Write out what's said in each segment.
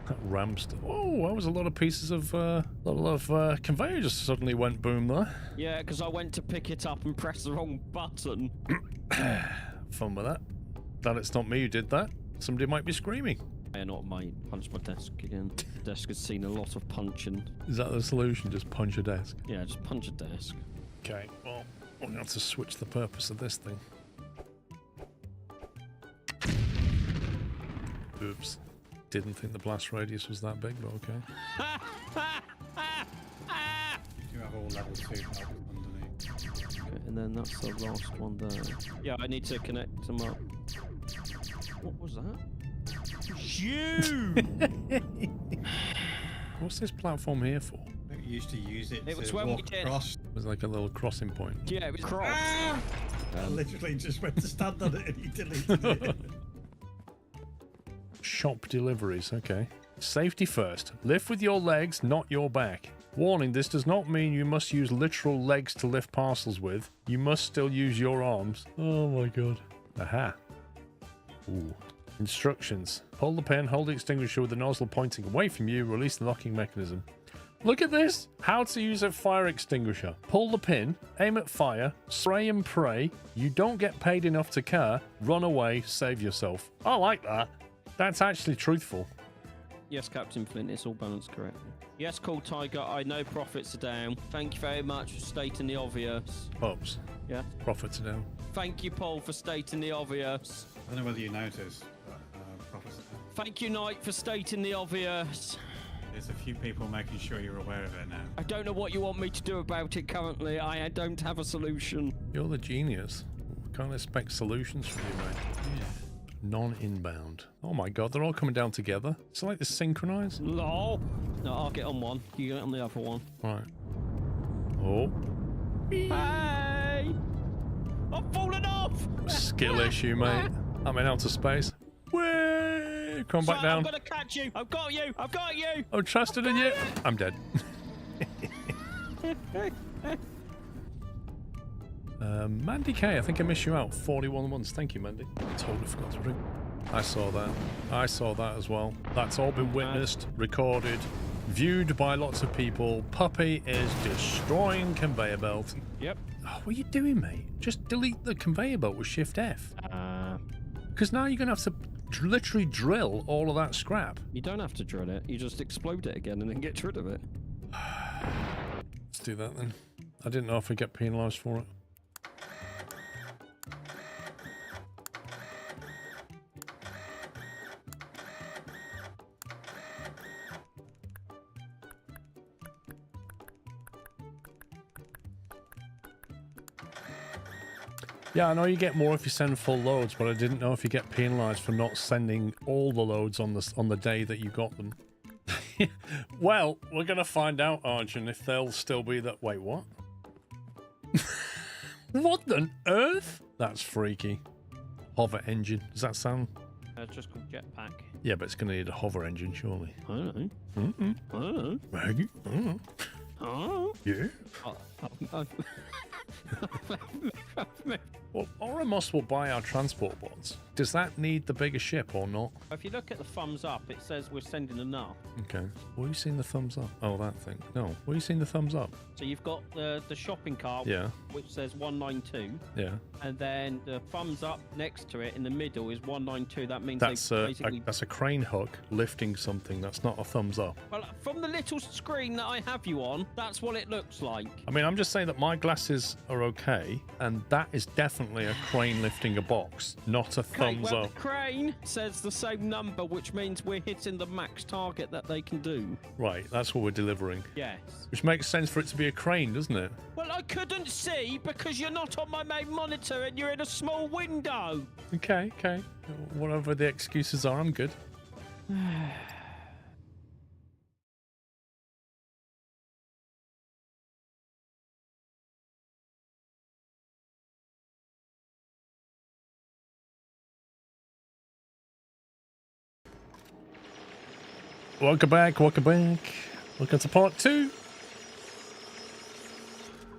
That ramps. Oh, that was a lot of pieces of conveyor just suddenly went boom there. Yeah, because I went to pick it up and press the wrong button. Fun with that. Glad it's not me who did that. Somebody might be screaming. Yeah, not mate. Punch my desk again. The desk has seen a lot of punching. Is that the solution? Just punch a desk? Yeah, just punch a desk. Okay, well, we're going to have to switch the purpose of this thing. Oops. Didn't think the blast radius was that big, but okay. You have all level 2 help underneath. Okay, and then that's the last one there. Yeah, I need to connect them up. What was that? You! What's this platform here for? You used to use it was to when we walk did. across. It was like a little crossing point. Yeah, it was cross. I literally just went to stand on it and he deleted it. Shop deliveries, okay. Safety first. Lift with your legs, not your back. Warning, this does not mean you must use literal legs to lift parcels with. You must still use your arms. Oh my god. Aha. Ooh. Instructions. Pull the pin, hold the extinguisher with the nozzle pointing away from you, release the locking mechanism. Look at this! How to use a fire extinguisher. Pull the pin, aim at fire, spray and pray. You don't get paid enough to care. Run away, save yourself. I like that. That's actually truthful. Yes, Captain Flint, it's all balanced correctly. Yes, Cool Tiger, I know profits are down. Thank you very much for stating the obvious. Oops. Yeah. Profits are down. Thank you, Paul, for stating the obvious. I don't know whether you noticed, but profits. Thank you, Knight, for stating the obvious. There's a few people making sure you're aware of it now. I don't know what you want me to do about it currently. I don't have a solution. You're the genius. We can't expect solutions from you, mate. Yeah. Non-inbound. Oh my god, they're all coming down together. It's like this synchronized. Lol. No, I'll get on one. You get on the other one. Right. Oh. Hey! I'm falling off! Skill issue, mate. I'm in outer space. Way! Come back down. I'm gonna catch you! I've got you! I've got you! I'm trusted in you. I'm dead. Mandy K, I think I missed you out. 41 months. Thank you, Mandy. Totally forgot to ring. I saw that. I saw that as well. That's all been witnessed, recorded, viewed by lots of people. Puppy is destroying conveyor belt. Yep. Oh, what are you doing, mate? Just delete the conveyor belt with Shift F. Because now you're going to have to literally drill all of that scrap. You don't have to drill it. You just explode it again and then get rid of it. Let's do that then. I didn't know if I'd get penalised for it. Yeah, I know you get more if you send full loads, but I didn't know if you get penalised for not sending all the loads on the day that you got them. Well, we're gonna find out, Arjun, if they'll still be that. Wait, what? What on earth? That's freaky. Hover engine. Does that sound? It's just called jetpack. Yeah, but it's gonna need a hover engine, surely. I don't know. Mm-mm. I don't know. Maggie? Mm-mm. Oh. Yeah. Well, Oramos will buy our transport bots. Does that need the bigger ship or not? If you look at the thumbs up, it says we're sending enough. Okay. Where are you seeing the thumbs up? Oh, that thing. No. Where are you seeing the thumbs up? So you've got the shopping cart, Yeah. which says 192, Yeah. and then the thumbs up next to it in the middle is 192. That means That's they basically... that's a crane hook lifting something. That's not a thumbs up. Well, from the little screen that I have you on, that's what it looks like. I mean, I'm just saying that my glasses are okay, and that is definitely a crane lifting a box, not a Okay, thumbs well, up. the crane says the same number, which means we're hitting the max target that they can do. Right, that's what we're delivering. Yes. Which makes sense for it to be a crane, doesn't it? Well, I couldn't see because you're not on my main monitor and you're in a small window. Okay, okay. Whatever the excuses are, I'm good. Welcome back, welcome back. Welcome to part 2.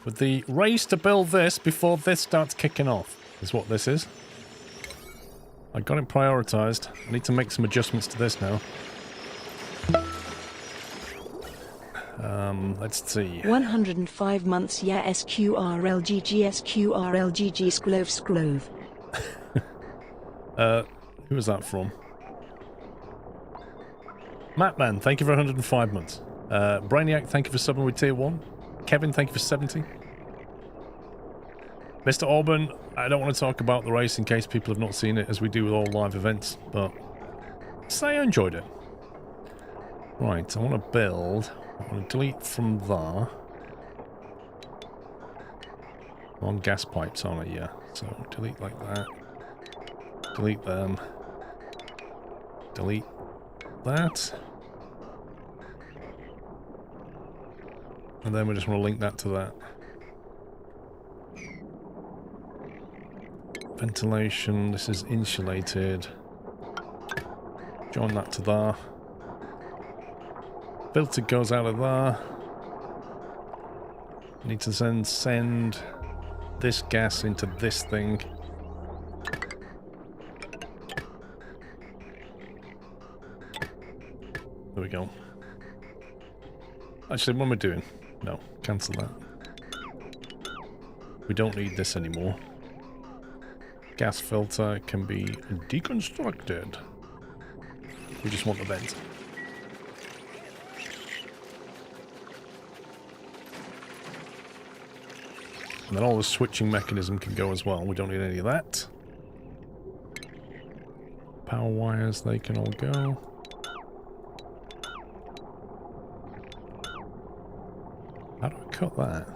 With the race to build this before this starts kicking off, is what this is. I got it prioritized. I need to make some adjustments to this now. Let's see. 105 months, yeah, SQRLGG, SQRLGG, Sklove, Sklove. Who was that from? Mattman, thank you for 105 months. Brainiac, thank you for subbing with tier 1. Kevin, thank you for 70. Mr. Auburn, I don't want to talk about the race in case people have not seen it, as we do with all live events, but say I enjoyed it. Right, I want to build. I want to delete from there. On gas pipes, aren't I? Yeah. So delete like that. Delete them. Delete that. And then we just want to link that to that. Ventilation, this is insulated. Join that to there. Filter goes out of there. Need to then send this gas into this thing. There we go. Actually, what am I doing? No, cancel that. We don't need this anymore. Gas filter can be deconstructed. We just want the vent. And then all the switching mechanism can go as well. We don't need any of that. Power wires, they can all go. How do I cut that?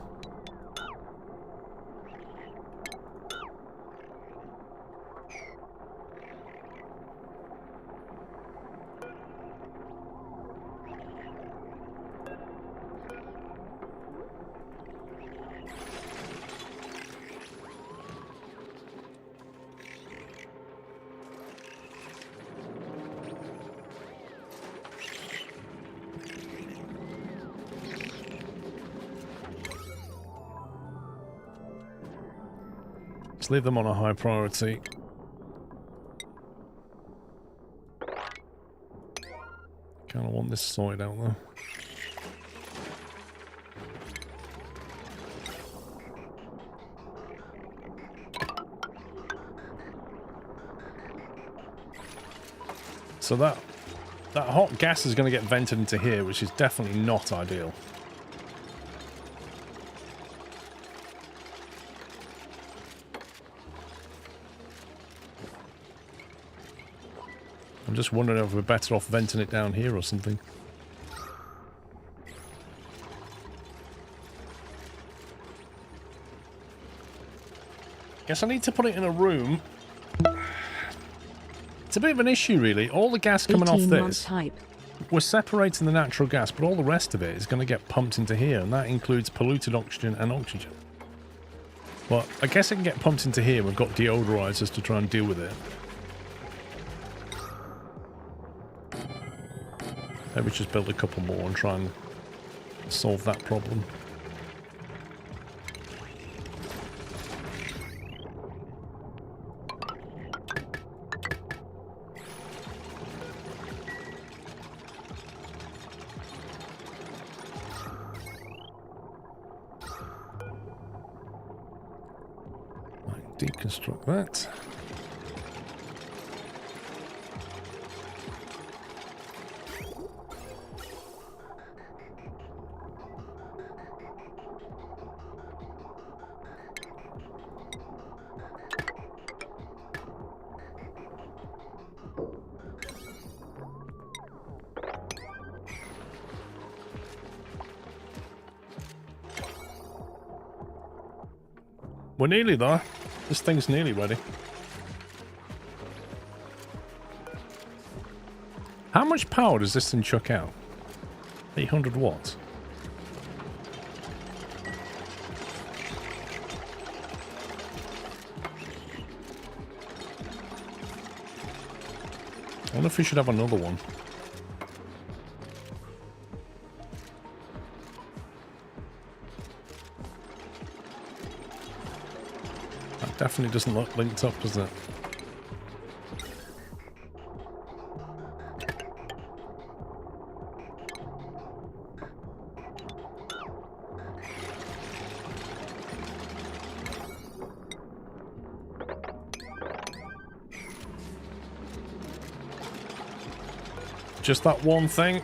Let's leave them on a high priority. Kind of want this sorted out though. So that hot gas is going to get vented into here, which is definitely not ideal. I'm just wondering if we're better off venting it down here or something. Guess I need to put it in a room. It's a bit of an issue, really. All the gas coming off this, we're separating the natural gas, but all the rest of it is going to get pumped into here, and that includes polluted oxygen and oxygen. Well, I guess it can get pumped into here. We've got deodorizers to try and deal with it. Maybe just build a couple more and try and solve that problem. Right, deconstruct that. We're nearly there. This thing's nearly ready. How much power does this thing chuck out? 800 watts. I wonder if we should have another one. Definitely doesn't look linked up, does it? just that one thing.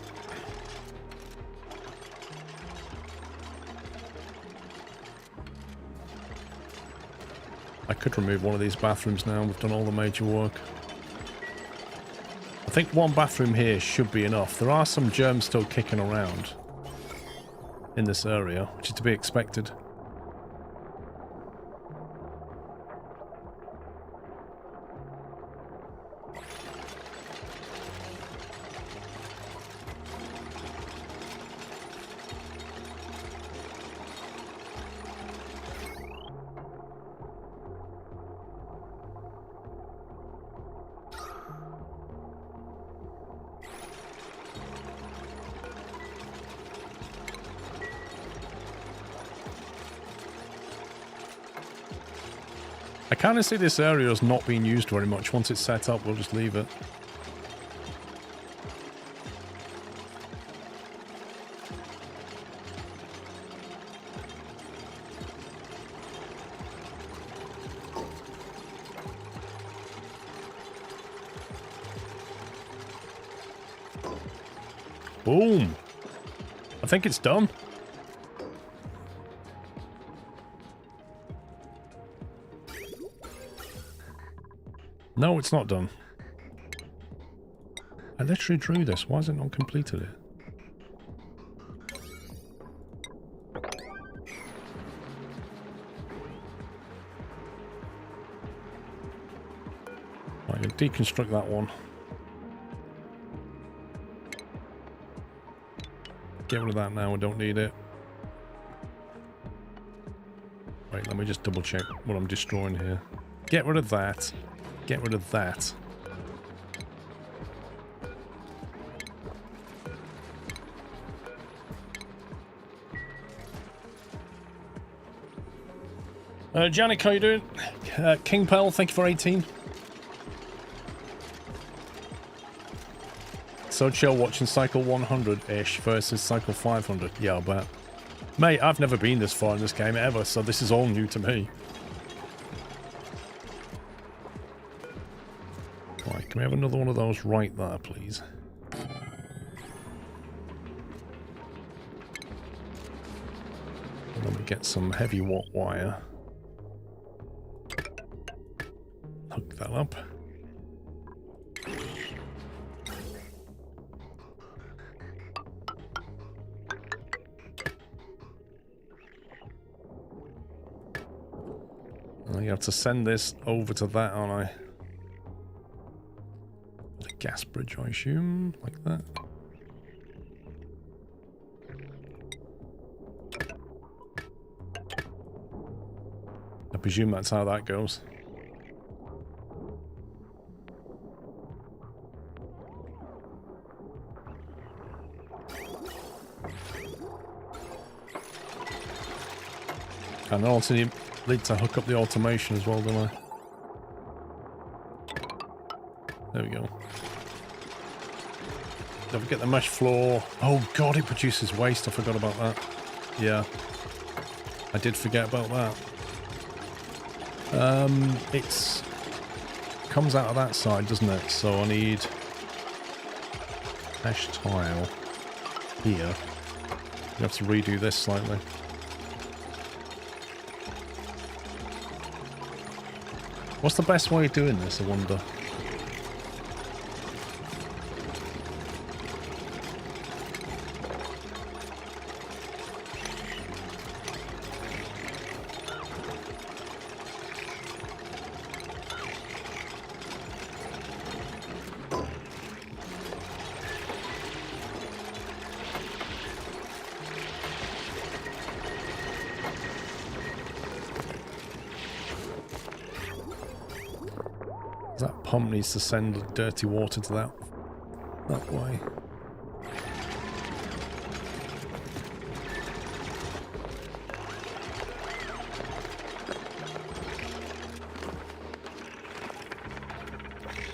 I could remove one of these bathrooms now. We've done all the major work. I think one bathroom here should be enough. There are some germs still kicking around in this area, which is to be expected. I kind of see this area as not being used very much. Once it's set up, we'll just leave it. Boom! I think it's done. No, it's not done. I literally drew this. Why has it not completed it? I can deconstruct that one. Get rid of that now. We don't need it. Wait, let me just double check what I'm destroying here. Get rid of that. Get rid of that. Janik, how you doing? King Pearl, thank you for 18. So chill watching cycle 100-ish versus cycle 500. Yeah, I'll bet. Mate, I've never been this far in this game ever, so this is all new to me. Right, can we have another one of those right there, please? And then we get some heavy watt wire. Hook that up. You have to send this over to that, aren't I? The gas bridge, I assume, like that. I presume that's how that goes. And also need to hook up the automation as well, don't I? There we go. Don't forget the mesh floor. Oh god, it produces waste. I forgot about that. Yeah. I did forget about that. It's comes out of that side, doesn't it? So I need mesh tile here. You have to redo this slightly. What's the best way of doing this, I wonder? That pump needs to send dirty water to that way.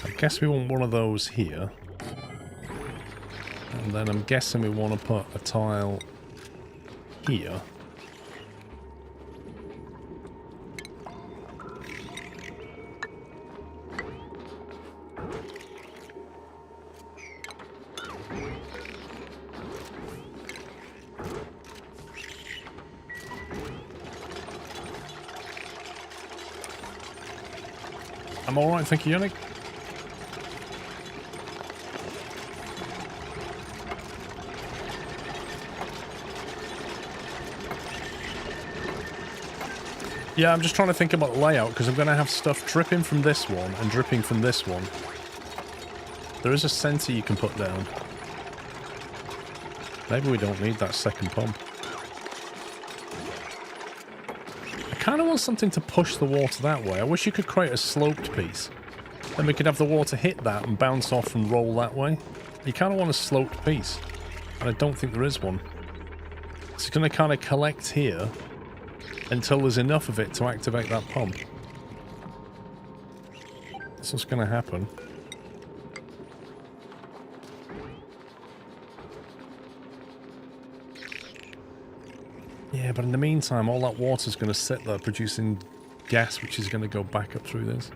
I guess we want one of those here. And then I'm guessing we want to put a tile here. I'm alright, thank you, Yannick. Yeah, I'm just trying to think about the layout, because I'm going to have stuff dripping from this one and dripping from this one. There is a sensor you can put down. Maybe we don't need that second pump. I kind of want something to push the water that way. I wish you could create a sloped piece. Then we could have the water hit that and bounce off and roll that way. You kind of want a sloped piece. And I don't think there is one. It's going to kind of collect here until there's enough of it to activate that pump. That's what's going to happen. Yeah, but in the meantime, all that water's going to sit there producing gas, which is going to go back up through this.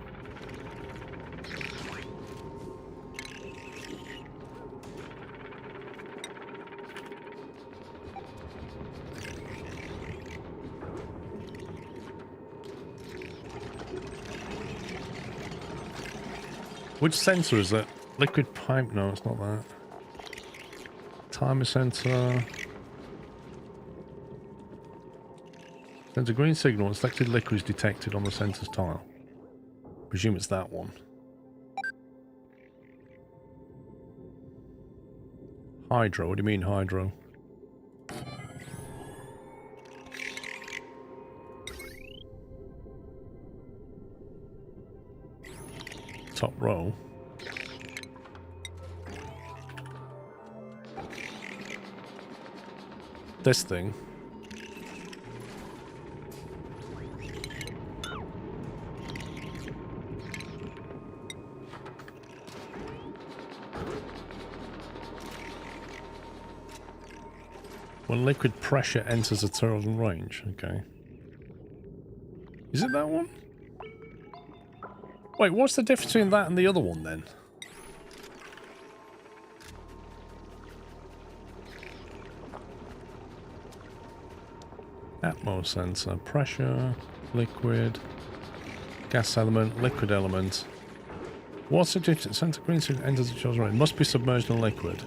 Which sensor is it? Liquid pipe? No, it's not that. Timer sensor. Sends a green signal and selected liquid is detected on the sensor's tile. Presume it's that one. Hydro? What do you mean hydro? Top row. This thing. When liquid pressure enters a turbine range. Okay. Is it that one? Wait, what's the difference between that and the other one then? Atmo sensor, pressure, liquid, gas element, liquid element. What's the difference? Sensor green signal enters the turbine range. Must be submerged in liquid.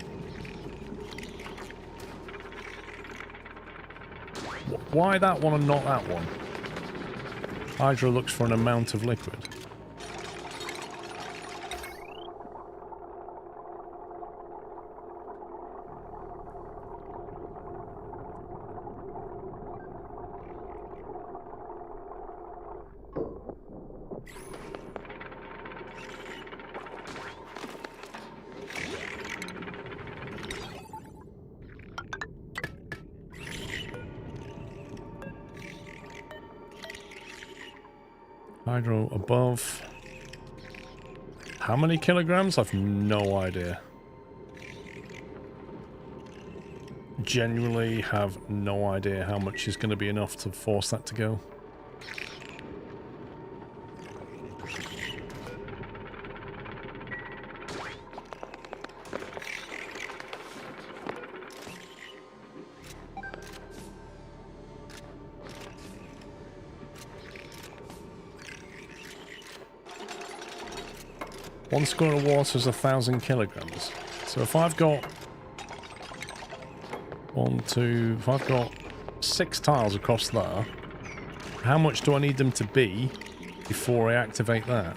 Why that one and not that one? Hydro looks for an amount of liquid. Hydro above. How many kilograms? I've no idea. Genuinely have no idea how much is going to be enough to force that to go. One square of water is 1,000 kilograms. So if I've got if I've got 6 tiles across there, how much do I need them to be before I activate that?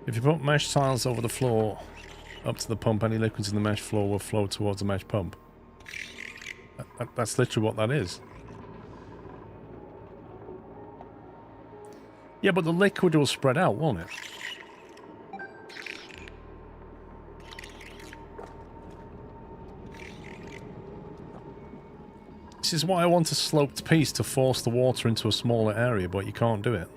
If you put mesh tiles over the floor up to the pump, any liquids in the mesh floor will flow towards the mesh pump. That's literally what that is. Yeah, but the liquid will spread out, won't it? This is why I want a sloped piece to force the water into a smaller area, but you can't do it.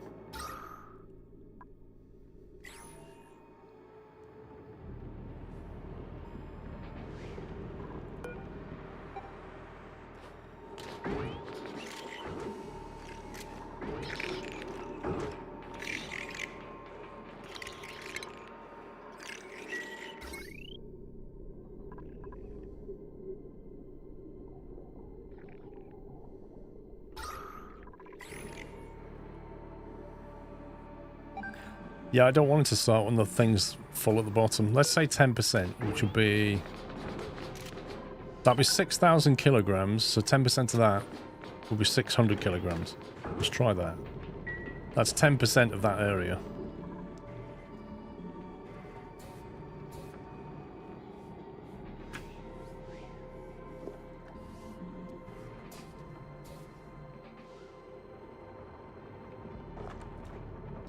Yeah, I don't want it to start when the thing's full at the bottom. Let's say 10%, which would be... That'd be 6,000 kilograms, so 10% of that will be 600 kilograms. Let's try that. That's 10% of that area.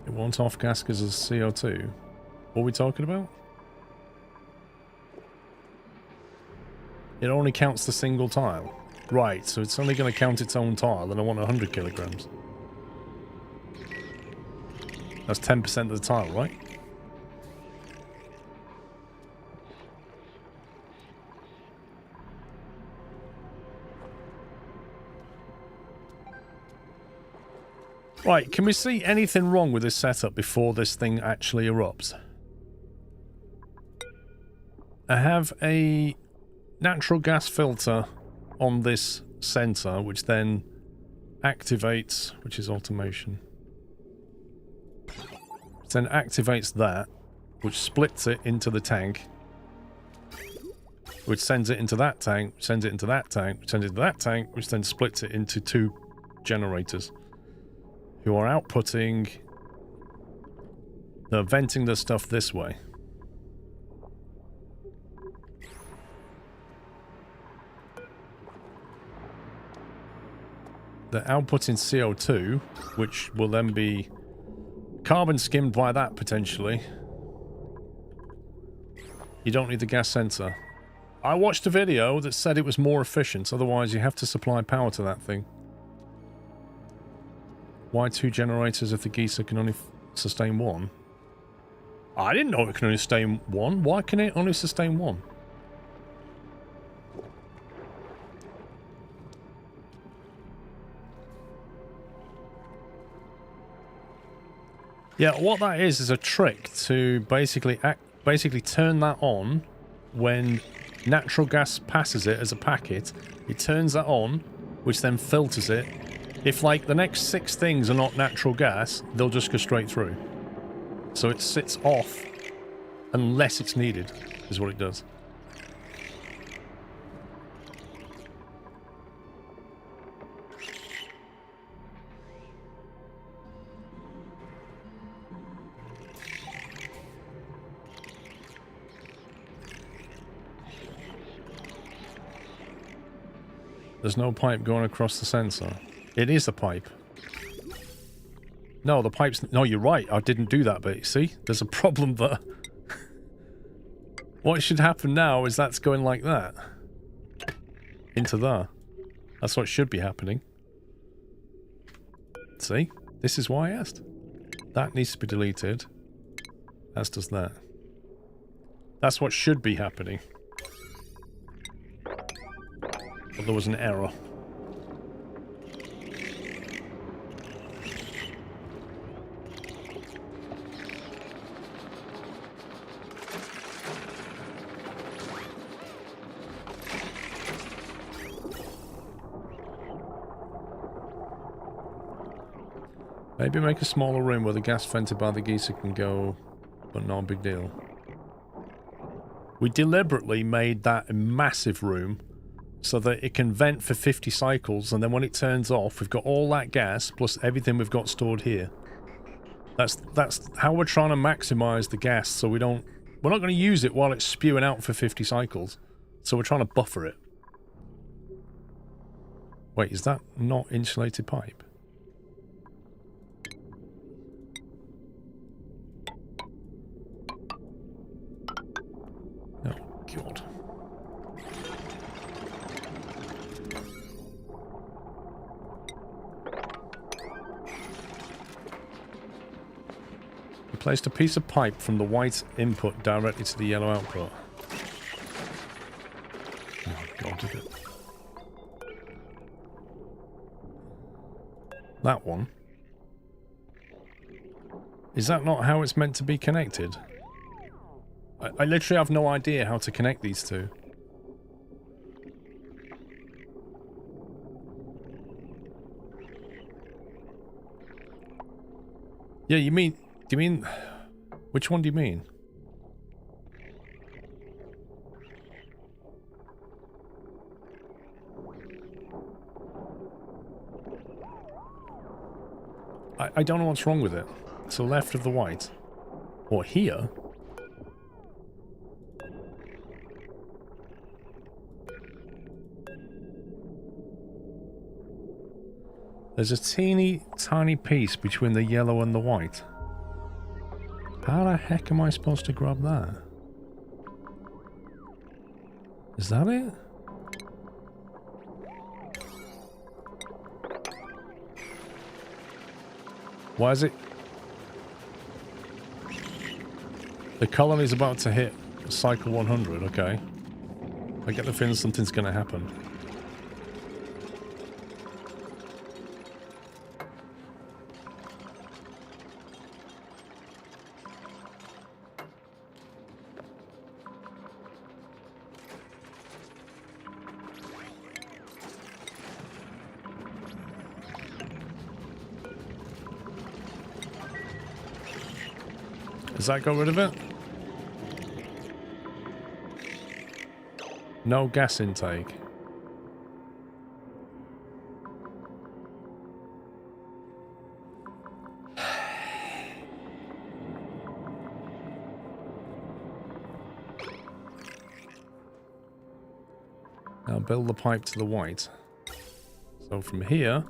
It won't off-gas because of CO2. What are we talking about? It only counts the single tile. Right, so it's only going to count its own tile, and I want 100 kilograms. That's 10% of the tile, right? Right, can we see anything wrong with this setup before this thing actually erupts? I have a natural gas filter on this sensor, which then activates, which is automation. It then activates that, which splits it into the tank, which sends it into that tank, which sends it into that tank, which sends it into that tank, which then splits it into 2 generators, who are outputting... They're venting the stuff this way. They're outputting CO2, which will then be carbon skimmed by that, potentially. You don't need the gas sensor. I watched a video that said it was more efficient, otherwise you have to supply power to that thing. Why 2 generators if the geezer can only sustain 1? I didn't know it can only sustain 1. Why can it only sustain 1? Yeah, what that is a trick to basically turn that on when natural gas passes it as a packet. It turns that on, which then filters it. If, like, the next 6 things are not natural gas, they'll just go straight through. So it sits off unless it's needed, is what it does. There's no pipe going across the sensor. It is a pipe. No, the pipe's... No, you're right. I didn't do that bit. See? There's a problem there. What should happen now is that's going like that. Into there. That's what should be happening. See? This is why I asked. That needs to be deleted. As does that. That's what should be happening. But there was an error. Maybe make a smaller room where the gas vented by the geezer can go, but not a big deal. We deliberately made that a massive room so that it can vent for 50 cycles, and then when it turns off, we've got all that gas plus everything we've got stored here. That's how we're trying to maximize the gas, so we don't... We're not going to use it while it's spewing out for 50 cycles, so we're trying to buffer it. Wait, is that not insulated pipe? Oh, God. We placed a piece of pipe from the white input directly to the yellow output. Oh, God, did it? That one. Is that not how it's meant to be connected? I literally have no idea how to connect these two. Yeah, you mean... Do you mean... Which one do you mean? I don't know what's wrong with it. To the left of the white. Or here? There's a teeny tiny piece between the yellow and the white. How the heck am I supposed to grab that? Is that it? Why is it? The colony's about to hit cycle 100, okay. I get the feeling something's going to happen. Does that got rid of it? No gas intake. Now build the pipe to the white. So from here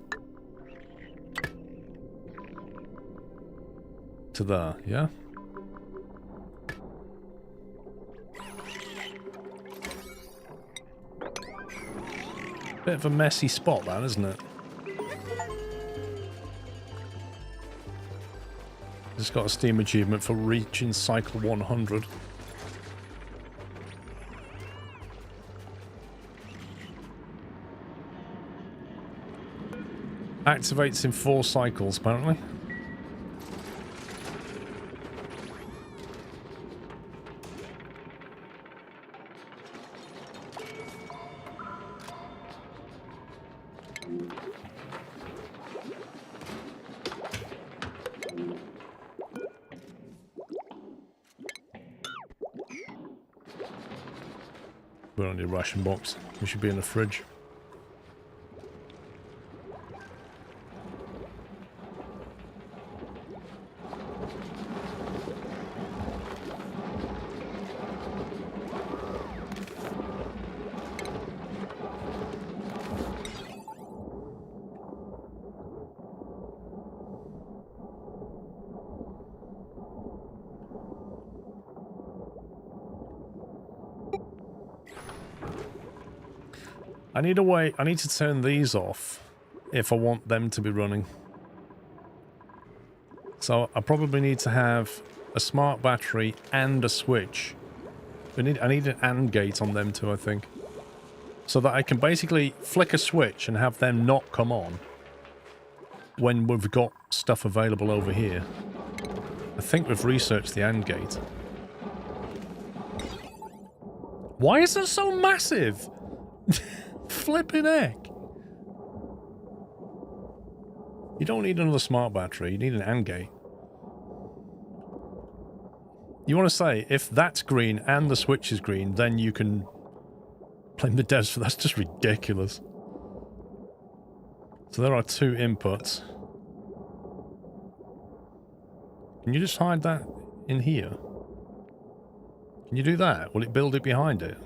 to there, yeah? Bit of a messy spot, that, isn't it? Just got a Steam achievement for reaching cycle 100. Activates in 4 cycles, apparently. We don't need a ration box. We should be in the fridge. I need a way, I need to turn these off if I want them to be running. So I probably need to have a smart battery and a switch. I need an AND gate on them too, I think. So that I can basically flick a switch and have them not come on when we've got stuff available over here. I think we've researched the AND gate. Why is it so massive? Flipping heck. You don't need another smart battery, you need an AND gate. You want to say, if that's green and the switch is green, then you can blame the devs for that's just ridiculous. So there are 2 inputs. Can you just hide that in here? Can you do that? Will it build it behind it?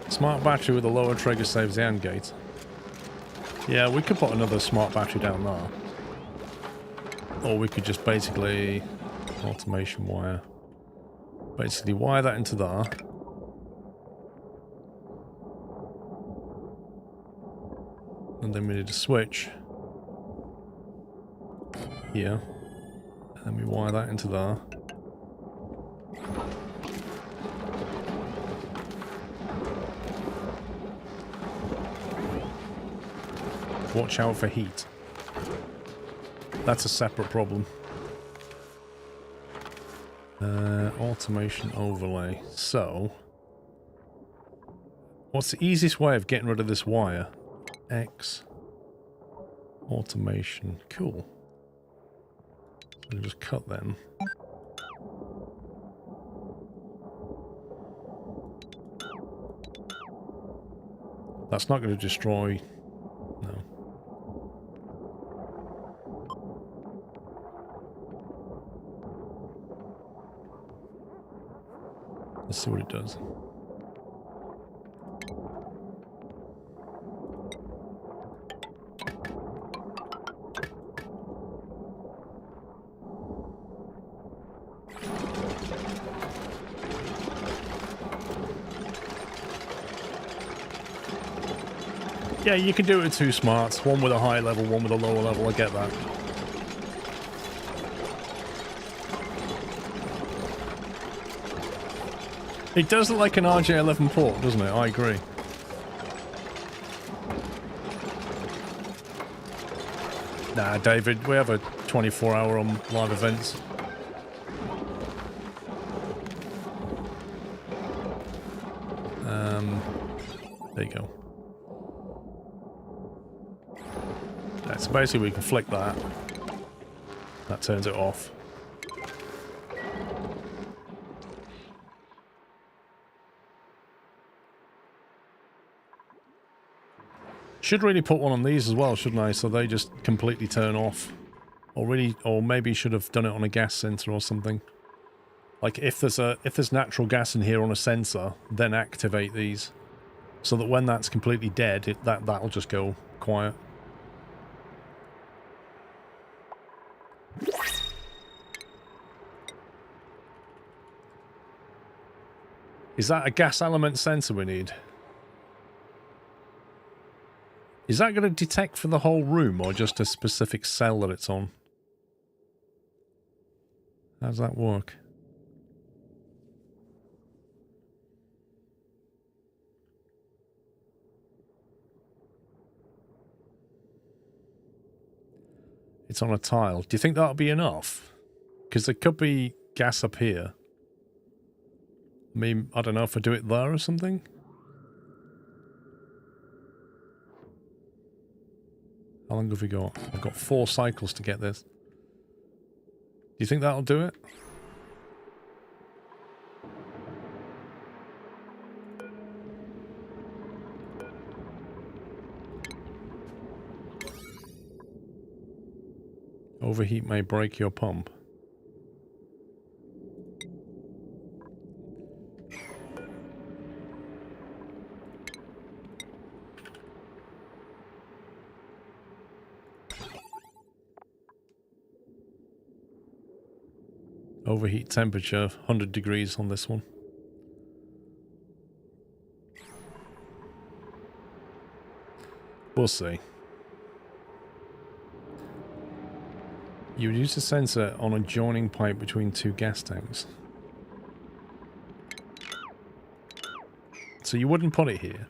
Smart battery with a lower trigger saves the AND gate. Yeah, we could put another smart battery down there. Or we could just basically... automation wire. Basically wire that into there. And then we need a switch. Here. And then we wire that into there. Watch out for heat. That's a separate problem. Automation overlay. So, What's the easiest way of getting rid of this wire? X. Automation. Cool. So just cut them. That's not going to destroy... No. Let's see what it does. Yeah, you can do it with two smarts. One with a high level, one with a lower level. I get that. It does look like an RJ11 port, doesn't it? I agree. Nah, David, we have a 24-hour on live events. There you go. So basically we can flick that. That turns it off. Should really put one on these as well, shouldn't I? So they just completely turn off. Or maybe should have done it on a gas sensor or something. Like if there's natural gas in here on a sensor, then activate these. So that when that's completely dead, that'll just go quiet. Is that a gas element sensor we need? Is that going to detect for the whole room or just a specific cell that it's on? How does that work? It's on a tile. Do you think that'll be enough? Because there could be gas up here. I mean, I don't know if I do it there or something. How long have we got? I've got 4 cycles to get this. Do you think that'll do it? Overheat may break your pump. Overheat temperature, 100 degrees on this one. We'll see. You would use a sensor on a joining pipe between 2 gas tanks. So you wouldn't put it here.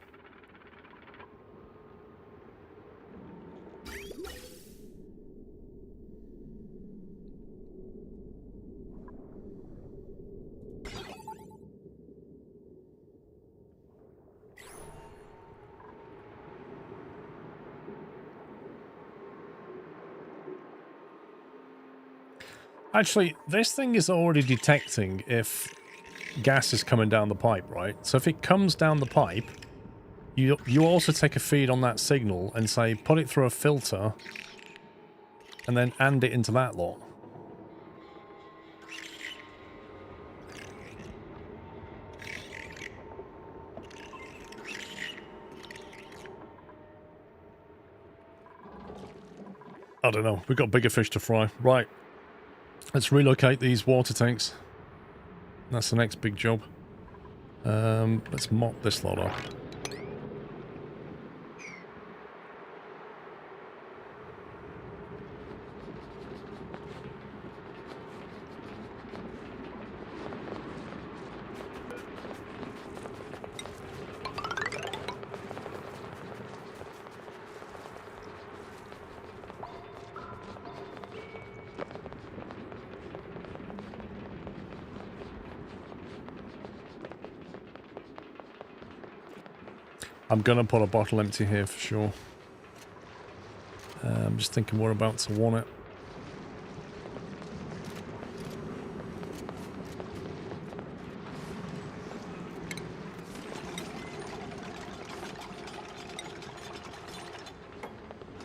Actually, this thing is already detecting if gas is coming down the pipe, right? So if it comes down the pipe, you also take a feed on that signal and say, put it through a filter, and then and it into that lot. I don't know. We've got bigger fish to fry. Right. Let's relocate these water tanks. That's the next big job. Let's mop this lot up. I'm going to put a bottle empty here for sure. I'm just thinking whereabouts I want it.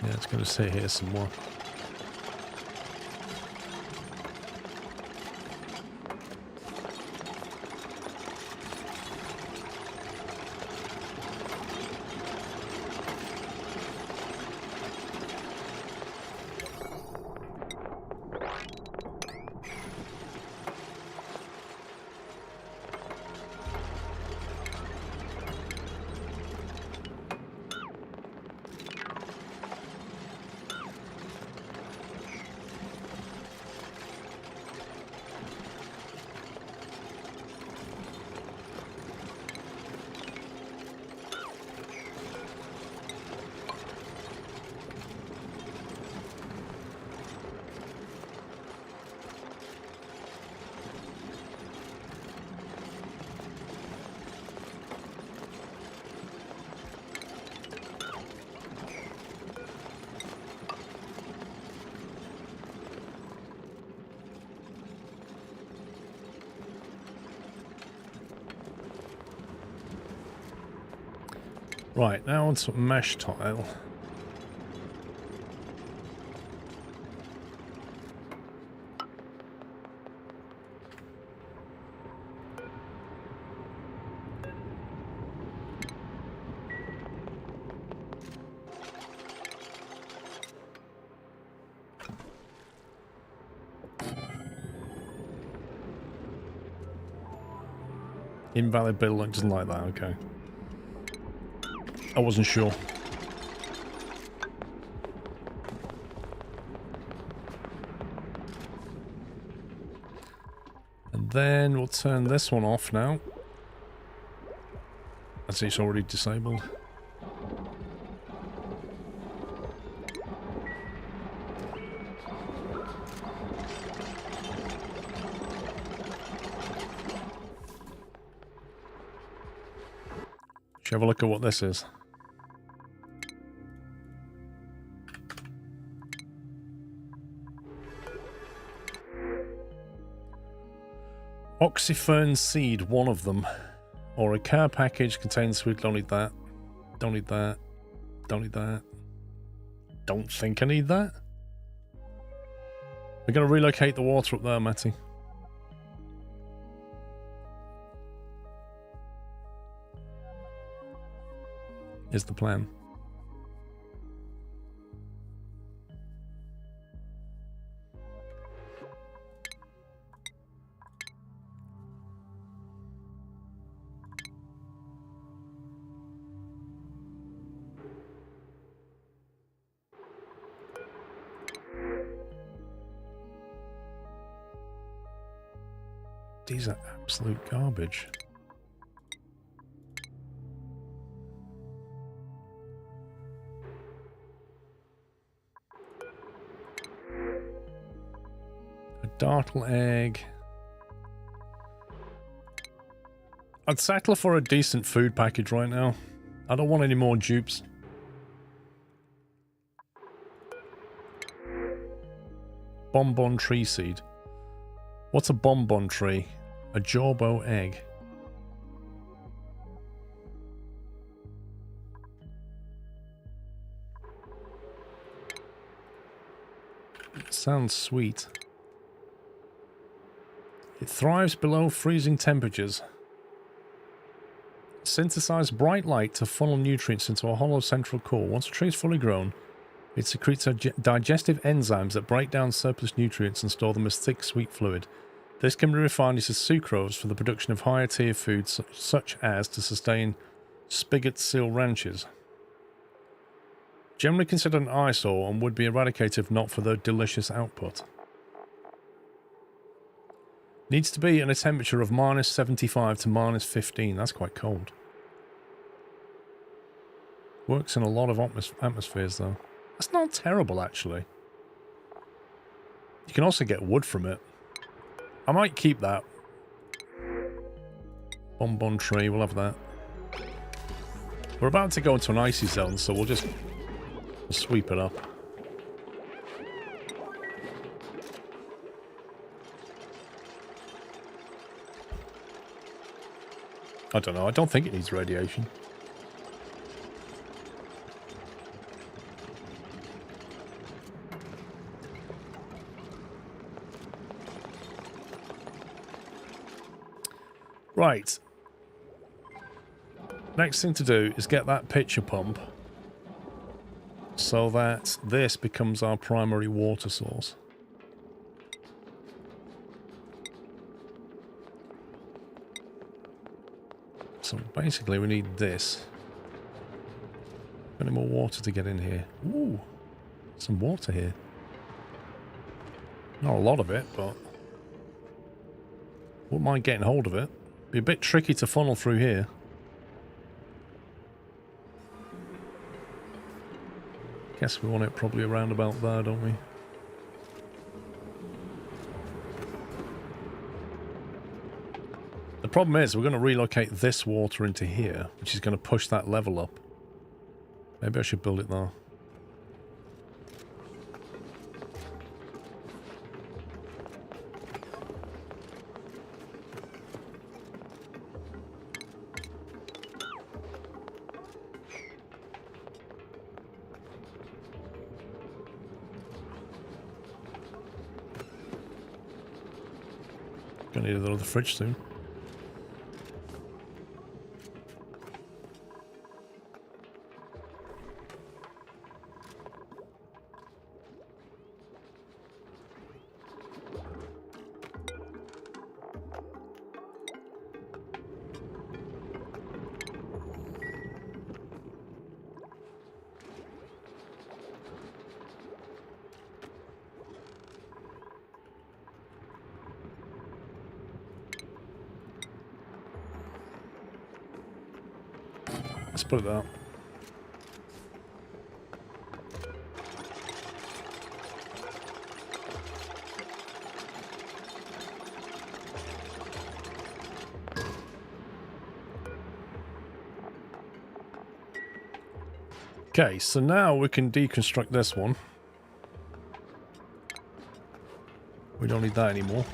Yeah, it's going to sit here somewhere. Right, now on some mesh tile. Invalid build link doesn't like that, okay. I wasn't sure. And then we'll turn this one off now. I see it's already disabled. Should have a look at what this is. Oxyfern seed, one of them. Or a care package contains sweet. Don't need that. Don't need that. Don't need that. Don't think I need that. We're going to relocate the water up there, Matty. Is the plan. These are absolute garbage. A dartle egg. I'd settle for a decent food package right now. I don't want any more dupes. Bonbon tree seed. What's a bonbon tree? A jorbo egg. It sounds sweet. It thrives below freezing temperatures. Synthesize bright light to funnel nutrients into a hollow central core. Once a tree is fully grown, it secretes digestive enzymes that break down surplus nutrients and store them as thick, sweet fluid. This can be refined as sucrose for the production of higher tier foods such as to sustain spigot seal ranches. Generally considered an eyesore and would be eradicated if not for their delicious output. Needs to be in a temperature of -75 to -15. That's quite cold. Works in a lot of atmospheres though. That's not terrible actually. You can also get wood from it. I might keep that. Bonbon tree, we'll have that. We're about to go into an icy zone, so we'll just sweep it up. I don't know. I don't think it needs radiation. Right. Next thing to do is get that pitcher pump so that this becomes our primary water source. So basically we need this. Any more water to get in here? Ooh, some water here. Not a lot of it, but wouldn't mind getting hold of it. Be a bit tricky to funnel through here. Guess we want it probably around about there, don't we? The problem is we're going to relocate this water into here, which is going to push that level up. Maybe I should build it there. Gonna need another fridge soon. Let's put it out. Okay, so now we can deconstruct this one. We don't need that anymore.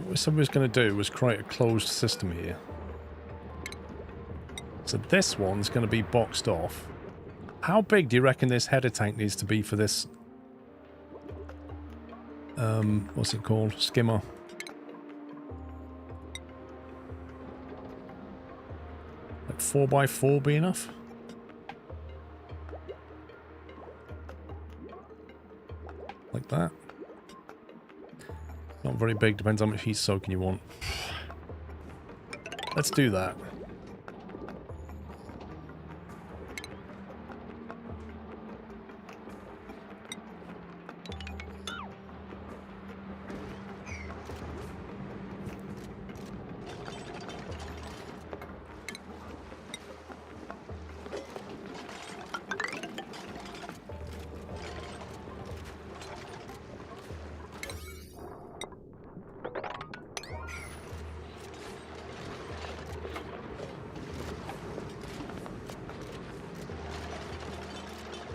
What somebody's going to do was create a closed system here. So this one's going to be boxed off. How big do you reckon this header tank needs to be for this? What's it called? Skimmer. Like 4x4 be enough? Like that? Not very big, depends how much heat soaking you want. Let's do that.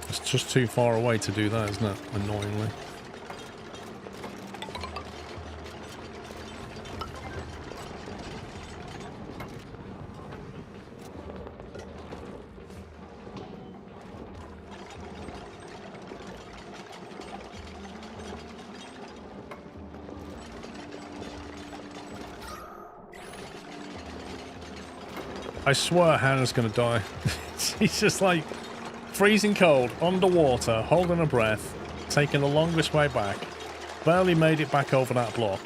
It's just too far away to do that, isn't it? Annoyingly. I swear Hannah's gonna die. She's just like freezing cold, underwater, holding her breath, taking the longest way back. Barely made it back over that block.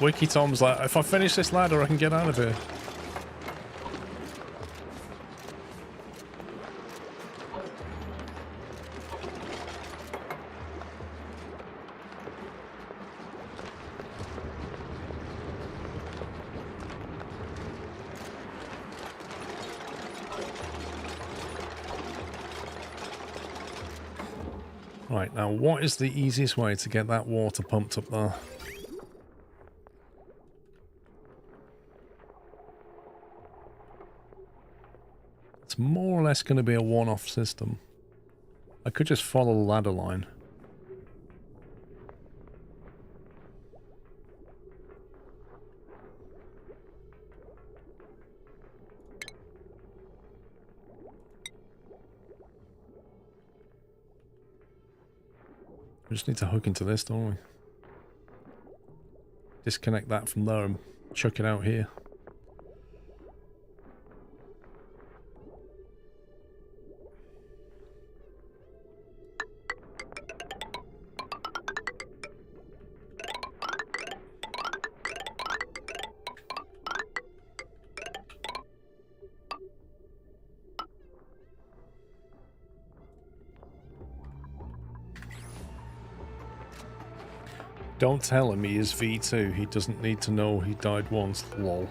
Wiki Tom's like, if I finish this ladder, I can get out of here. Right, now what is the easiest way to get that water pumped up there? It's more or less going to be a one-off system. I could just follow the ladder line. We just need to hook into this, don't we? Disconnect that from there and chuck it out here. Don't tell him he is V2. He doesn't need to know he died once. Lol.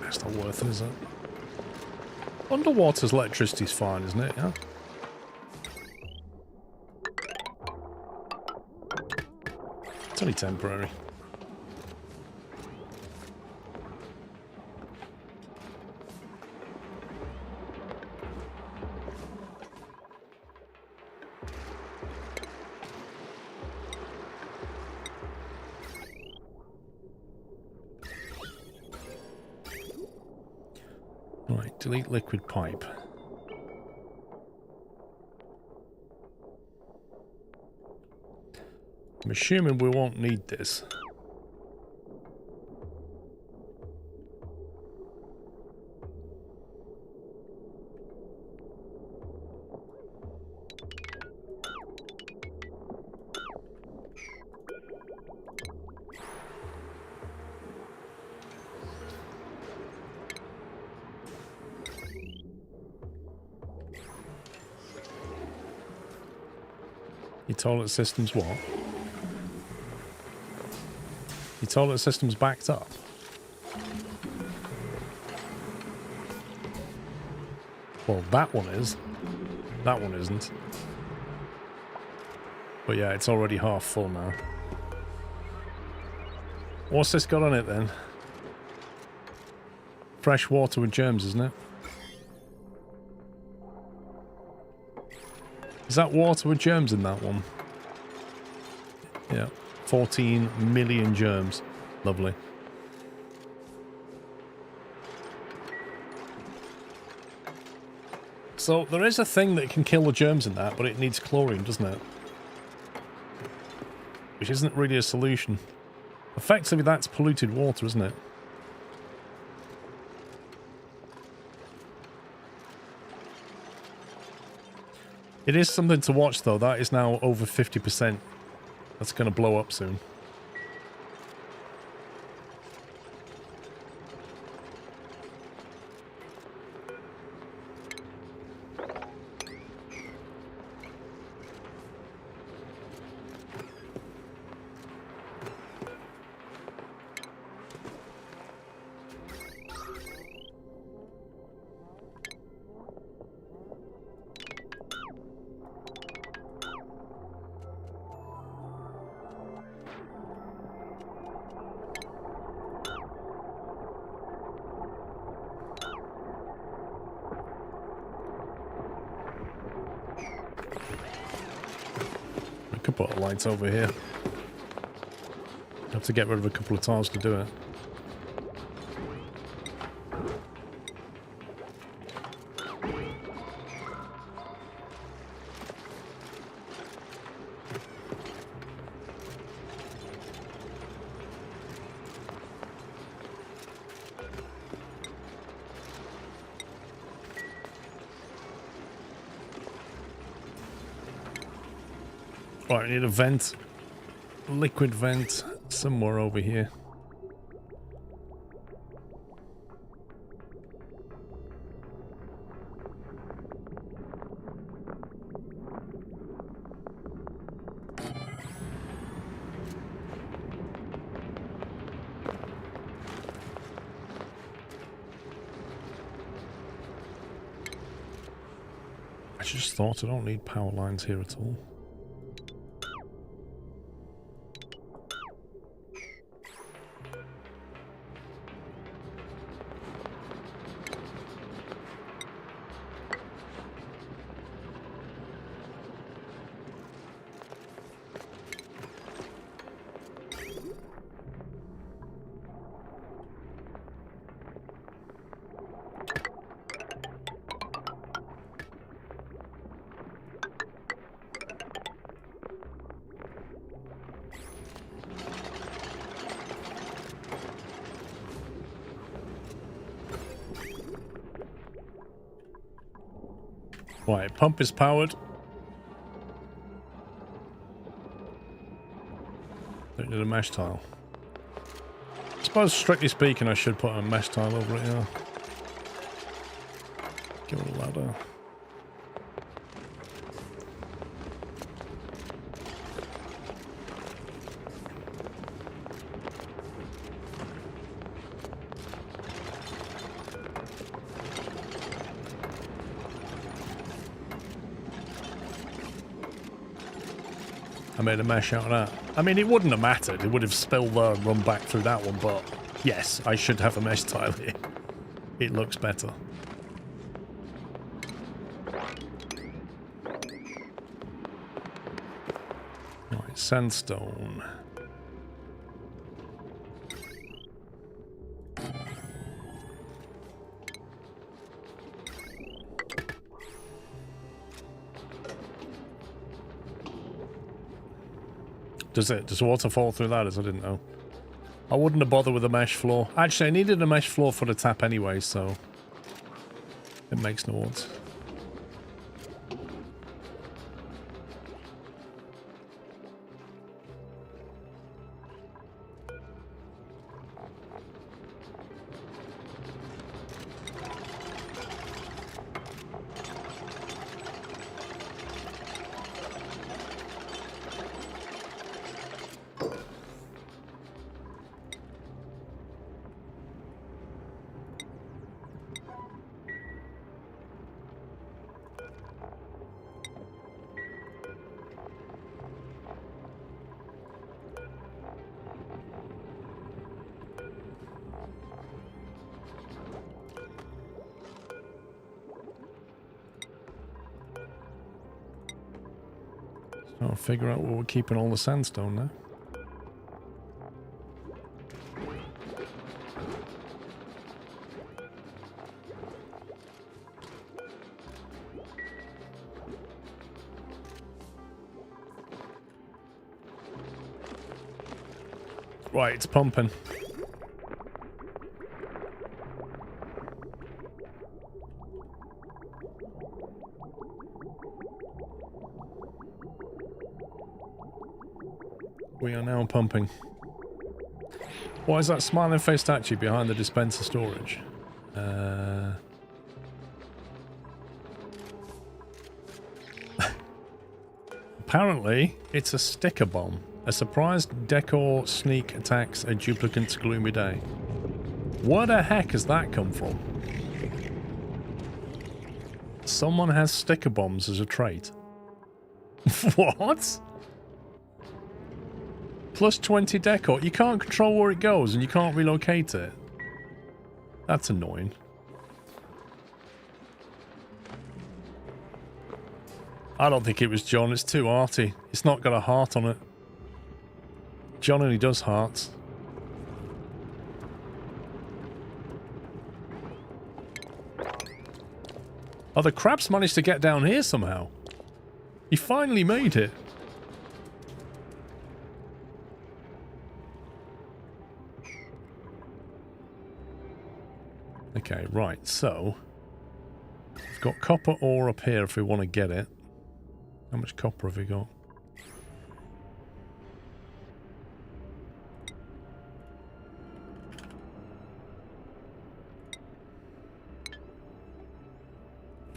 That's not worth it, is it? Underwater's electricity's fine, isn't it? Yeah. It's only temporary. Right, delete liquid pipe. I'm assuming we won't need this. Your toilet system's what? Your toilet system's backed up? Well, that one is. That one isn't. But yeah, it's already half full now. What's this got on it then? Fresh water with germs, isn't it? Is that water with germs in that one? Yeah. 14 million germs. Lovely. So there is a thing that can kill the germs in that, but it needs chlorine, doesn't it? Which isn't really a solution. Effectively, that's polluted water, isn't it? It is something to watch, though. That is now over 50%. That's going to blow up soon. Put lights over here. Have to get rid of a couple of tiles to do it. Right, I need a vent. Liquid vent somewhere over here. I just thought I don't need power lines here at all. Right, pump is powered. Don't need a mesh tile. I suppose, strictly speaking, I should put a mesh tile over it, yeah. Give it a ladder. I made a mesh out of that. I mean, it wouldn't have mattered. It would have spilled there and run back through that one, but yes, I should have a mesh tile here. It looks better. Right, sandstone. Does water fall through that? As I didn't know. I wouldn't have bothered with a mesh floor. Actually, I needed a mesh floor for the tap anyway, so it makes no odds. I'll figure out where we're keeping all the sandstone now. Right, it's pumping. We are now pumping. Why is that smiling face statue behind the dispenser storage? Apparently, it's a sticker bomb. A surprise decor sneak attacks a duplicant's gloomy day. Where the heck has that come from? Someone has sticker bombs as a trait. What? Plus 20 decor. You can't control where it goes and you can't relocate it. That's annoying. I don't think it was John. It's too arty. It's not got a heart on it. John only does hearts. Oh, the crabs managed to get down here somehow. He finally made it. Okay, right, so we've got copper ore up here if we want to get it. How much copper have we got?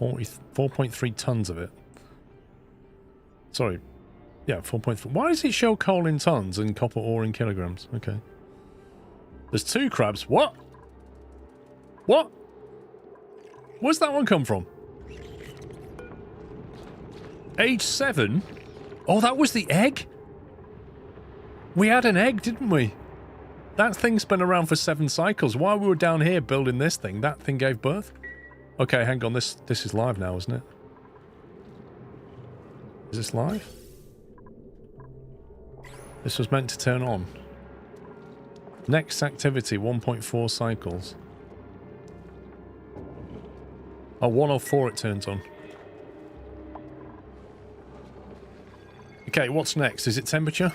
4.3 tons of it. Sorry. Yeah, 4.3. Why does it show coal in tons and copper ore in kilograms? Okay. There's 2 crabs. What? What? Where's that one come from? Age 7? Oh, that was the egg? We had an egg, didn't we? That thing's been around for 7 cycles. While we were down here building this thing, that thing gave birth? Okay, hang on. This is live now, isn't it? Is this live? This was meant to turn on. Next activity, 1.4 cycles. Oh, 104 it turns on. Okay, what's next? Is it temperature?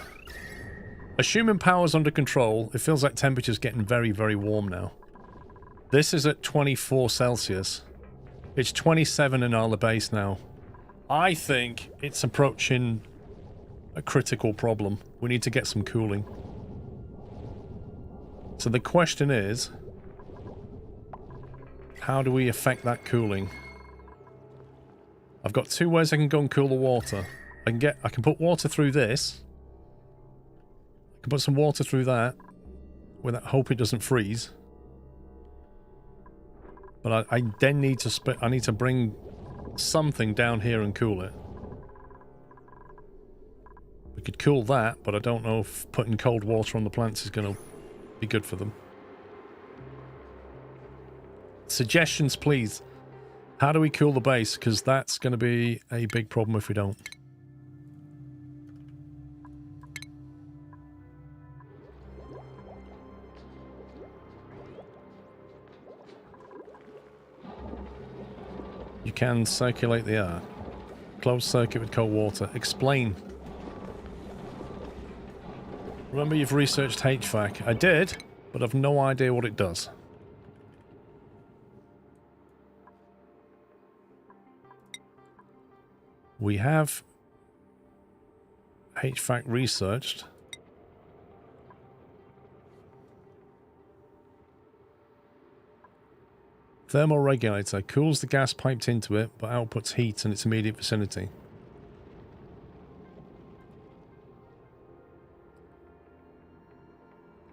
Assuming power's under control, it feels like temperature's getting very, very warm now. This is at 24 Celsius. It's 27 in our base now. I think it's approaching a critical problem. We need to get some cooling. So the question is, how do we affect that cooling? I've got 2 ways I can go and cool the water. I can put water through this. I can put some water through that. With that, hope it doesn't freeze. But I then need to I need to bring something down here and cool it. We could cool that, but I don't know if putting cold water on the plants is going to be good for them. Suggestions, please. How do we cool the base? Because that's going to be a big problem if we don't. You can circulate the air. Closed circuit with cold water. Explain. Remember you've researched HVAC. I did, but I've no idea what it does. We have HVAC researched. Thermoregulator cools the gas piped into it, but outputs heat in its immediate vicinity.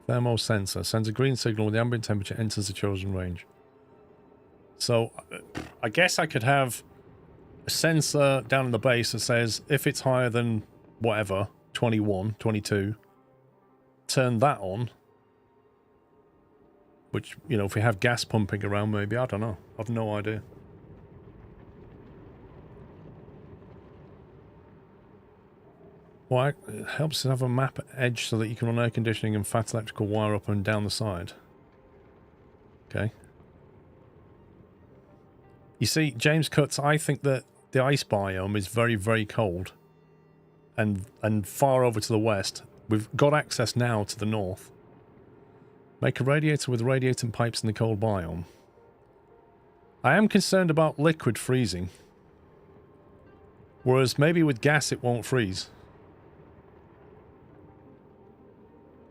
Thermosensor sends a green signal when the ambient temperature enters the chosen range. So, I guess I could have a sensor down in the base that says if it's higher than whatever, 21, 22, turn that on. Which, you know, if we have gas pumping around, maybe, I don't know. I've no idea. Well, it helps to have a map edge so that you can run air conditioning and fat electrical wire up and down the side. Okay. You see, James Cuts, I think that the ice biome is very, very cold. And far over to the west. We've got access now to the north. Make a radiator with radiating pipes in the cold biome. I am concerned about liquid freezing. Whereas maybe with gas it won't freeze.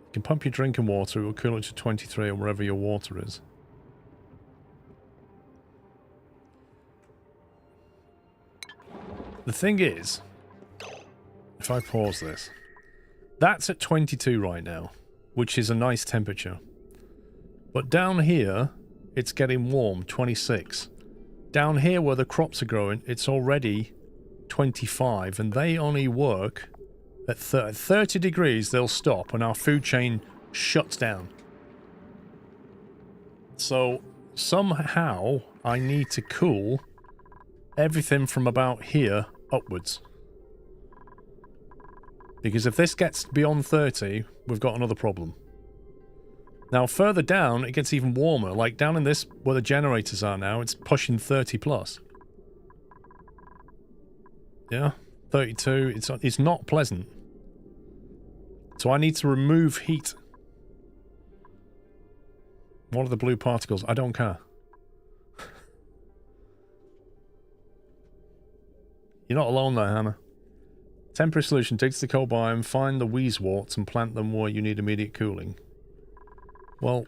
You can pump your drinking water, it will cool it to 23 or wherever your water is. The thing is, if I pause this, that's at 22 right now, which is a nice temperature. But down here, it's getting warm, 26. Down here where the crops are growing, it's already 25, and they only work at 30 degrees, they'll stop, and our food chain shuts down. So, somehow, I need to cool everything from about here upwards. Because if this gets beyond 30, we've got another problem. Now, further down, it gets even warmer. Like, down in this, where the generators are now, it's pushing 30 plus. Yeah? 32. It's not pleasant. So I need to remove heat. What are the blue particles? I don't care. You're not alone there, Hannah. Temporary solution. Dig to the coal biome, find the wheezeworts and plant them where you need immediate cooling. Well,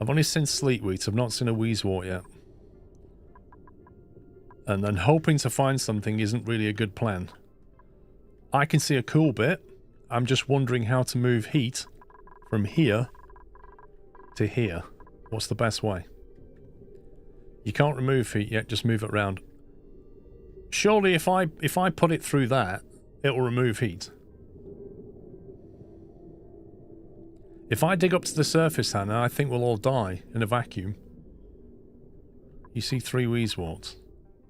I've only seen sleetweed. I've not seen a wheezewort yet. And then hoping to find something isn't really a good plan. I can see a cool bit. I'm just wondering how to move heat from here to here. What's the best way? You can't remove heat yet, just move it around. Surely if I put it through that, it will remove heat. If I dig up to the surface, Hannah, I think we'll all die in a vacuum. You see 3 wheezeworts.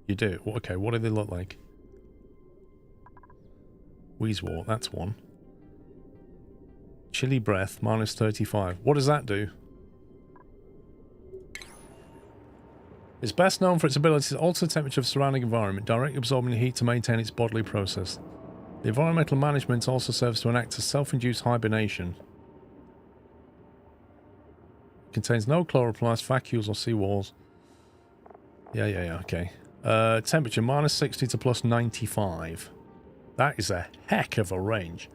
You do? Okay, what do they look like? Wheezewort, that's one. Chilly breath, minus 35. What does that do? It's best known for its ability to alter the temperature of the surrounding environment, directly absorbing heat to maintain its bodily process. The environmental management also serves to enact a self-induced hibernation. Contains no chloroplasts, vacuoles or seawalls. Yeah, okay. Temperature, minus 60 to plus 95. That is a heck of a range.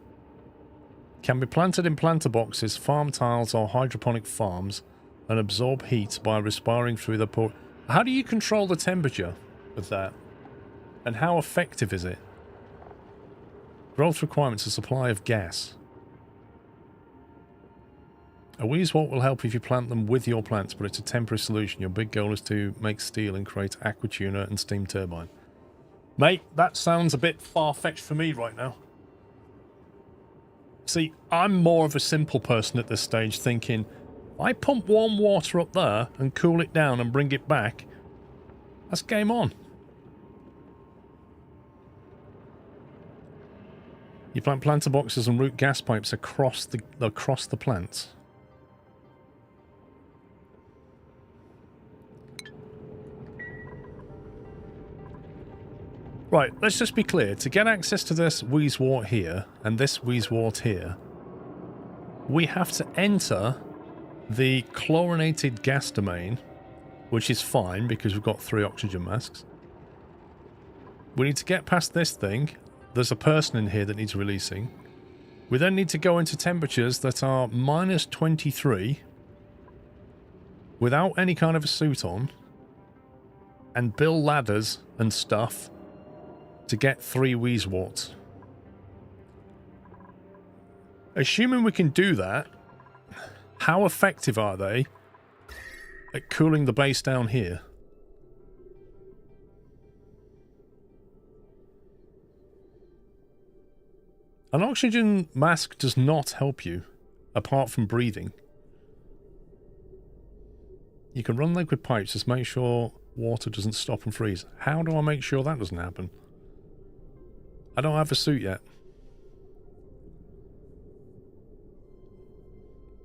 Can be planted in planter boxes, farm tiles or hydroponic farms and absorb heat by respiring through the pore. How do you control the temperature of that? And how effective is it? Growth requirements, a supply of gas. A wheezewort will help if you plant them with your plants, but it's a temporary solution. Your big goal is to make steel and create aquatuner and steam turbine. Mate, that sounds a bit far-fetched for me right now. See, I'm more of a simple person at this stage, thinking, I pump warm water up there and cool it down and bring it back. That's game on. You plant planter boxes and route gas pipes across the plants. Right, let's just be clear. To get access to this wheezewort here and this wheezewort here, we have to enter the chlorinated gas domain, which is fine because we've got 3 oxygen masks. We need to get past this thing. There's a person in here that needs releasing. We then need to go into temperatures that are minus 23 without any kind of a suit on and build ladders and stuff to get 3 wheezeworts. Assuming we can do that, how effective are they at cooling the base down here? An oxygen mask does not help you, apart from breathing. You can run liquid pipes, just make sure water doesn't stop and freeze. How do I make sure that doesn't happen? I don't have a suit yet.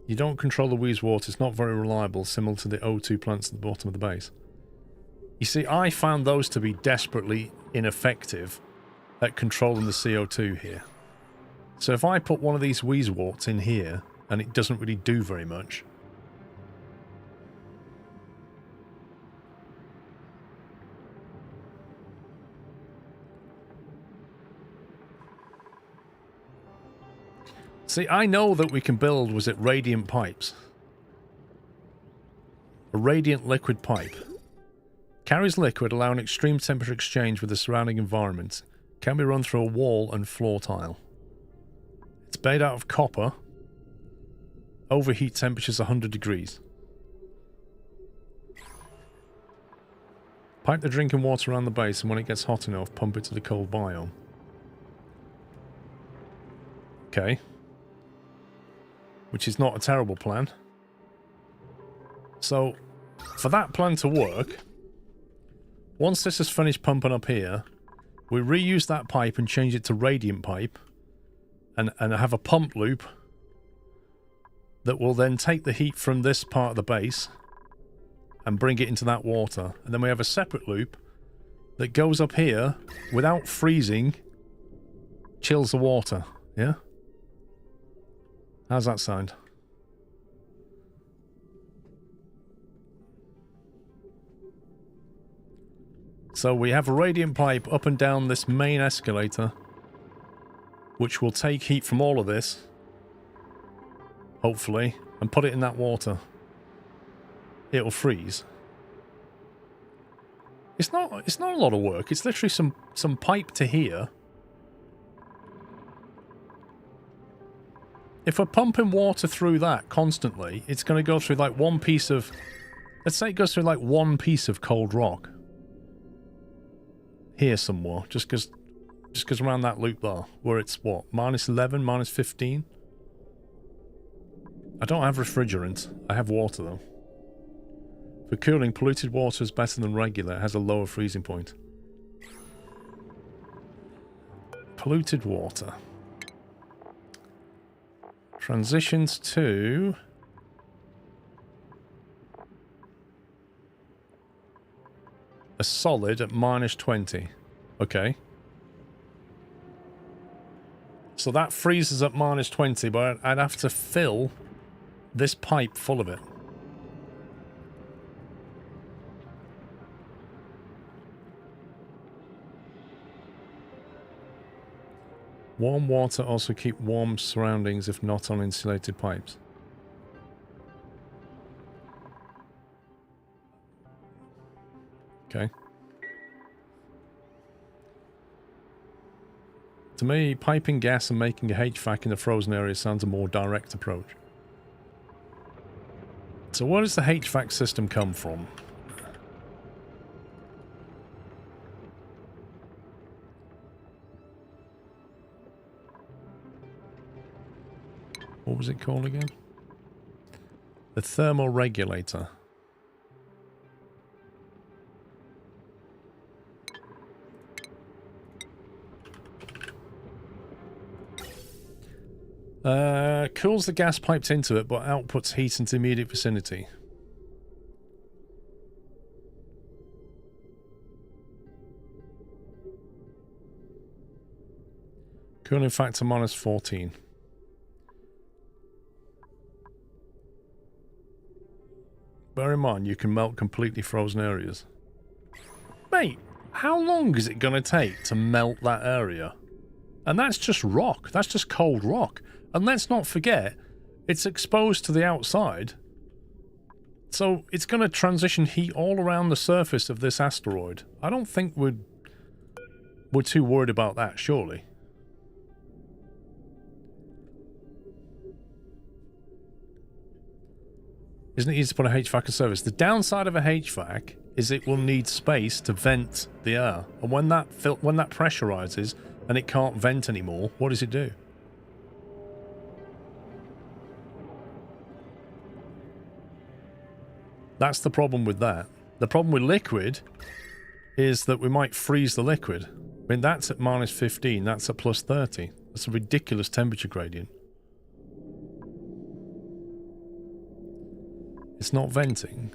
You don't control the wheezewort, it's not very reliable, similar to the O2 plants at the bottom of the base. You see, I found those to be desperately ineffective at controlling the CO2 here. So if I put one of these wheezeworts in here, and it doesn't really do very much, see, I know that we can build, was it radiant pipes? A radiant liquid pipe. Carries liquid, allowing extreme temperature exchange with the surrounding environment. Can be run through a wall and floor tile. It's made out of copper. Overheat temperatures 100 degrees. Pipe the drinking water around the base, and when it gets hot enough, pump it to the cold biome. Okay. Which is not a terrible plan. So, for that plan to work, once this is finished pumping up here, we reuse that pipe and change it to radiant pipe, and have a pump loop that will then take the heat from this part of the base and bring it into that water. And then we have a separate loop that goes up here without freezing, chills the water. Yeah? How's that sound? So we have a radiant pipe up and down this main escalator, which will take heat from all of this, hopefully, and put it in that water. it'll freeze. It's not a lot of work. It's literally some pipe to here. If we're pumping water through that constantly, it's going to go through like one piece of... Let's say it goes through like one piece of cold rock. Here somewhere. Just because around that loop there. Where it's what? -11, -15? I don't have refrigerant. I have water though. For cooling, polluted water is better than regular. It has a lower freezing point. Polluted water. Transitions to... a solid at -20. Okay. So that freezes at -20, but I'd have to fill this pipe full of it. Warm water also keep warm surroundings if not on insulated pipes. Okay. To me, piping gas and making a HVAC in a frozen area sounds a more direct approach. So where does the HVAC system come from? What was it called again? The thermal regulator. Cools the gas piped into it, but outputs heat into the immediate vicinity. Cooling factor -14. Bear in mind, you can melt completely frozen areas. Mate, how long is it going to take to melt that area? And that's just rock. That's just cold rock. And let's not forget, it's exposed to the outside. So it's going to transition heat all around the surface of this asteroid. I don't think we're too worried about that, surely. Isn't it easy to put a HVAC in service? The downside of a HVAC is it will need space to vent the air. And when that pressurizes and it can't vent anymore, what does it do? That's the problem with that. The problem with liquid is that we might freeze the liquid. I mean, that's at -15, that's at +30. That's a ridiculous temperature gradient. It's not venting.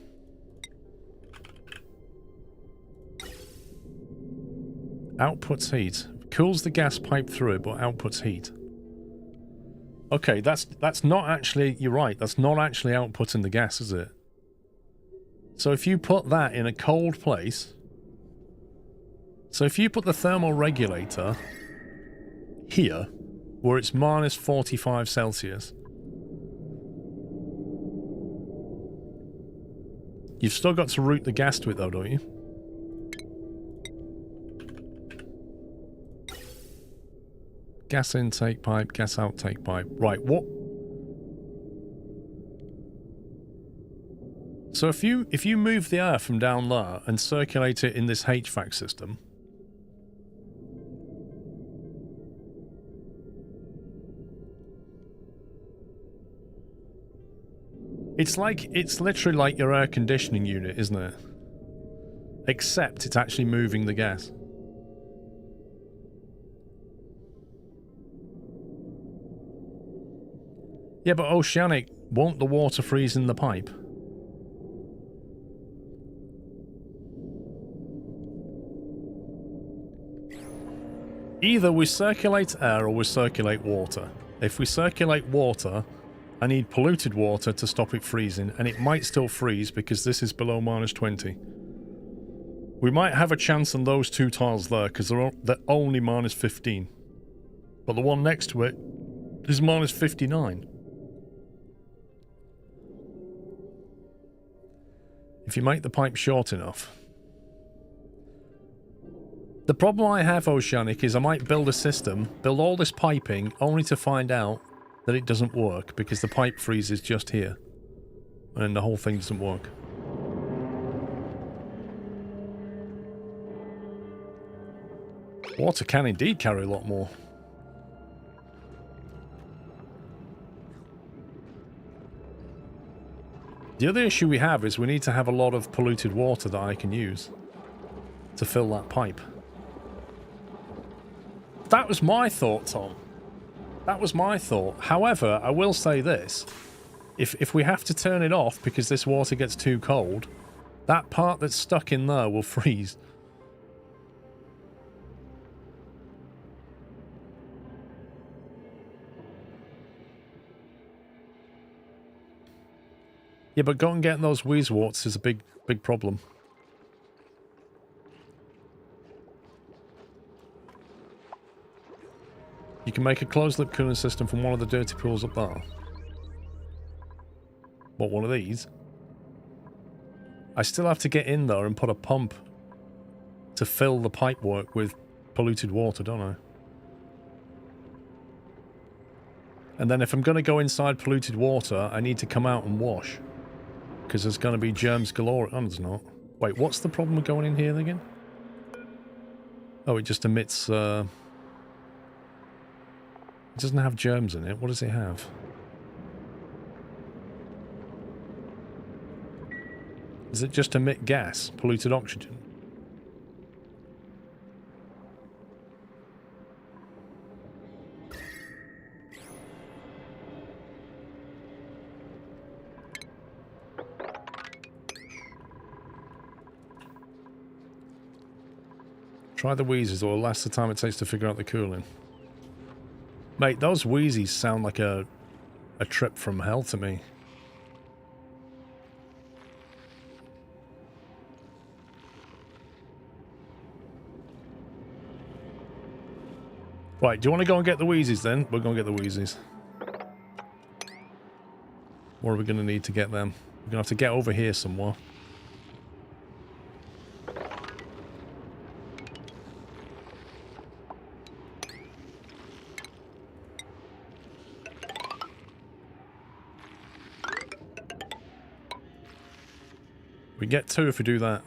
Outputs heat. Cools the gas pipe through it, but outputs heat. Okay, that's not actually... You're right, that's not actually outputting the gas, is it? So if you put that in a cold place... So if you put the thermal regulator here, where it's -45 Celsius... You've still got to route the gas to it though, don't you? Gas intake pipe, gas outtake pipe. Right, what? So if you move the air from down there and circulate it in this HVAC system, it's literally like your air conditioning unit, isn't it? Except it's actually moving the gas. Yeah, but Oceanic, won't the water freeze in the pipe? Either we circulate air or we circulate water. If we circulate water, I need polluted water to stop it freezing, and it might still freeze because this is below -20. We might have a chance on those two tiles there because they're only -15. But the one next to it is -59. If you make the pipe short enough. The problem I have, Oceanic, is I might build a system, build all this piping, only to find out that it doesn't work because the pipe freezes just here. And the whole thing doesn't work. Water can indeed carry a lot more. The other issue we have is we need to have a lot of polluted water that I can use to fill that pipe. That was my thought, Tom. That was my thought. However, I will say this. If we have to turn it off because this water gets too cold, that part that's stuck in there will freeze. Yeah, but going and getting those wheezeworts is a big problem. You can make a closed-loop cooling system from one of the dirty pools up there. What, one of these? I still have to get in there and put a pump to fill the pipework with polluted water, don't I? And then if I'm going to go inside polluted water, I need to come out and wash. Because there's going to be germs galore. Oh, there's not. Wait, what's the problem with going in here again? Oh, it just emits... It doesn't have germs in it. What does it have? Does it just emit gas? Polluted oxygen? Try the wheezes, or less the time it takes to figure out the cooling. Mate, those wheezies sound like a trip from hell to me. Right, do you want to go and get the wheezies then? We're going to get the wheezies. What are we going to need to get them? We're going to have to get over here somewhere. We get two if we do that.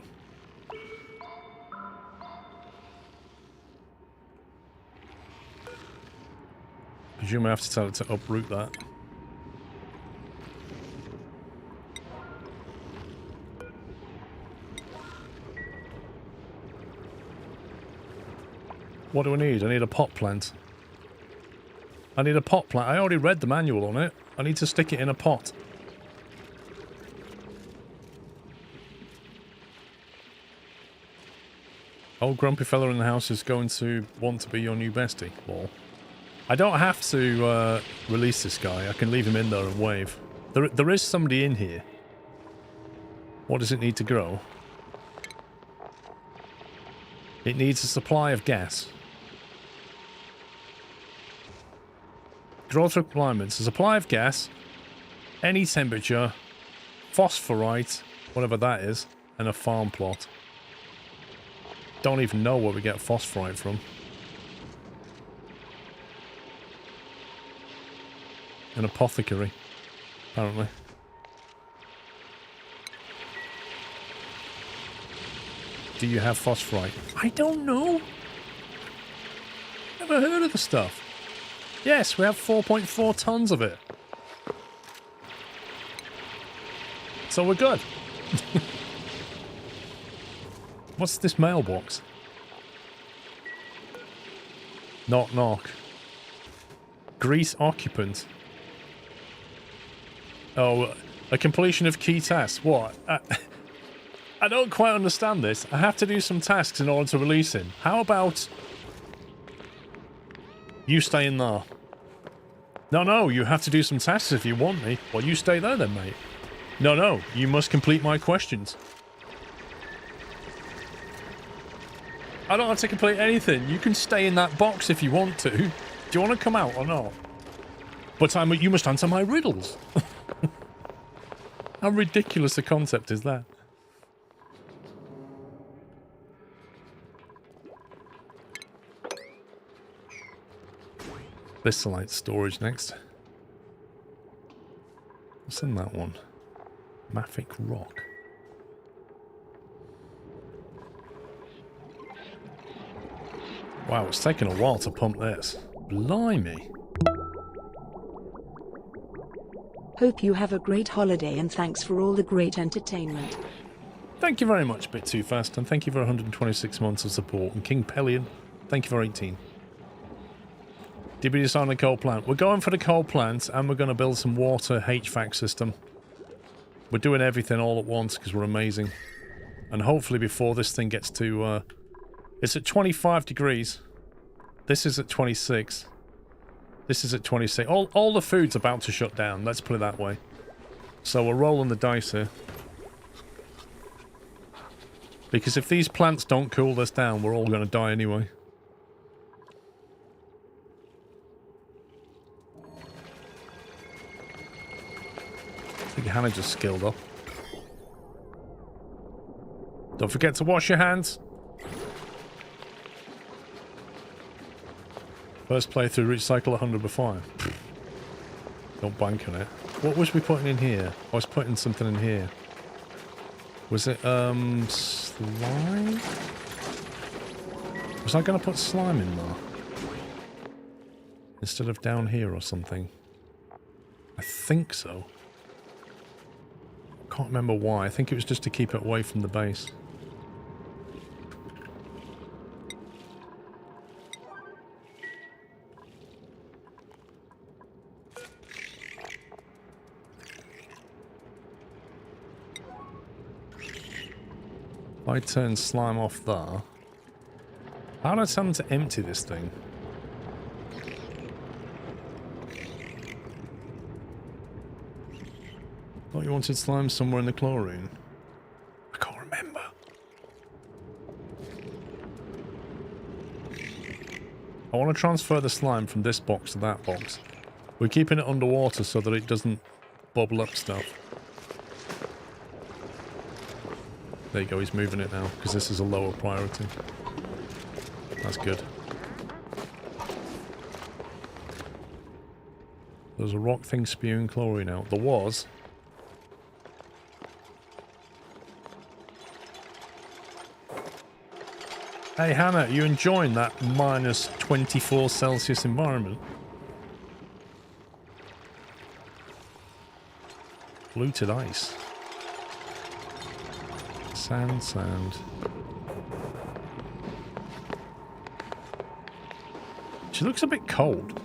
Presume I have to tell it to uproot that. What do I need? I need a pot plant. I need a pot plant. I already read the manual on it. I need to stick it in a pot. Old grumpy fella in the house is going to want to be your new bestie. Lol. I don't have to release this guy. I can leave him in there and wave. There is somebody in here. What does it need to grow? It needs a supply of gas. Growth requirements. A supply of gas, any temperature, phosphorite, whatever that is, and a farm plot. Don't even know where we get phosphorite from. An apothecary, apparently. Do you have phosphorite? I don't know. Never heard of the stuff. Yes, we have 4.4 tons of it. So we're good. What's this mailbox? Knock knock. Grease occupant. Oh, a completion of key tasks. What? I don't quite understand this. I have to do some tasks in order to release him. How about... you stay in there. No, you have to do some tasks if you want me. Well, you stay there then, mate. No, you must complete my questions. I don't have to complete anything. You can stay in that box if you want to. Do you want to come out or not? But you must answer my riddles. How ridiculous a concept is that? Bissolite storage next. What's in that one? Mafic rock. Wow, it's taken a while to pump this. Blimey. Hope you have a great holiday and thanks for all the great entertainment. Thank you very much, Bit Too Fast, and thank you for 126 months of support. And King Pellion, thank you for 18. Did we decide on the coal plant? We're going for the coal plant, and we're going to build some water HVAC system. We're doing everything all at once because we're amazing. And hopefully before this thing gets to... it's at 25 degrees. This is at 26. This is at 26. All the food's about to shut down, let's put it that way. So we're rolling the dice here. Because if these plants don't cool this down, we're all going to die anyway. I think Hannah just skilled up. Don't forget to wash your hands. First playthrough, recycle 100 before. Don't bank on it. What was we putting in here? I was putting something in here. Was it, slime? Was I going to put slime in there? Instead of down here or something? I think so. I can't remember why. I think it was just to keep it away from the base. If I turn slime off there... How do I tell them to empty this thing? Thought you wanted slime somewhere in the chlorine. I can't remember. I want to transfer the slime from this box to that box. We're keeping it underwater so that it doesn't bubble up stuff. There you go, he's moving it now, because this is a lower priority. That's good. There's a rock thing spewing chlorine out. There was. Hey Hannah, are you enjoying that minus 24 Celsius environment? Fluted ice. Sand. She looks a bit cold.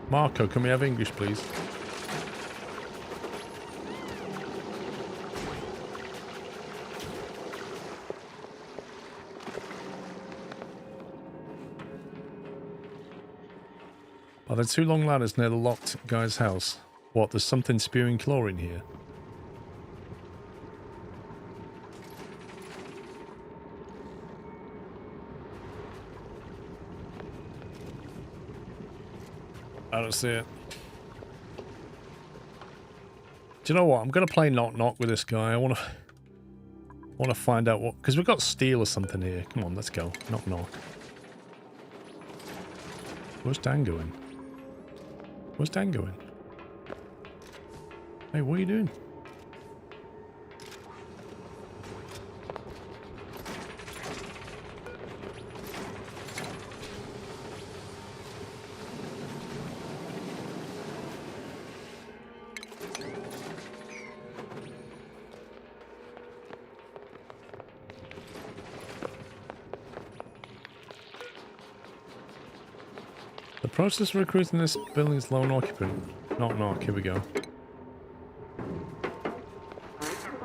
Marco, can we have English, please? Are there two long ladders near the locked guy's house? What, there's something spewing chlorine here? I don't see it. Do you know what? I'm going to play knock knock with this guy. I want to find out what... Because we've got steel or something here. Come on, let's go. Knock knock. Where's Dan going? Where's Dan going? Hey, what are you doing? The process of recruiting this building's lone occupant. Knock knock, here we go.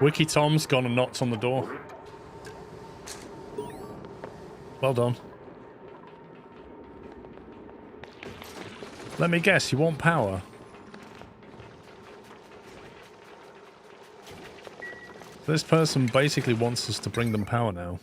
Wiki Tom's gone and knocked on the door. Well done. Let me guess, you want power? This person basically wants us to bring them power now.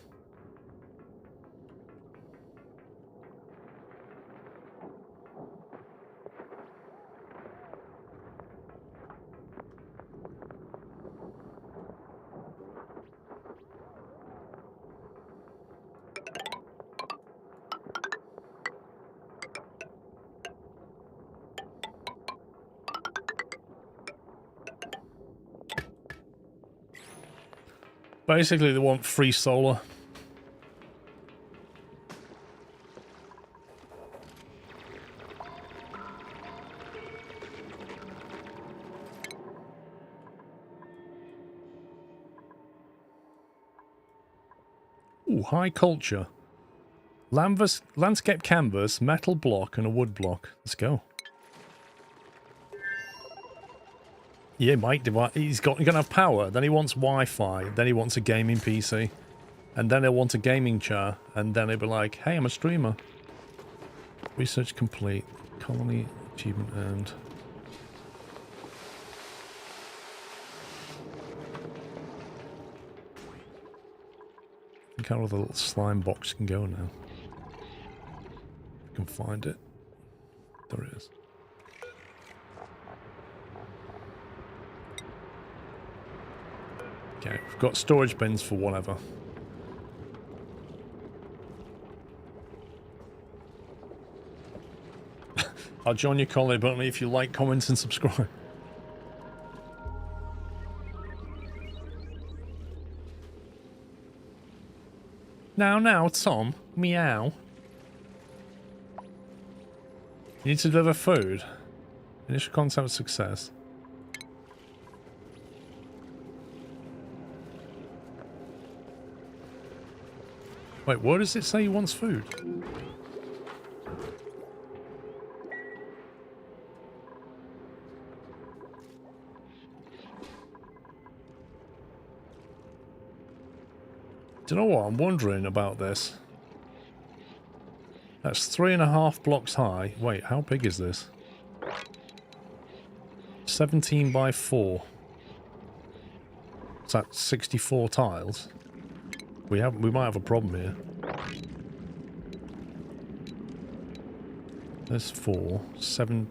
Basically, they want free solar. Ooh, high culture. Landscape canvas, metal block, and a wood block. Let's go. Yeah, Mike, he's gonna have power. Then he wants Wi-Fi. Then he wants a gaming PC. And then he'll want a gaming chair. And then he'll be like, hey, I'm a streamer. Research complete. Colony achievement earned. I think how the little slime box can go now. I can find it. There it is. Okay, we've got storage bins for whatever. I'll join your colleague, but only if you like, comment, and subscribe. Now, Tom. Meow. You need to deliver food. Initial contact success. Wait, what does it say he wants food? Do you know what? I'm wondering about this. That's 3.5 blocks high. Wait, how big is this? 17 by 4. Is that 64 tiles? We might have a problem here. There's 4, 7.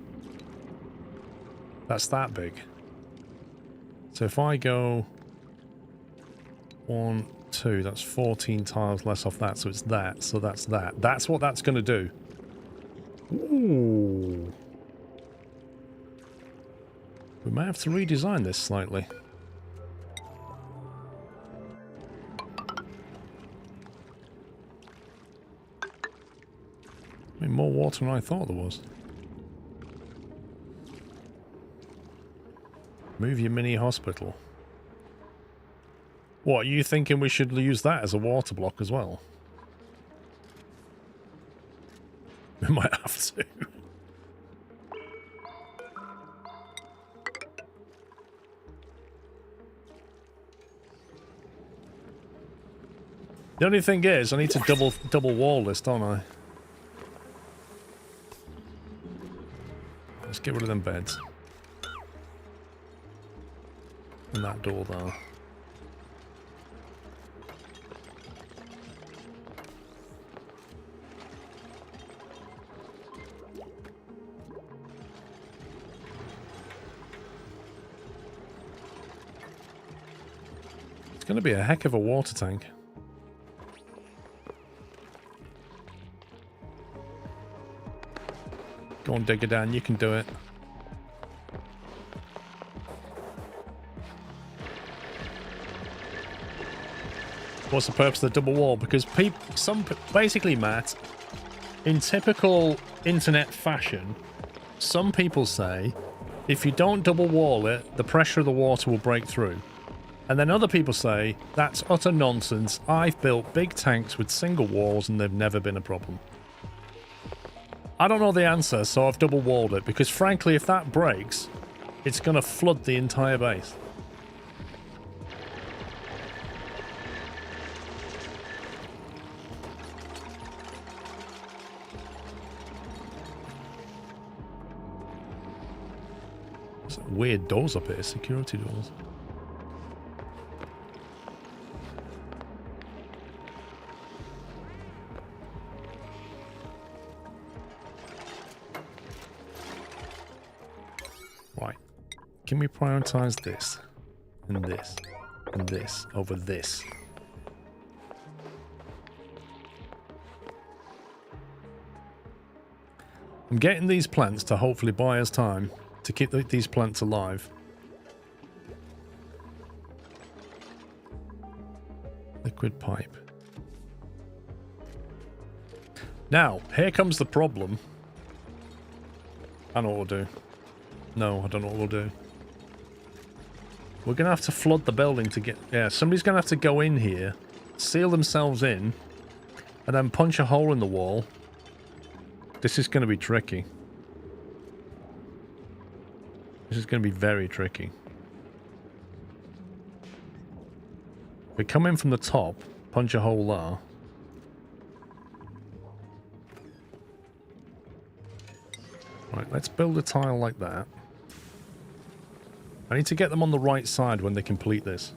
That's that big. So if I go 1, 2, that's 14 tiles less off that, so it's that, so that's that. That's what that's going to do. Ooh. We might have to redesign this slightly. I mean, more water than I thought there was. Move your mini hospital. What, are you thinking we should use that as a water block as well? We might have to. The only thing is, I need to double wall this, don't I? Let's get rid of them beds. And that door there. It's going to be a heck of a water tank. Go on, Digger Dan, you can do it. What's the purpose of the double wall? Because basically, Matt, in typical internet fashion, some people say if you don't double wall it, the pressure of the water will break through. And then other people say that's utter nonsense. I've built big tanks with single walls and they've never been a problem. I don't know the answer, so I've double walled it, because frankly, if that breaks, it's going to flood the entire base. There's weird doors up here, security doors. Can we prioritize this, and this, and this, over this? I'm getting these plants to hopefully buy us time to keep these plants alive. Liquid pipe. Now, here comes the problem. I know what we'll do. No, I don't know what we'll do. We're going to have to flood the building to get... Yeah, somebody's going to have to go in here, seal themselves in, and then punch a hole in the wall. This is going to be tricky. This is going to be very tricky. We come in from the top, punch a hole there. Right, let's build a tile like that. I need to get them on the right side when they complete this.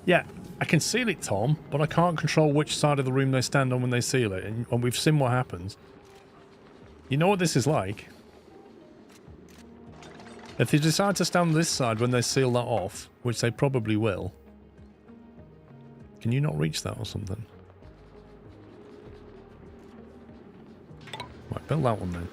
Yeah, I can seal it, Tom, but I can't control which side of the room they stand on when they seal it, and we've seen what happens. You know what this is like? If they decide to stand on this side when they seal that off, which they probably will... Can you not reach that or something? Right, build that one then.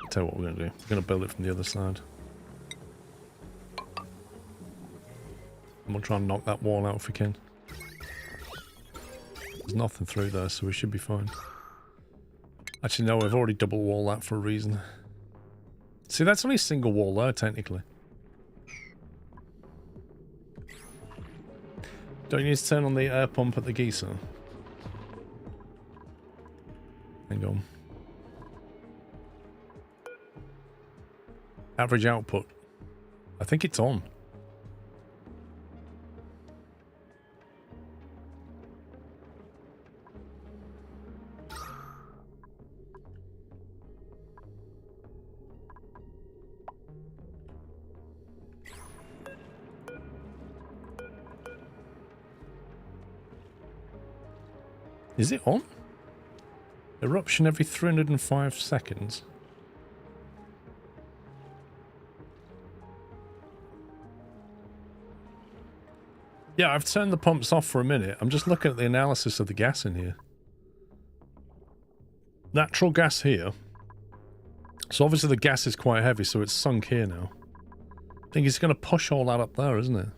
Tell you what we're going to do. We're going to build it from the other side. And we'll try and knock that wall out if we can. There's nothing through there, so we should be fine. Actually, no, we've already double walled that for a reason. See, that's only a single wall there, technically. Don't you need to turn on the air pump at the geyser? Hang on. Average output. I think it's on. Is it on? Eruption every 305 seconds. Yeah, I've turned the pumps off for a minute. I'm just looking at the analysis of the gas in here. Natural gas here. So obviously the gas is quite heavy, so it's sunk here now. I think it's going to push all that up there, isn't it?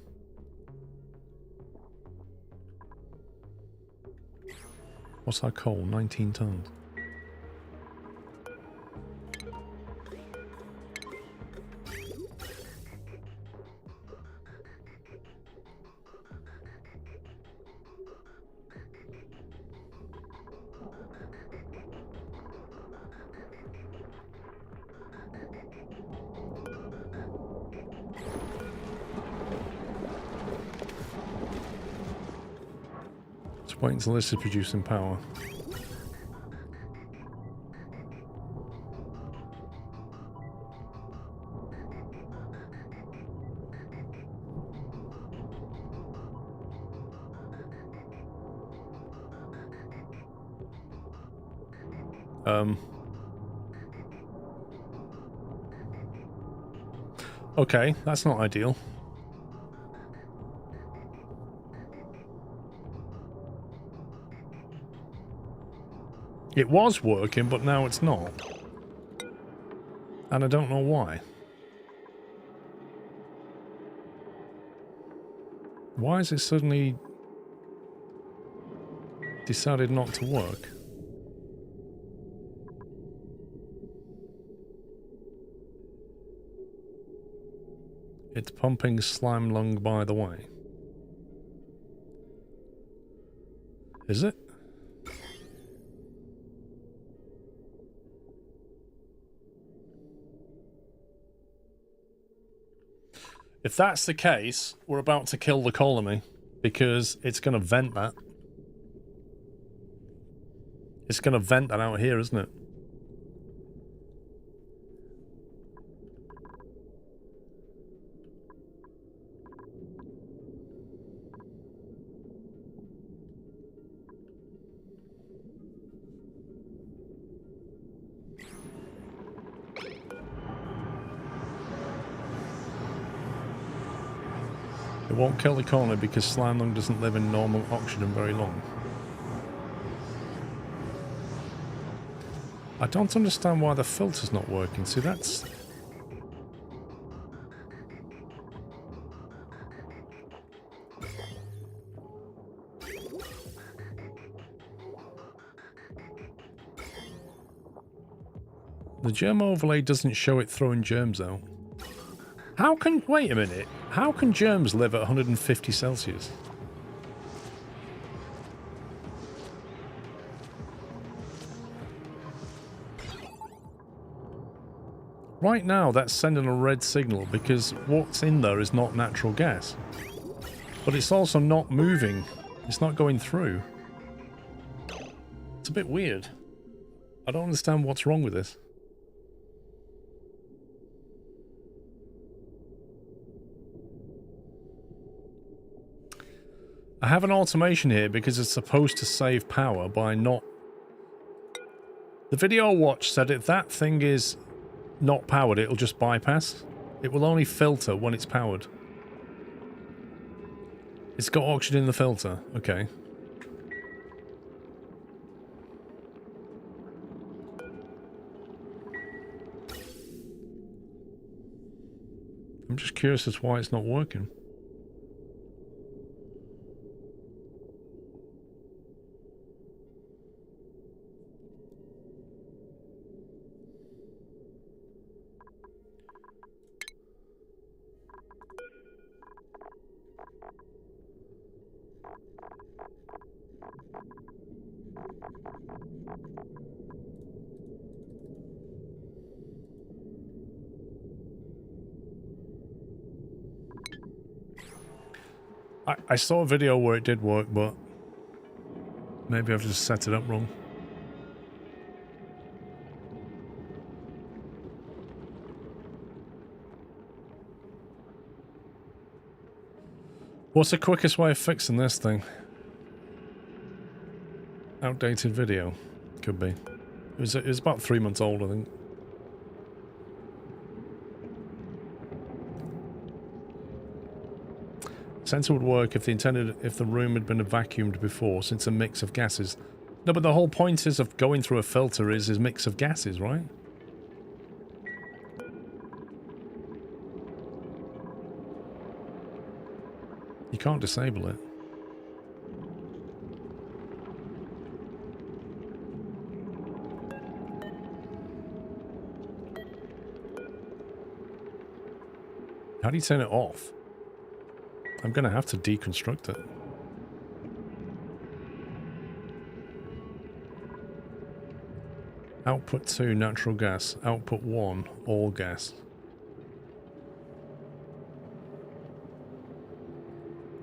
What's that coal? 19 tons. Wait until this is producing power. Okay, that's not ideal. It was working, but now it's not. And I don't know why. Why has it suddenly decided not to work? It's pumping slime lung by the way. Is it? If that's the case, we're about to kill the colony, because it's going to vent that. It's going to vent that out here, isn't it? It won't kill the colony because slime lung doesn't live in normal oxygen very long. I don't understand why the filter's not working. See, that's... The germ overlay doesn't show it throwing germs out. How can... Wait a minute. How can germs live at 150 Celsius? Right now, that's sending a red signal because what's in there is not natural gas. But it's also not moving. It's not going through. It's a bit weird. I don't understand what's wrong with this. I have an automation here because it's supposed to save power by not... The video I watched said if that thing is not powered, it'll just bypass. It will only filter when it's powered. It's got oxygen in the filter. Okay. I'm just curious as to why it's not working. I saw a video where it did work, but maybe I've just set it up wrong. What's the quickest way of fixing this thing? Outdated video. Could be. It was about 3 months old, I think. Sensor would work if the room had been vacuumed before, since a mix of gases. No, but the whole point is of going through a filter is a mix of gases, right? You can't disable it. How do you turn it off? I'm going to have to deconstruct it. Output 2, natural gas. Output 1, all gas.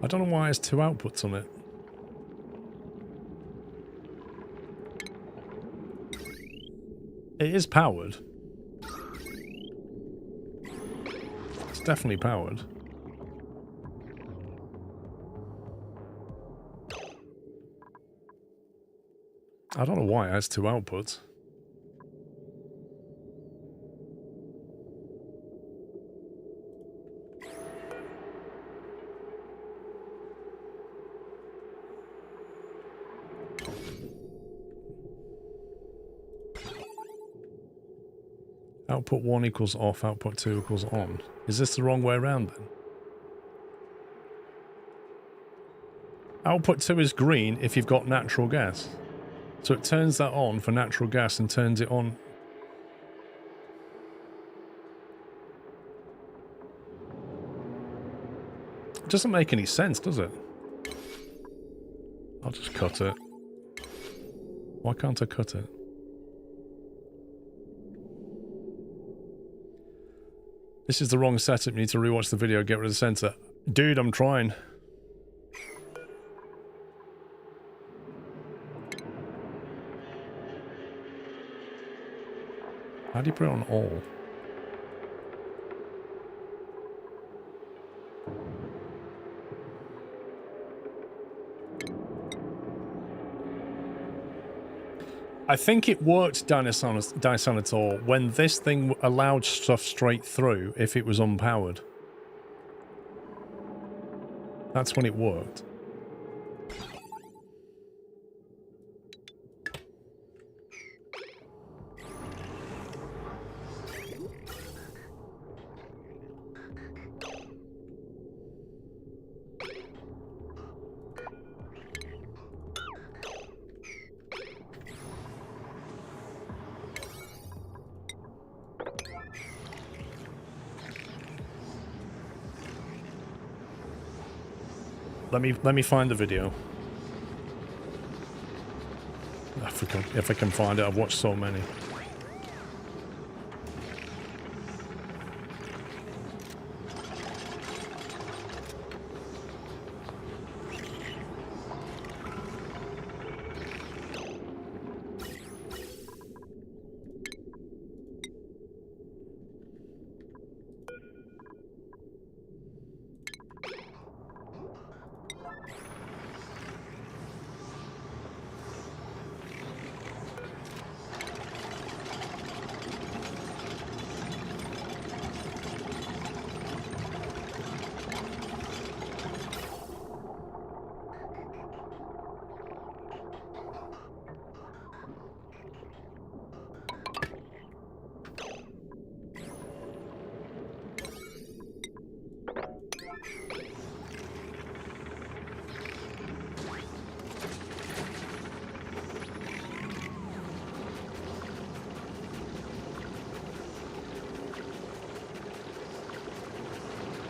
I don't know why it has 2 outputs on it. It is powered. It's definitely powered. I don't know why it has 2 outputs. Output 1 equals off, output 2 equals on. Is this the wrong way around then? Output 2 is green if you've got natural gas. So it turns that on for natural gas and turns it on. It doesn't make any sense, does it? I'll just cut it. Why can't I cut it? This is the wrong setup. You need to rewatch the video, get rid of the sensor. Dude, I'm trying. How do you put it on all? I think it worked, Dysanator, when this thing allowed stuff straight through if it was unpowered. That's when it worked. Let me find the video. If I can find it, I've watched so many.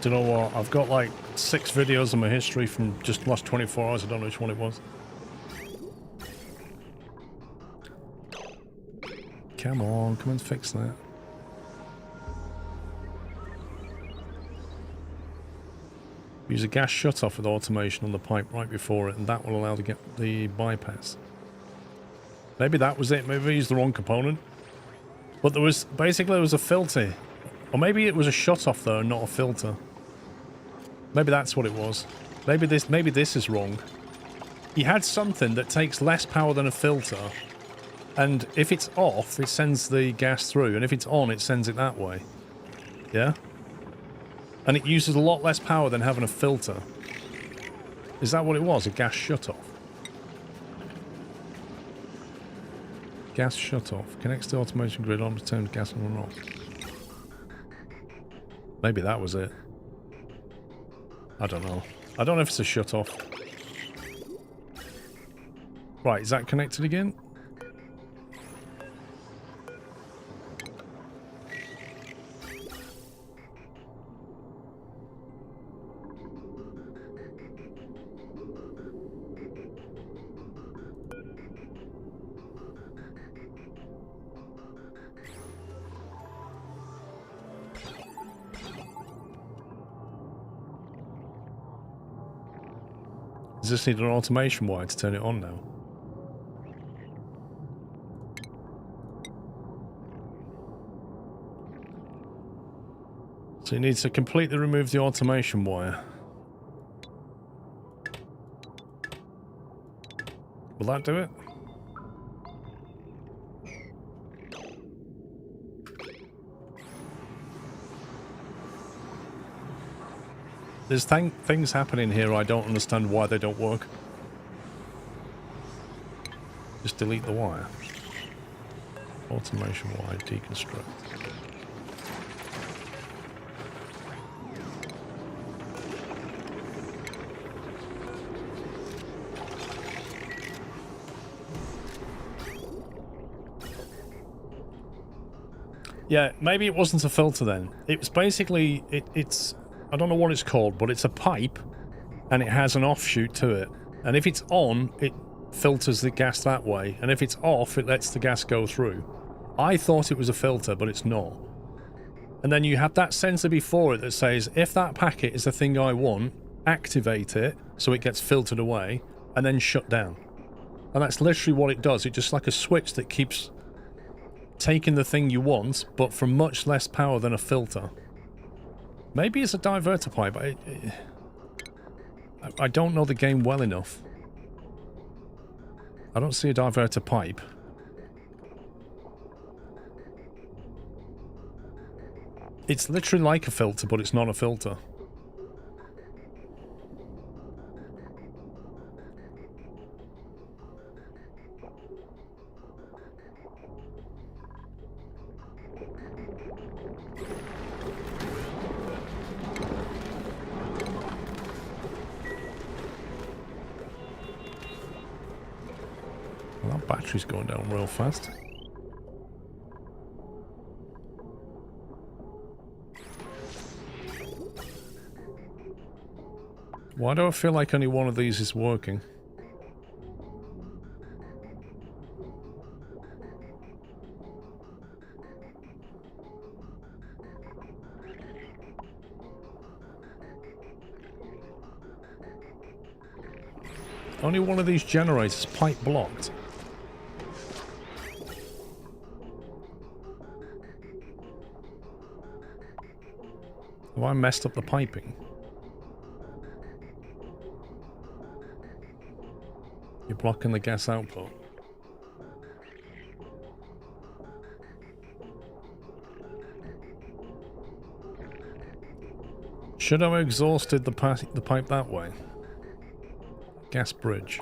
Do you know what? I've got like 6 videos in my history from just the last 24 hours. I don't know which one it was. Come on, come and fix that. Use a gas shutoff with automation on the pipe right before it, and that will allow to get the bypass. Maybe that was it. Maybe I used the wrong component. But there was basically a filter. Or maybe it was a shutoff though, not a filter. Maybe that's what it was. Maybe this is wrong. You had something that takes less power than a filter, and if it's off, it sends the gas through, and if it's on, it sends it that way. Yeah? And it uses a lot less power than having a filter. Is that what it was? A gas shutoff? Gas shutoff. Connects the automation grid on to turn gas on and off. Maybe that was it. I don't know. I don't know if it's a shutoff. Right, is that connected again? Does this need an automation wire to turn it on now? So it needs to completely remove the automation wire. Will that do it? There's things happening here I don't understand why they don't work. Just delete the wire. Automation wire, deconstruct. Yeah, maybe it wasn't a filter then. It was basically, it's... I don't know what it's called, but it's a pipe, and it has an offshoot to it. And if it's on, it filters the gas that way, and if it's off, it lets the gas go through. I thought it was a filter, but it's not. And then you have that sensor before it that says, if that packet is the thing I want, activate it so it gets filtered away, and then shut down. And that's literally what it does. It's just like a switch that keeps taking the thing you want, but from much less power than a filter. Maybe it's a diverter pipe. I don't know the game well enough. I don't see a diverter pipe. It's literally like a filter, but it's not a filter. Well, that battery's going down real fast. Why do I feel like only one of these is working? Only one of these generators pipe blocked. Have I messed up the piping? You're blocking the gas output. Should I have exhausted the pipe that way? Gas bridge.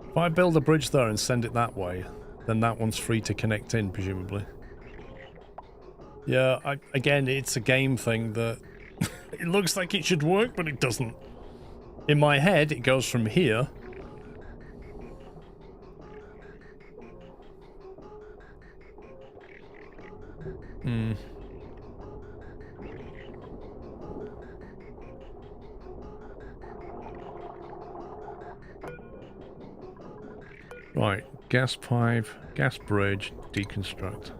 If I build a bridge there and send it that way, then that one's free to connect in, presumably. Yeah, again, it's a game thing that it looks like it should work, but it doesn't. In my head, it goes from here. Right, gas pipe, gas bridge, deconstruct.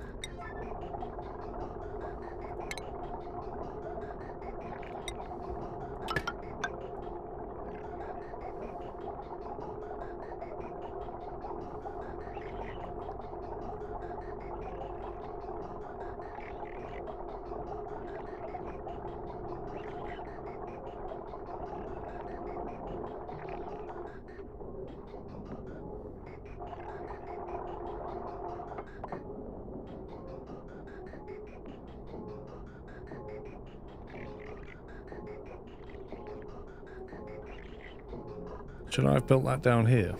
Should I have built that down here?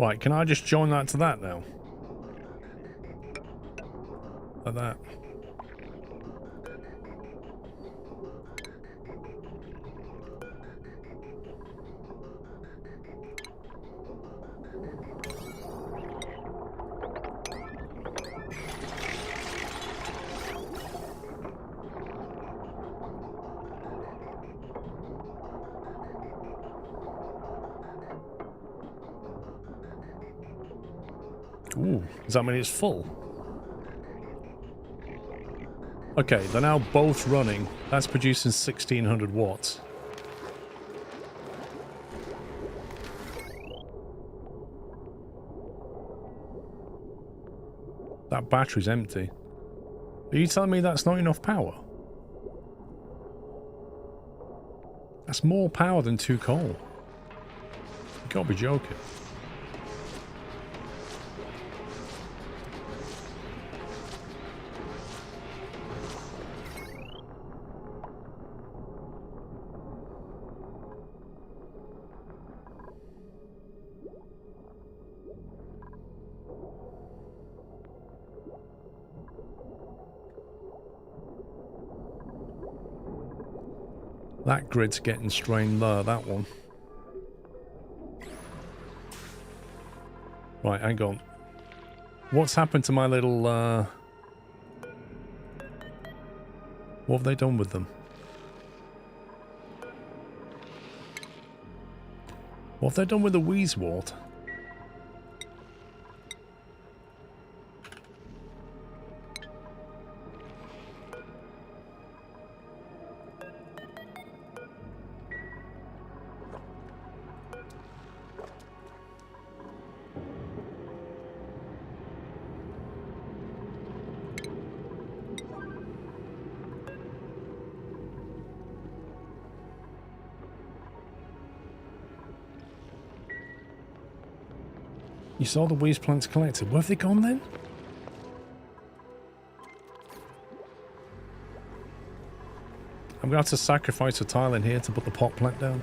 Right, can I just join that to that now? Like that. Ooh, does that mean it's full? Okay, they're now both running. That's producing 1600 watts. That battery's empty. Are you telling me that's not enough power? That's more power than 2 coal. You gotta be joking. That grid's getting strained there, that one. Right, hang on. What's happened to my little, what have they done with them? What have they done with the Wheezewort? You saw the weed plants collected. Where have they gone then? I'm going to have to sacrifice a tile in here to put the pot plant down.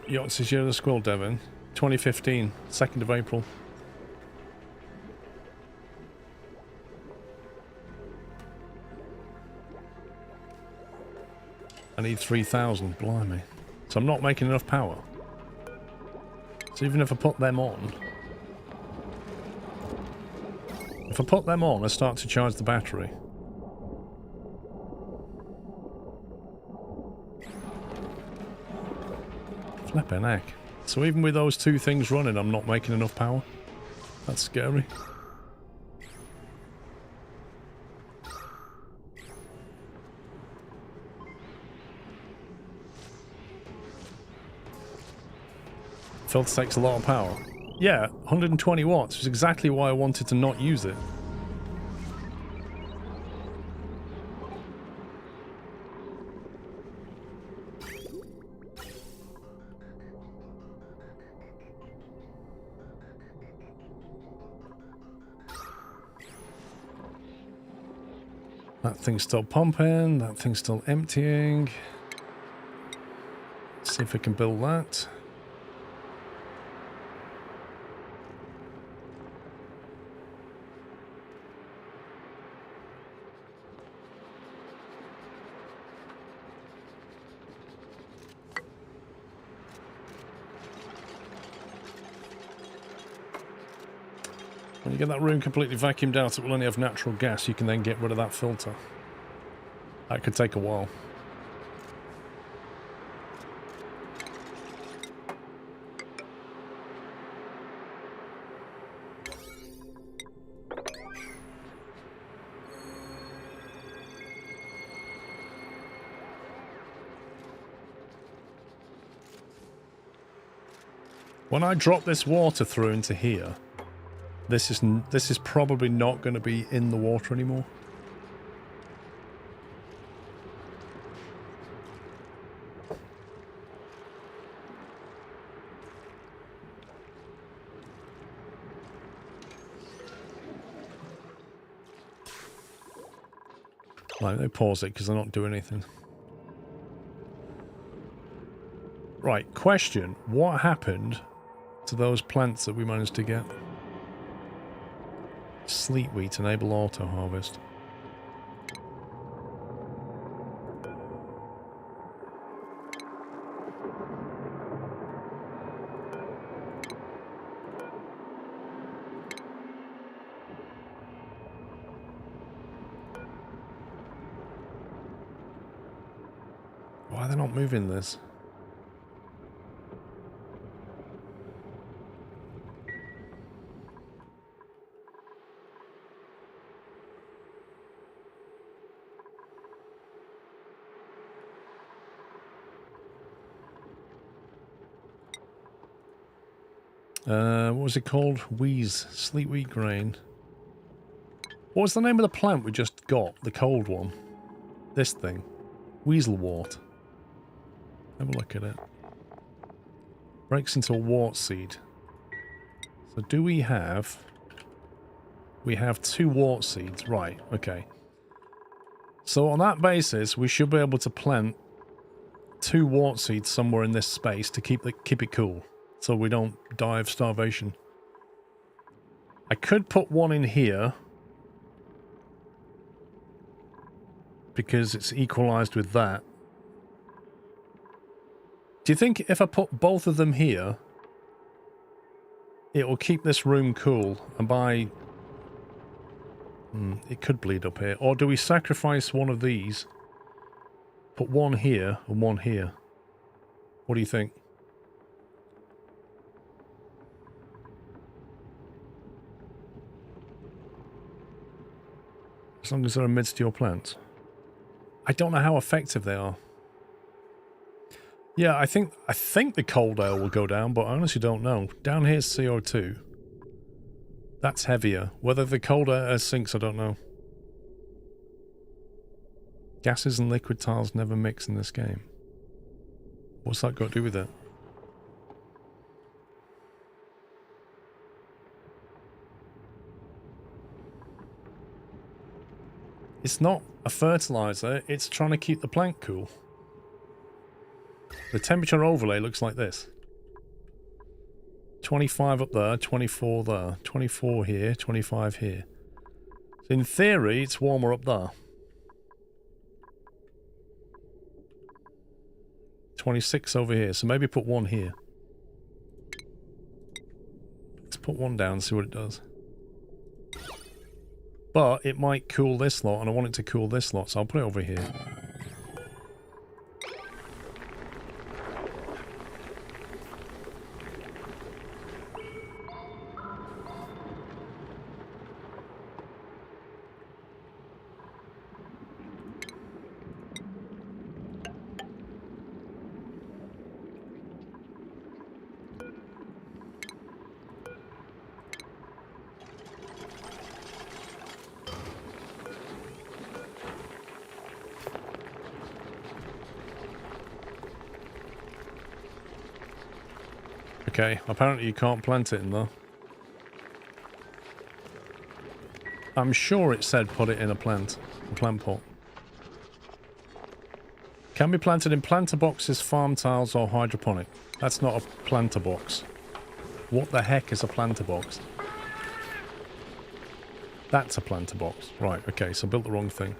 Yachts is year of the squirrel, Devon. 2015, 2nd of April. I need 3,000, blimey. So I'm not making enough power. So even if I put them on... If I put them on, I start to charge the battery. Flippin' heck. So even with those two things running, I'm not making enough power? That's scary. Filter takes a lot of power. Yeah, 120 watts was exactly why I wanted to not use it. That thing's still pumping, that thing's still emptying. Let's see if we can build that. When you get that room completely vacuumed out, it will only have natural gas. You can then get rid of that filter. That could take a while. When I drop this water through into here, this is probably not going to be in the water anymore. Right, they pause it because they're not doing anything. Right, question. What happened to those plants that we managed to get? Sleet wheat, enable auto harvest. Why are they not moving this? What was it called? Sleet wheat grain. What was the name of the plant we just got? The cold one. This thing. Weaselwort. Have a look at it. Breaks into a wart seed. So do we have... We have 2 wart seeds. Right, okay. So on that basis, we should be able to plant 2 wart seeds somewhere in this space to keep it cool. So we don't die of starvation. I could put one in here. Because it's equalized with that. Do you think if I put both of them here, it will keep this room cool? And by... it could bleed up here. Or do we sacrifice one of these? Put one here and one here. What do you think? As long as they're amidst your plants. I don't know how effective they are. Yeah, I think the cold ale will go down, but I honestly don't know. Down here's CO2. That's heavier. Whether the colder air sinks, I don't know. Gases and liquid tiles never mix in this game. What's that got to do with it? It's not a fertilizer, it's trying to keep the plant cool. The temperature overlay looks like this. 25 up there, 24 there, 24 here, 25 here. So in theory, it's warmer up there. 26 over here, so maybe put one here. Let's put one down and see what it does. But it might cool this lot, and I want it to cool this lot, so I'll put it over here. Okay, apparently you can't plant it in there. I'm sure it said put it in a plant pot. Can be planted in planter boxes, farm tiles, or hydroponic. That's not a planter box. What the heck is a planter box? That's a planter box. Right, okay, so I built the wrong thing.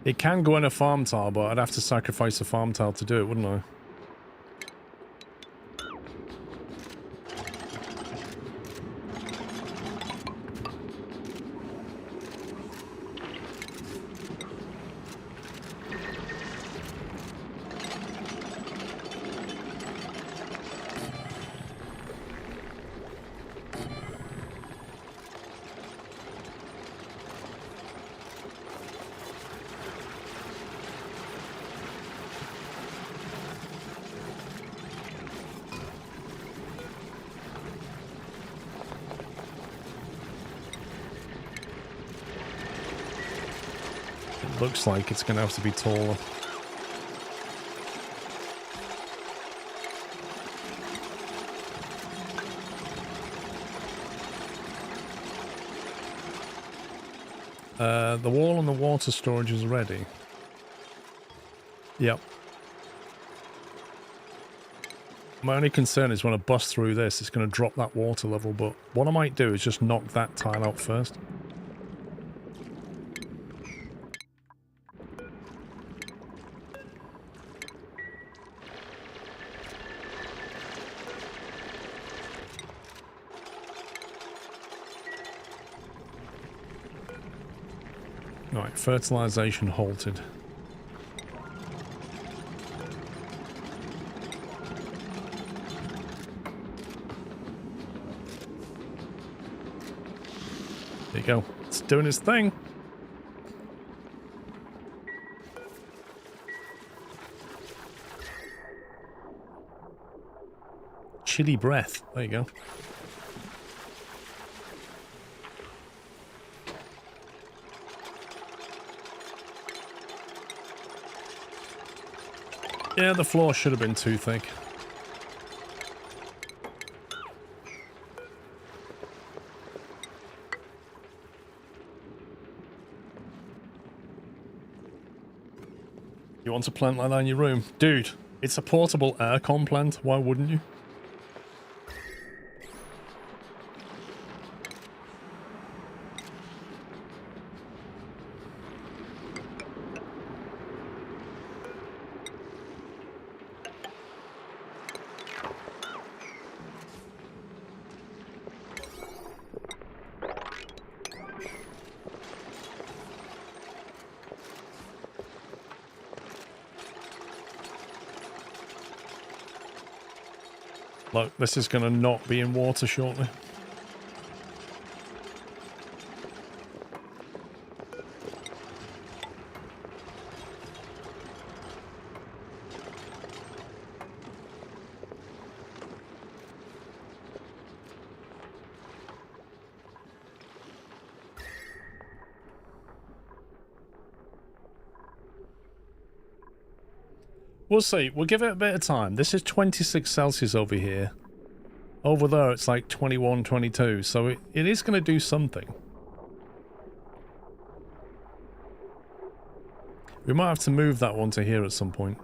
It can go in a farm tile, but I'd have to sacrifice a farm tile to do it, wouldn't I? Looks like it's going to have to be taller. The wall and the water storage is ready. Yep. My only concern is when I bust through this, it's going to drop that water level, but what I might do is just knock that tile out first. Right, fertilization halted. There you go. It's doing its thing. Chilly breath. There you go. Yeah, the floor should have been too thick. You want a plant like that in your room? Dude, it's a portable aircon plant. Why wouldn't you? Look, this is going to not be in water shortly. We'll see. We'll give it a bit of time. This is 26 Celsius over here. Over there, it's like 21, 22. So it is going to do something. We might have to move that one to here at some point.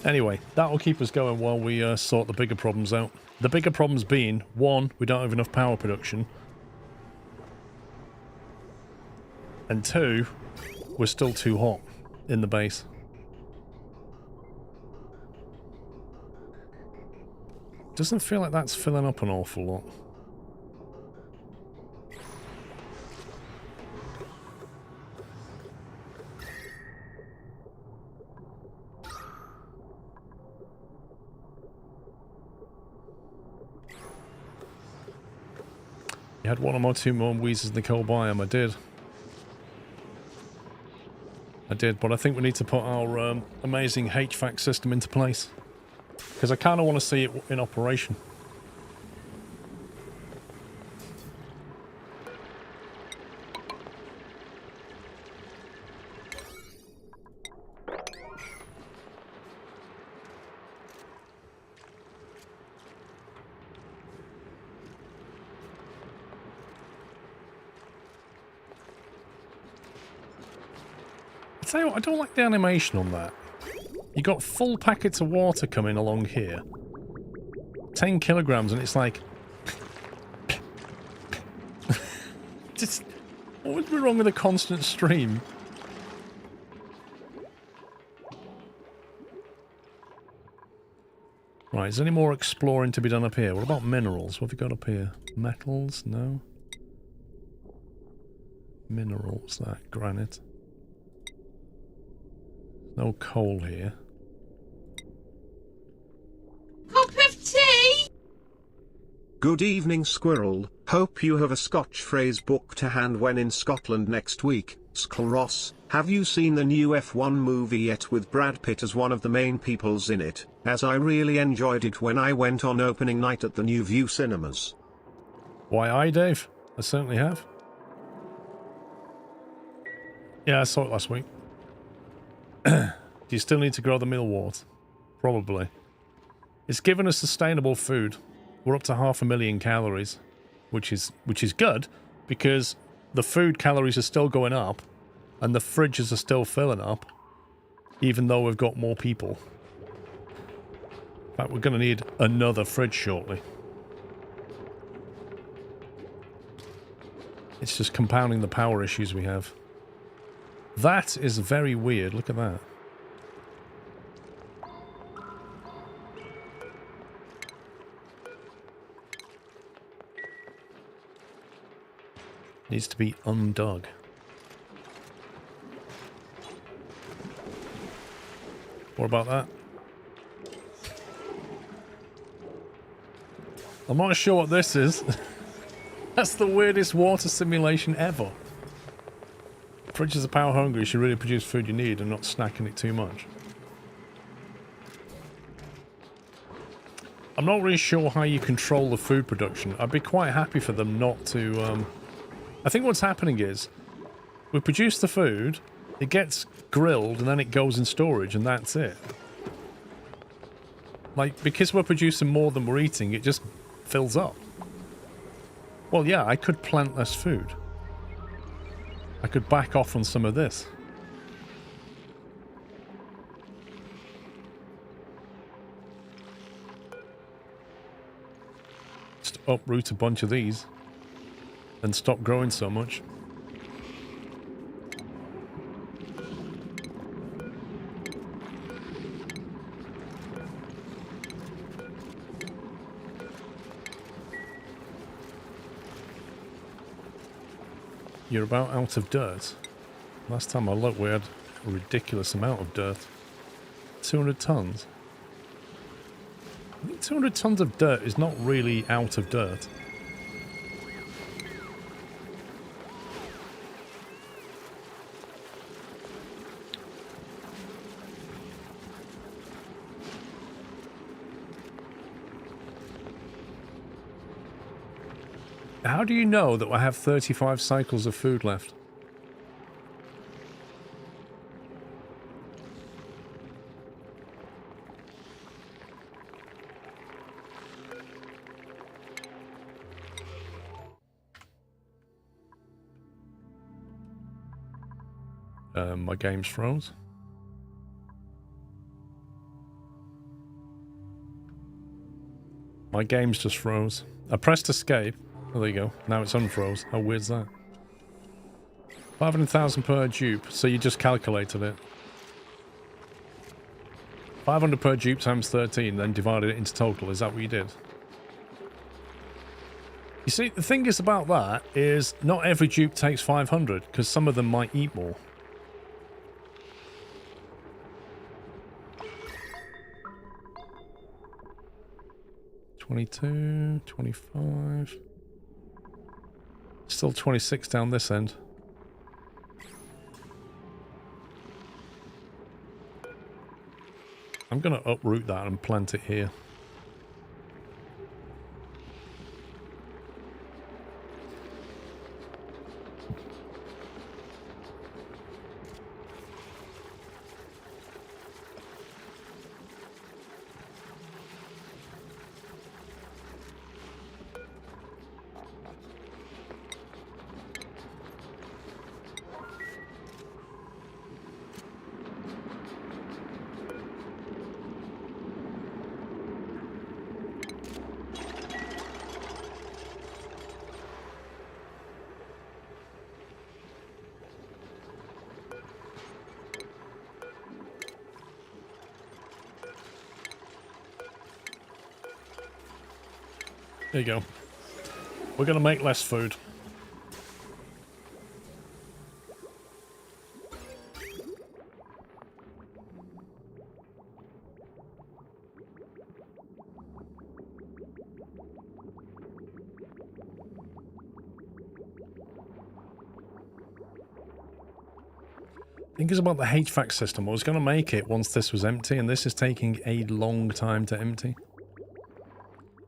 Anyway, that will keep us going while we sort the bigger problems out. The bigger problems being, one, we don't have enough power production. And two, we're still too hot in the base. Doesn't feel like that's filling up an awful lot. You had one or two more wheezes in the coal biome. I did, but I think we need to put our amazing HVAC system into place. Because I kind of want to see it in operation. I tell you what, I don't like the animation on that. You got full packets of water coming along here. 10 kilograms, and it's like... Just... What would be wrong with a constant stream? Right, is there any more exploring to be done up here? What about minerals? What have we got up here? Metals? No. Minerals, that. Granite. No coal here. Cup of tea? Good evening, Squirrel. Hope you have a Scotch phrase book to hand when in Scotland next week. Ross, have you seen the new F1 movie yet with Brad Pitt as one of the main peoples in it, as I really enjoyed it when I went on opening night at the New View Cinemas? Why, aye, Dave. I certainly have. Yeah, I saw it last week. Do you still need to grow the millwort? Probably. It's given us sustainable food. We're up to 500,000 calories, which is good, because the food calories are still going up, and the fridges are still filling up, even though we've got more people. In fact, we're going to need another fridge shortly. It's just compounding the power issues we have. That is very weird. Look at that. Needs to be undug. What about that? I'm not sure what this is. That's the weirdest water simulation ever. Fridges are power hungry, you should really produce food you need and not snacking it too much. I'm not really sure how you control the food production. I'd be quite happy for them not to... I think what's happening is, we produce the food, it gets grilled, and then it goes in storage, and that's it. Like, because we're producing more than we're eating, it just fills up. Well, yeah, I could plant less food. I could back off on some of this. Just uproot a bunch of these and stop growing so much. You're about out of dirt. Last time I looked, we had a ridiculous amount of dirt. 200 tons. I think 200 tons of dirt is not really out of dirt. How do you know that I have 35 cycles of food left? My game's froze. My game's just froze. I pressed escape. Oh, there you go. Now it's unfroze. How weird's that? 500,000 per dupe. So you just calculated it. 500 per dupe times 13, then divided it into total. Is that what you did? You see, the thing is about that is not every dupe takes 500, because some of them might eat more. $22, $25. Still 26 down this end. I'm going to uproot that and plant it here. There you go. We're going to make less food. Think it's about the HVAC system. I was going to make it once this was empty, and this is taking a long time to empty.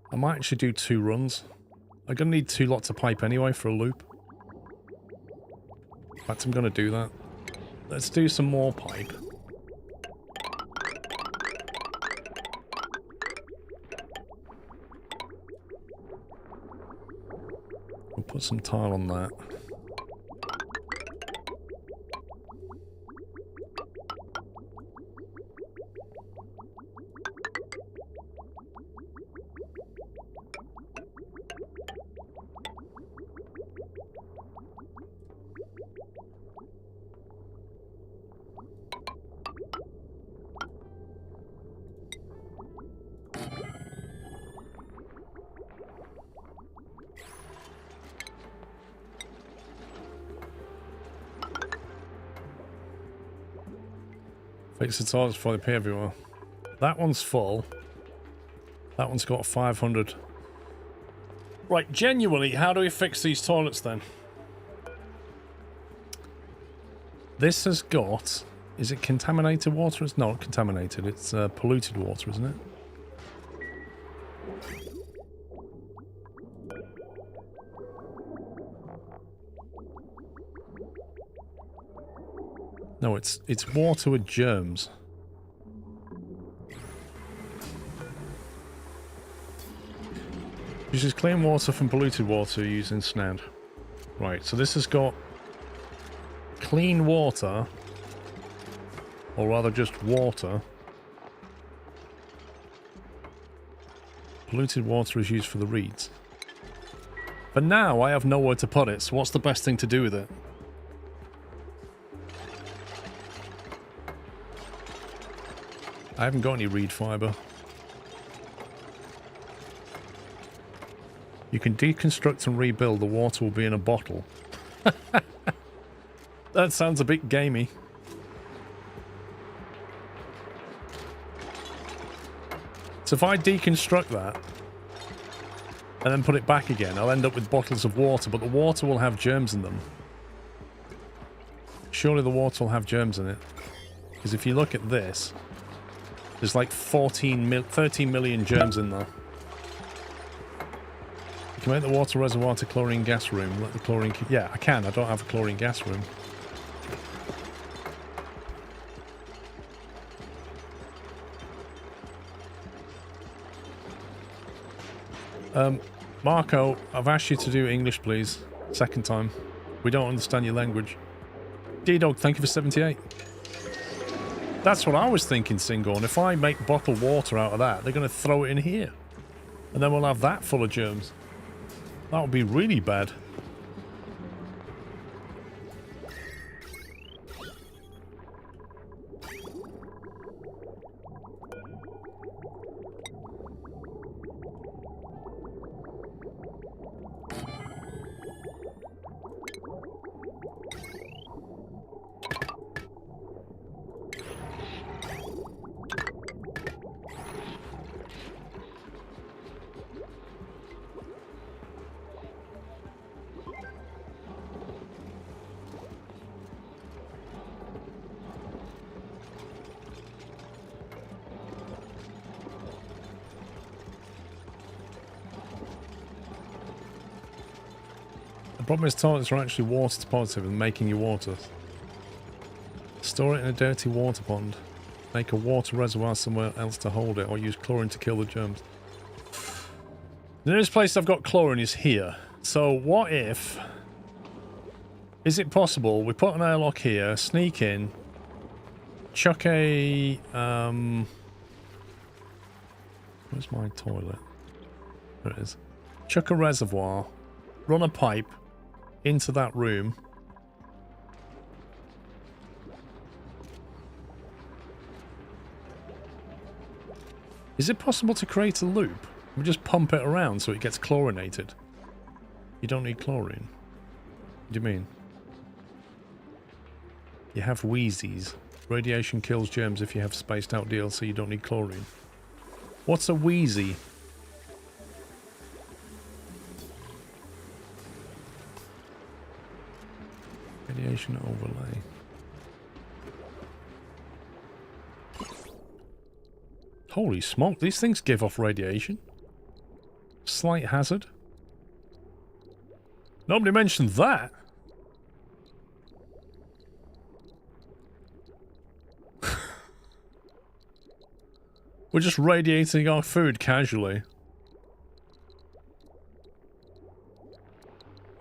I might actually do 2 runs. I'm going to need 2 lots of pipe anyway for a loop. In fact, I'm going to do that. Let's do some more pipe. We'll put some tile on that. Fix the toilets before they pee everywhere. That one's full. That one's got 500. Right, genuinely, how do we fix these toilets then? This has got... Is it contaminated water? It's not contaminated. It's polluted water, isn't it? No, it's water with germs. Uses clean water from polluted water using SNAD. Right, so this has got clean water, or rather just water. Polluted water is used for the reeds. But now I have nowhere to put it, so what's the best thing to do with it? I haven't got any reed fiber. You can deconstruct and rebuild. The water will be in a bottle. That sounds a bit gamey. So if I deconstruct that and then put it back again, I'll end up with bottles of water, but the water will have germs in them. Surely the water will have germs in it. Because if you look at this, there's like 13 million germs in there. Connect the water reservoir to chlorine gas room. Let the chlorine... Yeah, I can. I don't have a chlorine gas room. Marco, I've asked you to do English, please. Second time. We don't understand your language. D-Dog, thank you for 78. That's what I was thinking, Singorn. If I make bottled water out of that, they're going to throw it in here. And then we'll have that full of germs. That would be really bad. The problem is toilets are actually water positive and making you water. Store it in a dirty water pond. Make a water reservoir somewhere else to hold it, or use chlorine to kill the germs. The nearest place I've got chlorine is here. So what if... Is it possible we put an airlock here, sneak in, chuck a... Where's my toilet? There it is. Chuck a reservoir, run a pipe into that room. Is it possible to create a loop? We just pump it around so it gets chlorinated. You don't need chlorine. What do you mean? You have wheezies. Radiation kills germs if you have spaced out DLC. You don't need chlorine. What's a wheezy? Radiation overlay. Holy smoke, these things give off radiation. Slight hazard. Nobody mentioned that. We're just radiating our food casually.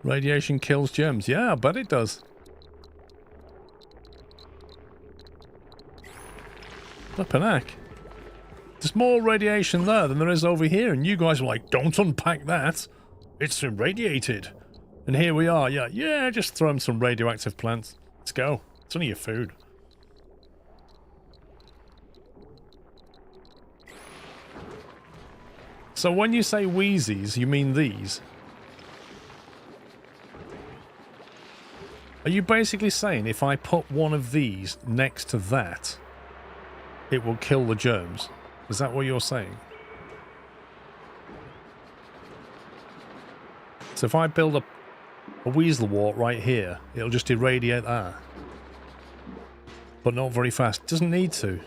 Radiation kills germs. Yeah, I bet it does. Flippin' heck. There's more radiation there than there is over here, and you guys are like, don't unpack that. It's irradiated. And here we are, yeah, just throw them some radioactive plants. Let's go. It's only your food. So when you say wheezies, you mean these? Are you basically saying if I put one of these next to that, it will kill the germs? Is that what you're saying? So if I build a weasel wart right here, it'll just irradiate that. But not very fast. Doesn't need to.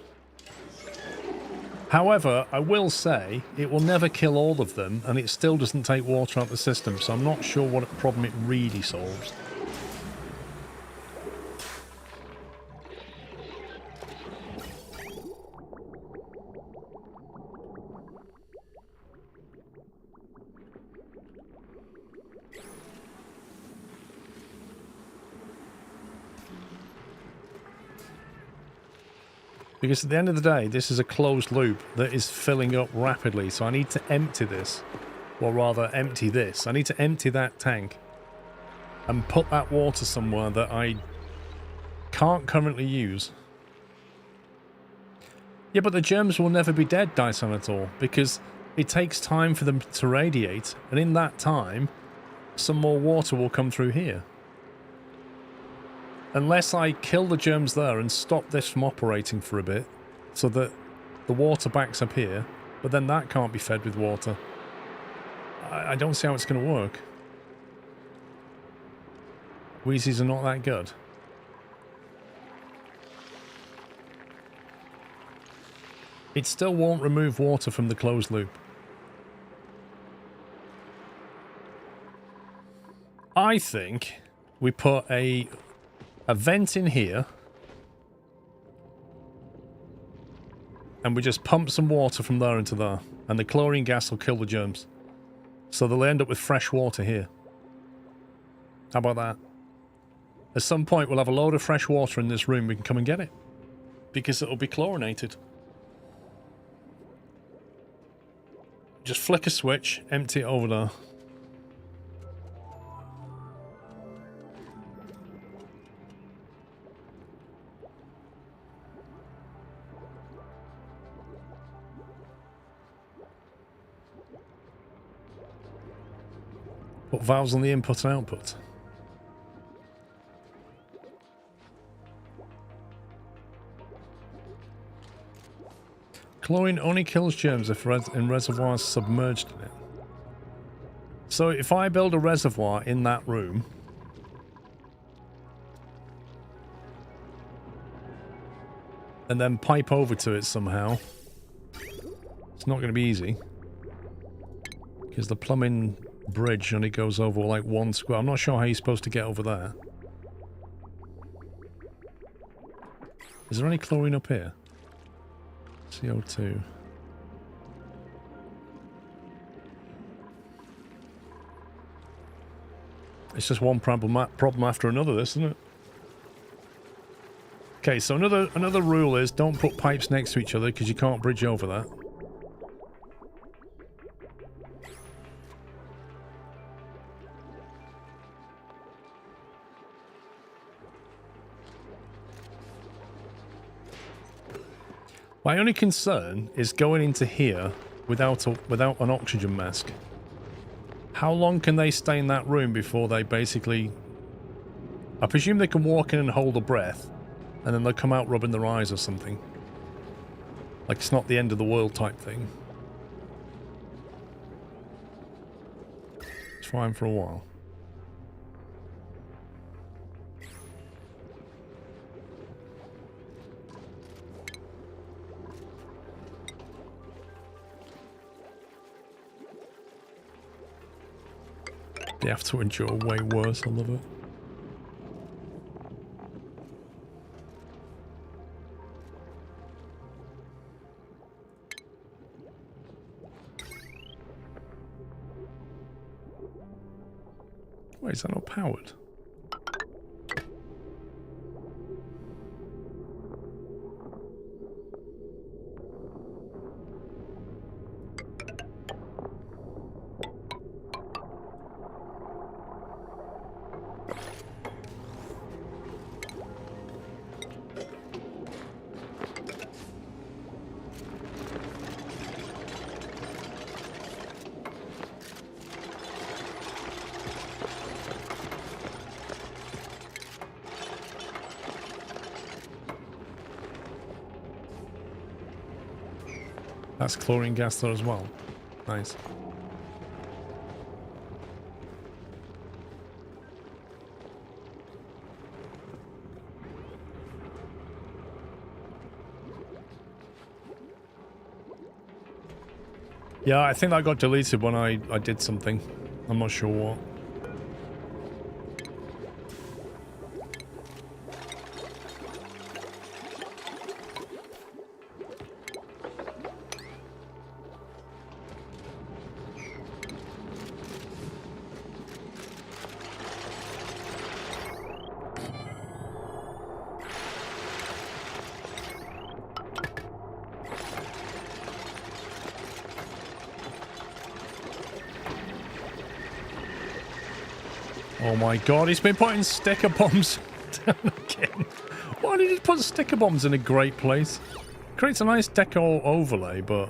However, I will say it will never kill all of them, and it still doesn't take water out of the system, so I'm not sure what problem it really solves. Because at the end of the day, this is a closed loop that is filling up rapidly, so I need to empty this. Or rather, empty this. I need to empty that tank and put that water somewhere that I can't currently use. Yeah, but the germs will never be dead, Disanator, because it takes time for them to radiate, and in that time, some more water will come through here. Unless I kill the germs there and stop this from operating for a bit, so that the water backs up here, but then that can't be fed with water. I don't see how it's going to work. Wheezies are not that good. It still won't remove water from the closed loop. I think we put a vent in here. And we just pump some water from there into there. And the chlorine gas will kill the germs. So they'll end up with fresh water here. How about that? At some point, we'll have a load of fresh water in this room. We can come and get it. Because it'll be chlorinated. Just flick a switch, empty it over there. Put valves on the input and output. Chlorine only kills germs if in reservoirs submerged in it. So if I build a reservoir in that room, and then pipe over to it somehow, it's not going to be easy. Because the plumbing bridge only goes over like 1 square. I'm not sure how you're supposed to get over there. Is there any chlorine up here? CO2. It's just one problem after another, this, isn't it? Okay, so another rule is don't put pipes next to each other because you can't bridge over that. My only concern is going into here without an oxygen mask. How long can they stay in that room before they basically... I presume they can walk in and hold a breath, and then they'll come out rubbing their eyes or something. Like it's not the end of the world type thing. It's fine for a while. They have to endure way worse, I love it. Wait, is that not powered? That's chlorine gas there as well. Nice. Yeah, I think that got deleted when I did something. I'm not sure what. Oh my god, he's been putting sticker bombs down again. Why did he put sticker bombs in a great place? Creates a nice deco overlay, but...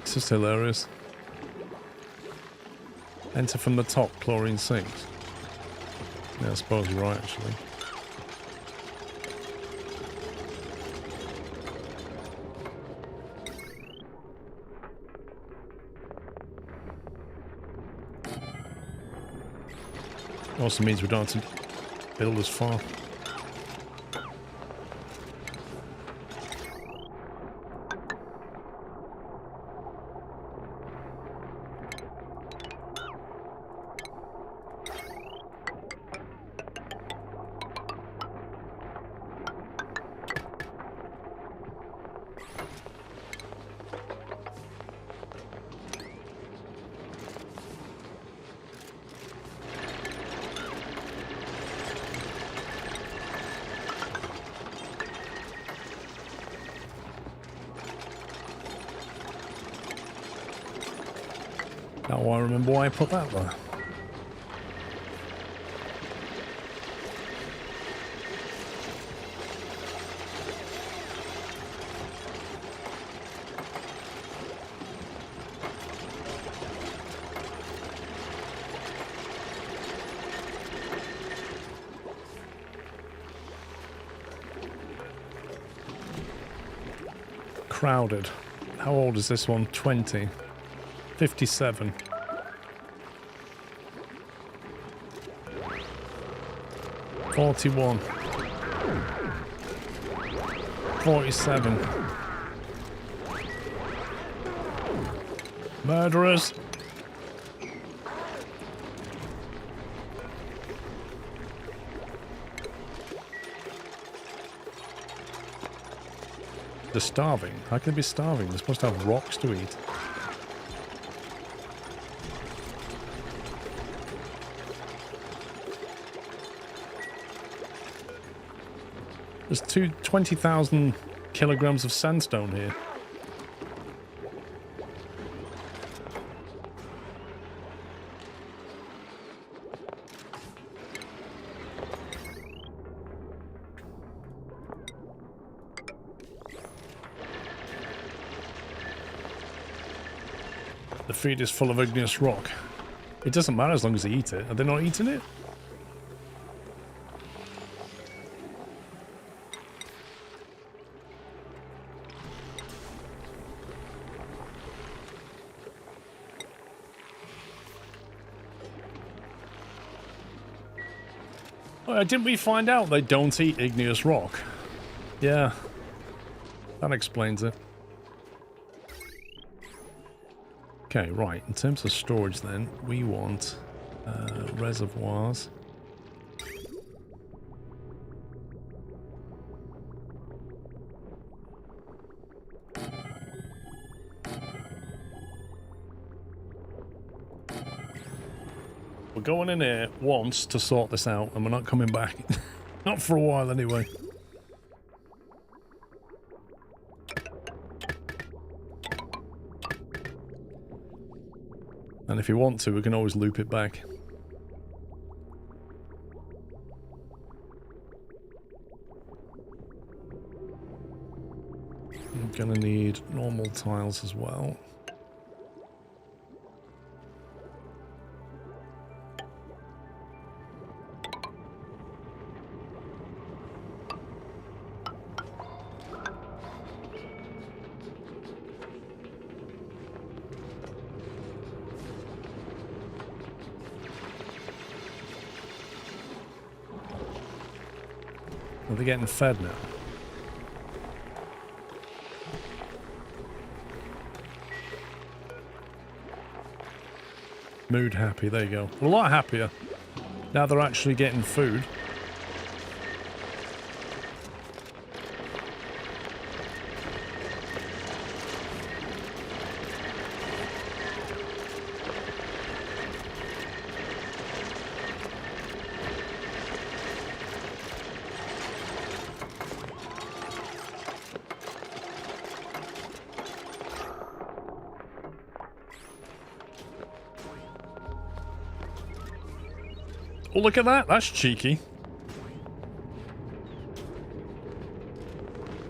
it's just hilarious. Enter from the top, chlorine sinks. Yeah, I suppose you're right, actually. Also means we don't have to build as far. Now I remember why I put that there. Crowded. How old is this one? 20. 57. $41. 47. Murderers. They're starving. How can they be starving? They're supposed to have rocks to eat. There's 20,000 kilograms of sandstone here. The feed is full of igneous rock. It doesn't matter as long as they eat it. Are they not eating it? Oh, didn't we find out they don't eat igneous rock? Yeah. That explains it. Okay, right. In terms of storage then, we want reservoirs. We're going in here once to sort this out, and we're not coming back. Not for a while anyway. And if you want to, we can always loop it back. I'm gonna need normal tiles as well. Are they getting fed now? Mood happy, there you go. A lot happier. Now they're actually getting food. Oh, look at that. That's cheeky.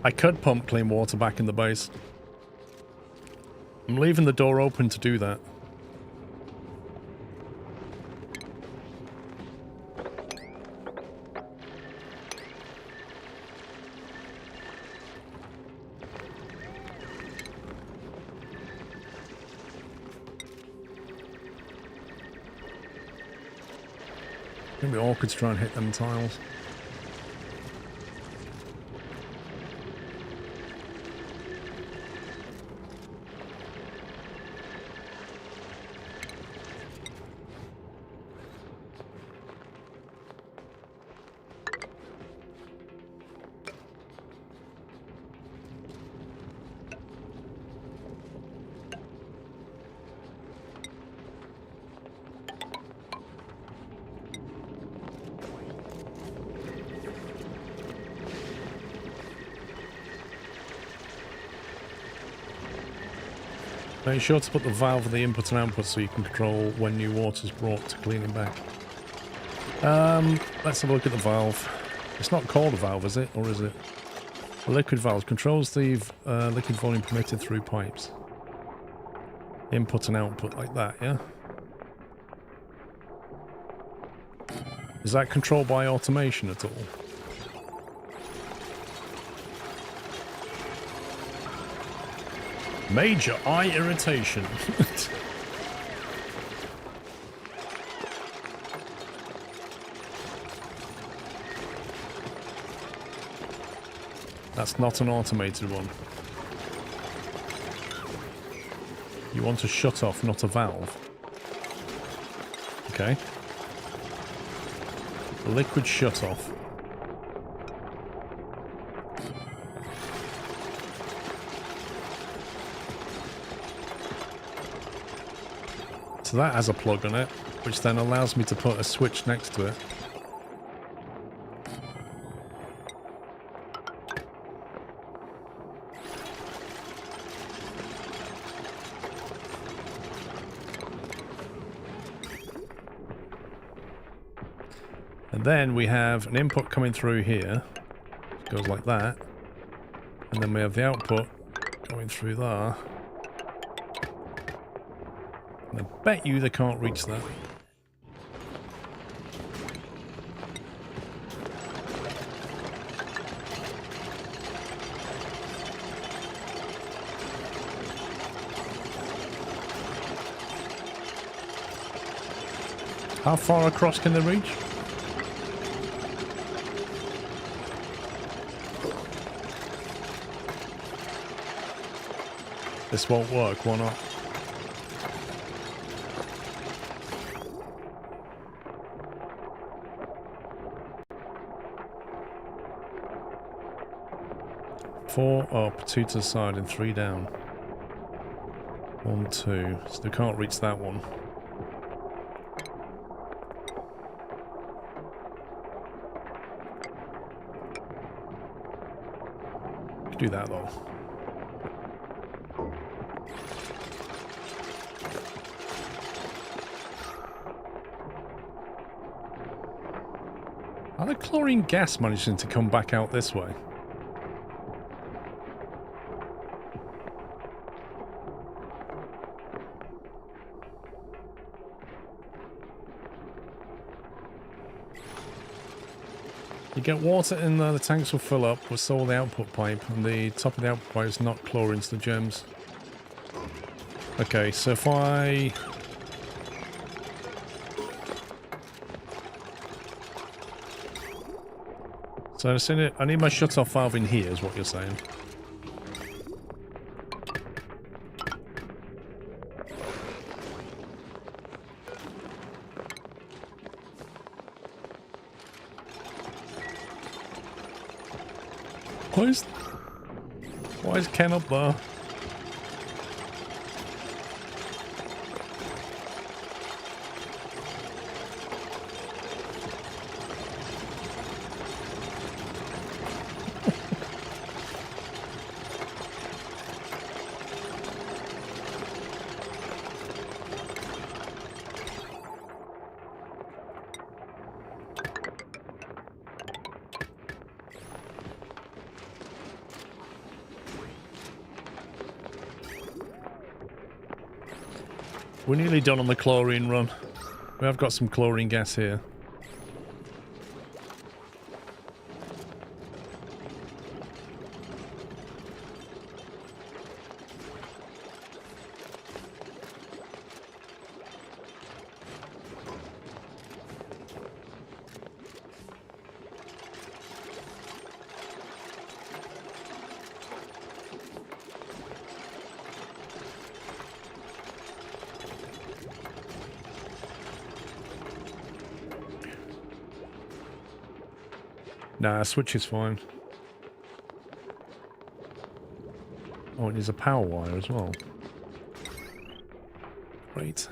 I could pump clean water back in the base. I'm leaving the door open to do that. It's gonna be awkward to try and hit them tiles. Make sure to put the valve of the input and output so you can control when new water is brought to cleaning back. Let's have a look at the valve. It's not called a valve, is it? Or is it? The liquid valve controls the liquid volume permitted through pipes. Input and output like that, yeah? Is that controlled by automation at all? Major eye irritation. That's not an automated one. You want a shut-off, not a valve. Okay. Liquid shut-off. So that has a plug on it, which then allows me to put a switch next to it. And then we have an input coming through here. It goes like that. And then we have the output going through there. And I bet you they can't reach that. How far across can they reach? This won't work, why not? Four up, two to the side, and three down. 1, 2. So they can't reach that one. Could do that though. Are the chlorine gas managing to come back out this way? You get water in there, the tanks will fill up, with so will the output pipe, and the top of the output pipe is not chlorine, it's the germs. Okay, so if I... So I need my shut-off valve in here, is what you're saying. Why is Ken up there? We're nearly done on the chlorine run. We have got some chlorine gas here. Nah, switch is fine. Oh, it needs a power wire as well. Great.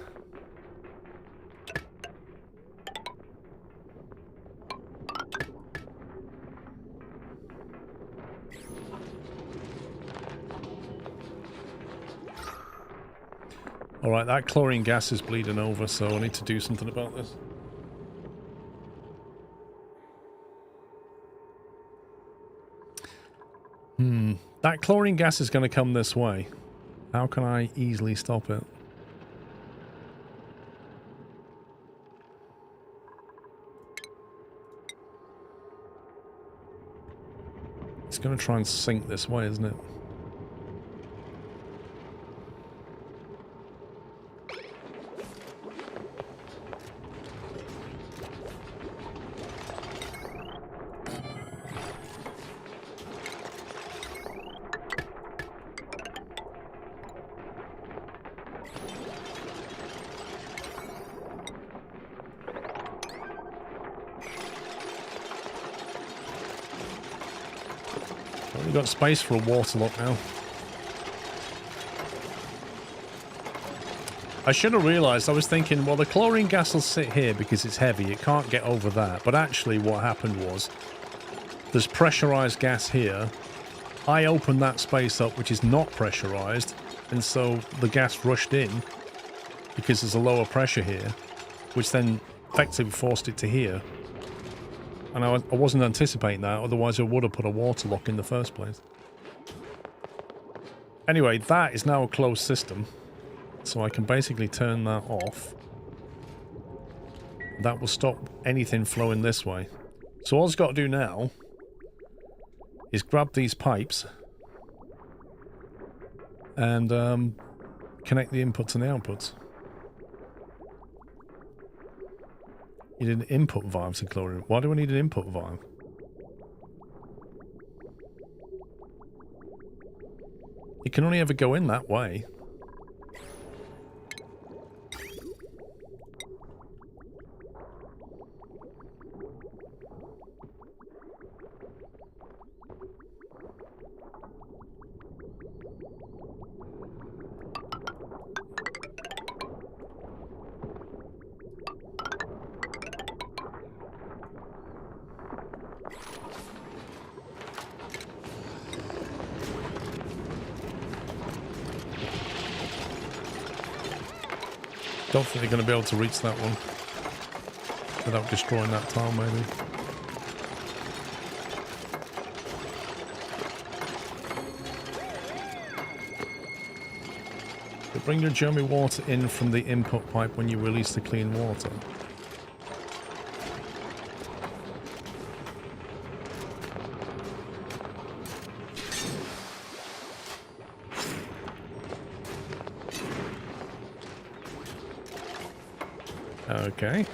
Alright, that chlorine gas is bleeding over, so I need to do something about this. That chlorine gas is going to come this way. How can I easily stop it? It's going to try and sink this way, isn't it? We've got space for a water lock now. I should have realised, I was thinking, well, the chlorine gas will sit here because it's heavy, it can't get over that. But actually what happened was, there's pressurised gas here. I opened that space up, which is not pressurised, and so the gas rushed in because there's a lower pressure here, which then effectively forced it to here. And I wasn't anticipating that, otherwise I would have put a water lock in the first place. Anyway, that is now a closed system. So I can basically turn that off. That will stop anything flowing this way. So all I've got to do now is grab these pipes and connect the inputs and the outputs. You need an input valve to chlorine. Why do I need an input valve? It can only ever go in that way. Don't think they're going to be able to reach that one without destroying that tile, maybe. So bring your germy water in from the input pipe when you release the clean water. Okay.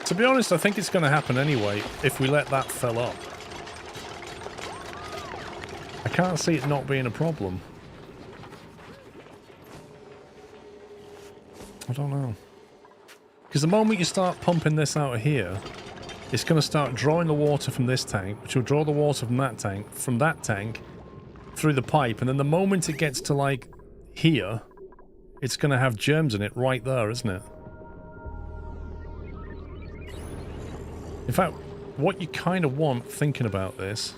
To be honest, I think it's going to happen anyway if we let that fill up. I can't see it not being a problem. I don't know. Because the moment you start pumping this out of here, it's going to start drawing the water from this tank, which will draw the water from that tank, through the pipe, and then the moment it gets to, like, here, it's going to have germs in it right there, isn't it? In fact, what you kind of want, thinking about this,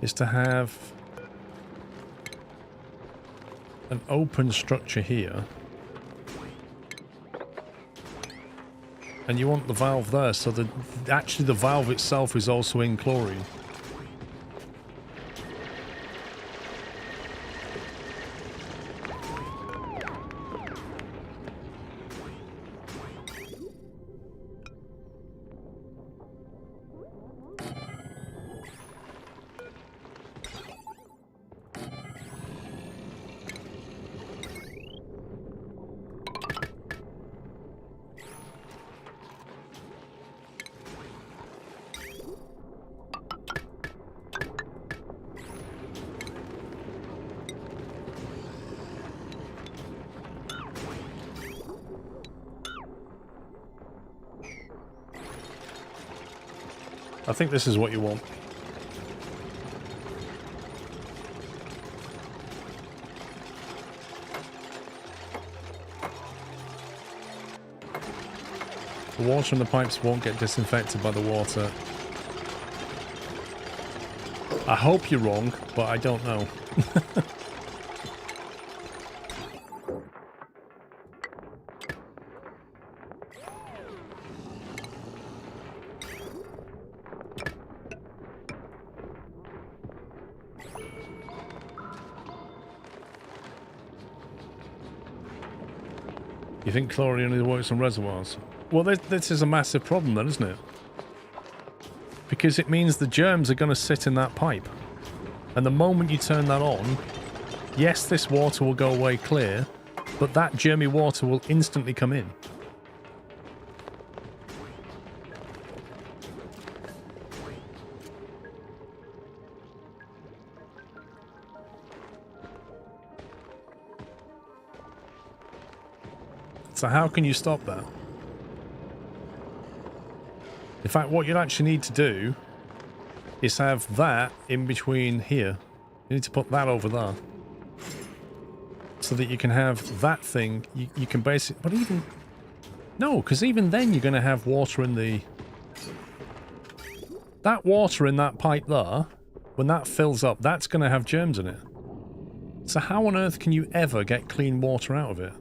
is to have an open structure here. And you want the valve there, so that actually the valve itself is also in chlorine. I think this is what you want. The water in the pipes won't get disinfected by the water. I hope you're wrong, but I don't know. You think chlorine only works on reservoirs? Well, this is a massive problem then, isn't it? Because it means the germs are going to sit in that pipe. And the moment you turn that on, yes, this water will go away clear, but that germy water will instantly come in. So how can you stop that? In fact, what you'd actually need to do is have that in between here. You need to put that over there. So that you can have that thing, you can basically... But even... No, because even then you're going to have water in the... That water in that pipe there, when that fills up, that's going to have germs in it. So how on earth can you ever get clean water out of it?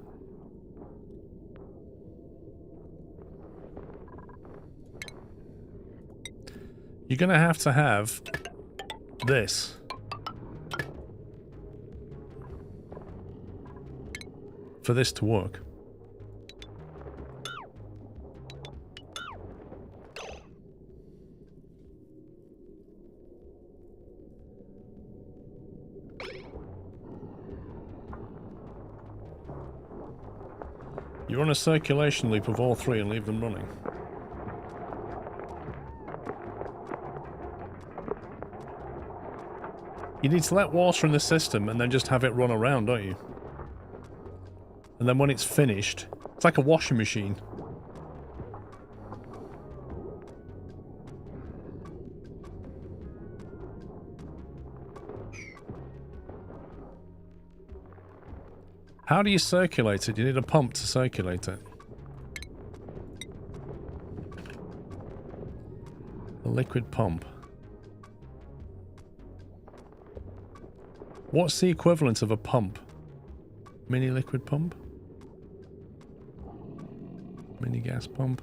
You're going to have this. For this to work. You run a circulation loop of all three and leave them running. You need to let water in the system and then just have it run around, don't you? And then when it's finished, it's like a washing machine. How do you circulate it? You need a pump to circulate it. A liquid pump. What's the equivalent of a pump? Mini liquid pump? Mini gas pump?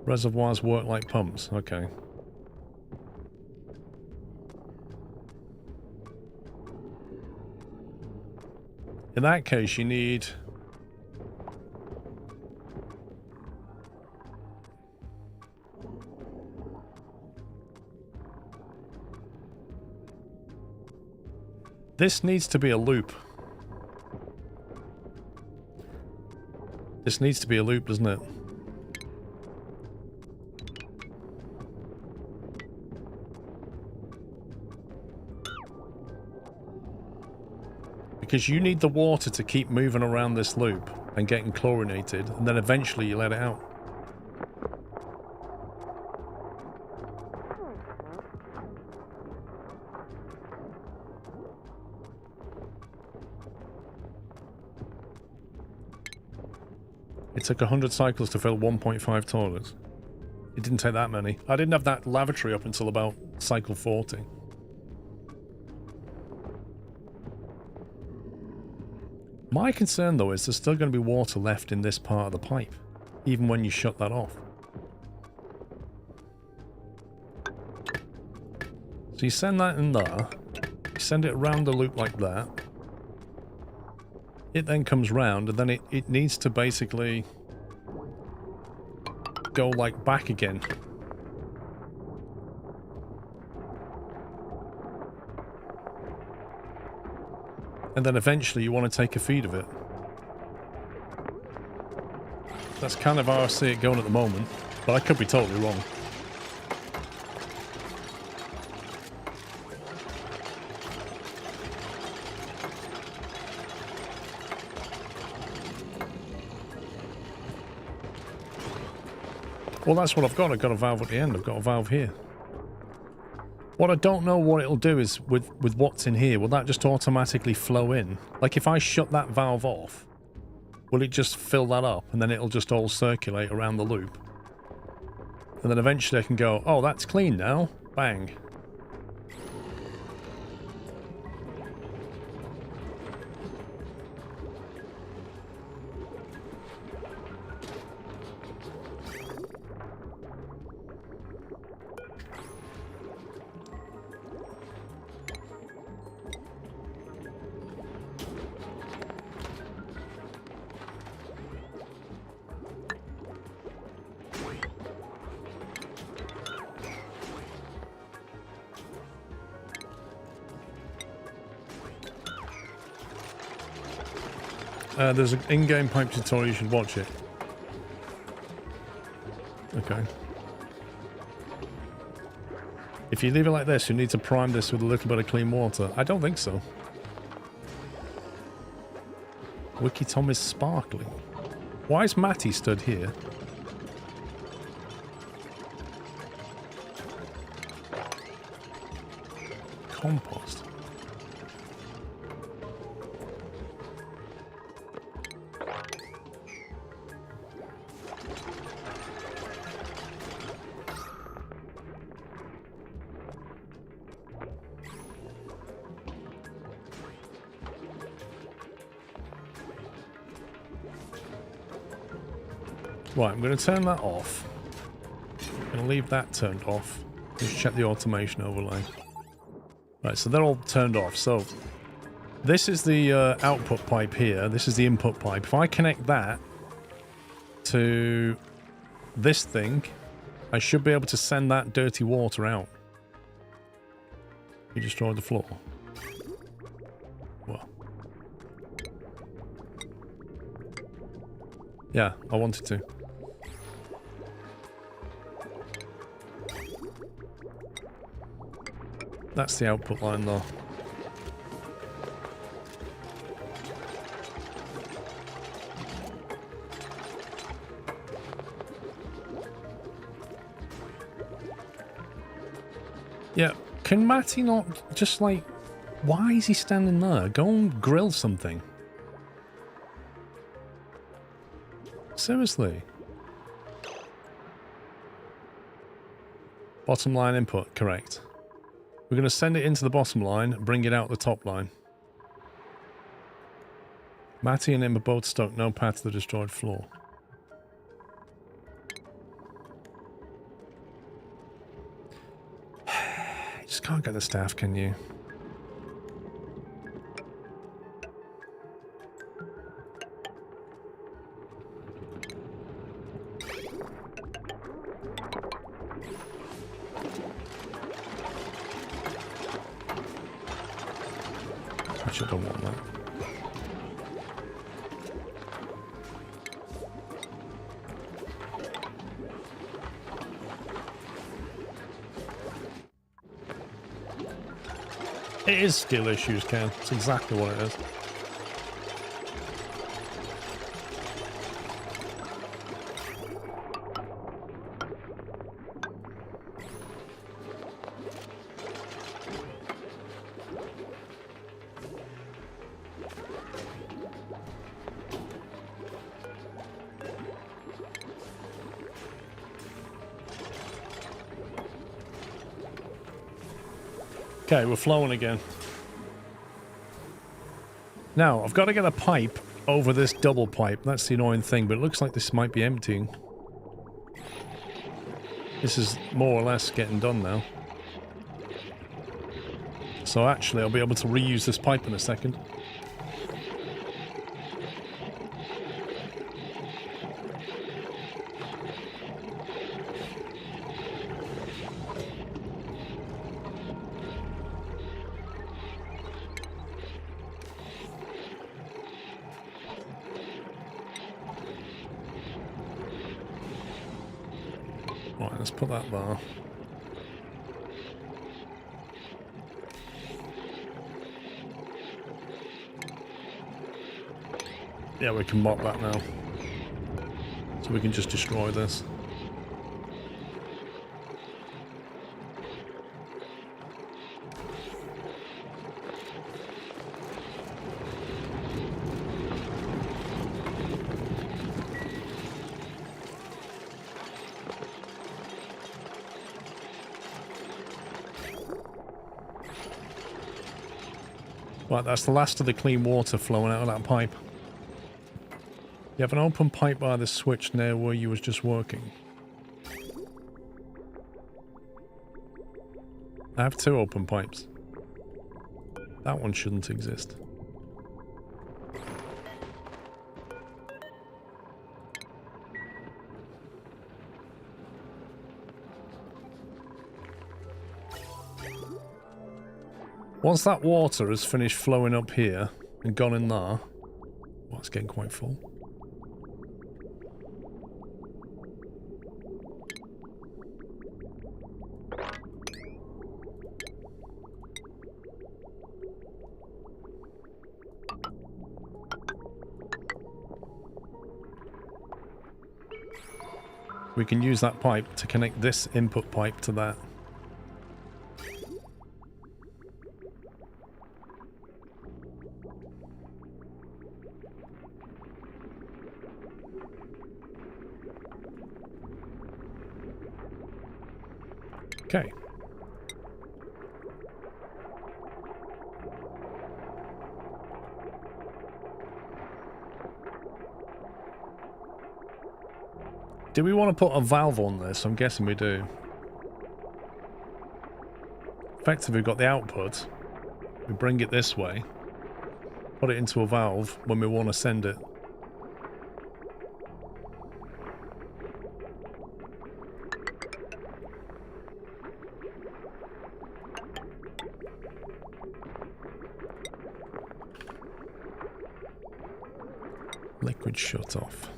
Reservoirs work like pumps. Okay. In that case, you need... This needs to be a loop. This needs to be a loop, doesn't it? Because you need the water to keep moving around this loop and getting chlorinated, and then eventually you let it out. It took 100 cycles to fill 1.5 toilets. It didn't take that many. I didn't have that lavatory up until about cycle 40. My concern though is there's still going to be water left in this part of the pipe, even when you shut that off. So you send that in there, you send it around the loop like that. It then comes round, and then it needs to basically go like back again. And then eventually you want to take a feed of it. That's kind of how I see it going at the moment, but I could be totally wrong. Well, that's what I've got. I've got a valve at the end. I've got a valve here. What I don't know what it'll do is with what's in here, will that just automatically flow in? Like if I shut that valve off, will it just fill that up and then it'll just all circulate around the loop? And then eventually I can go, oh, that's clean now. Bang. There's an in-game pipe tutorial, you should watch it. Okay. If you leave it like this, you need to prime this with a little bit of clean water. I don't think so. Wiki Tom is sparkling. Why is Matty stood here? Compost. Right, I'm going to turn that off. I'm going to leave that turned off. Just check the automation overlay. Right, so they're all turned off. So this is the output pipe here. This is the input pipe. If I connect that to this thing, I should be able to send that dirty water out. You destroyed the floor. Well. Yeah, I wanted to. That's the output line though. Yeah, can Matty not just like... Why is he standing there? Go and grill something. Seriously. Bottom line input, correct. We're going to send it into the bottom line, bring it out the top line. Matty and him are both stuck, no path to the destroyed floor. You just can't get the staff, can you? Actually, I don't want that. It is skill issues, Ken. It's exactly what it is. Okay, we're flowing again. Now, I've got to get a pipe over this double pipe. That's the annoying thing, but it looks like this might be emptying. This is more or less getting done now. So actually, I'll be able to reuse this pipe in a second. Right, let's put that there. Yeah, we can mop that now. So we can just destroy this. Right, that's the last of the clean water flowing out of that pipe. You have an open pipe by the switch near where you was just working. I have 2 open pipes. That one shouldn't exist. Once that water has finished flowing up here and gone in there, well, it's getting quite full. We can use that pipe to connect this input pipe to that. Okay. Do we want to put a valve on this? I'm guessing we do. Effectively, we've got the output. We bring it this way. Put it into a valve when we want to send it. Liquid shut off.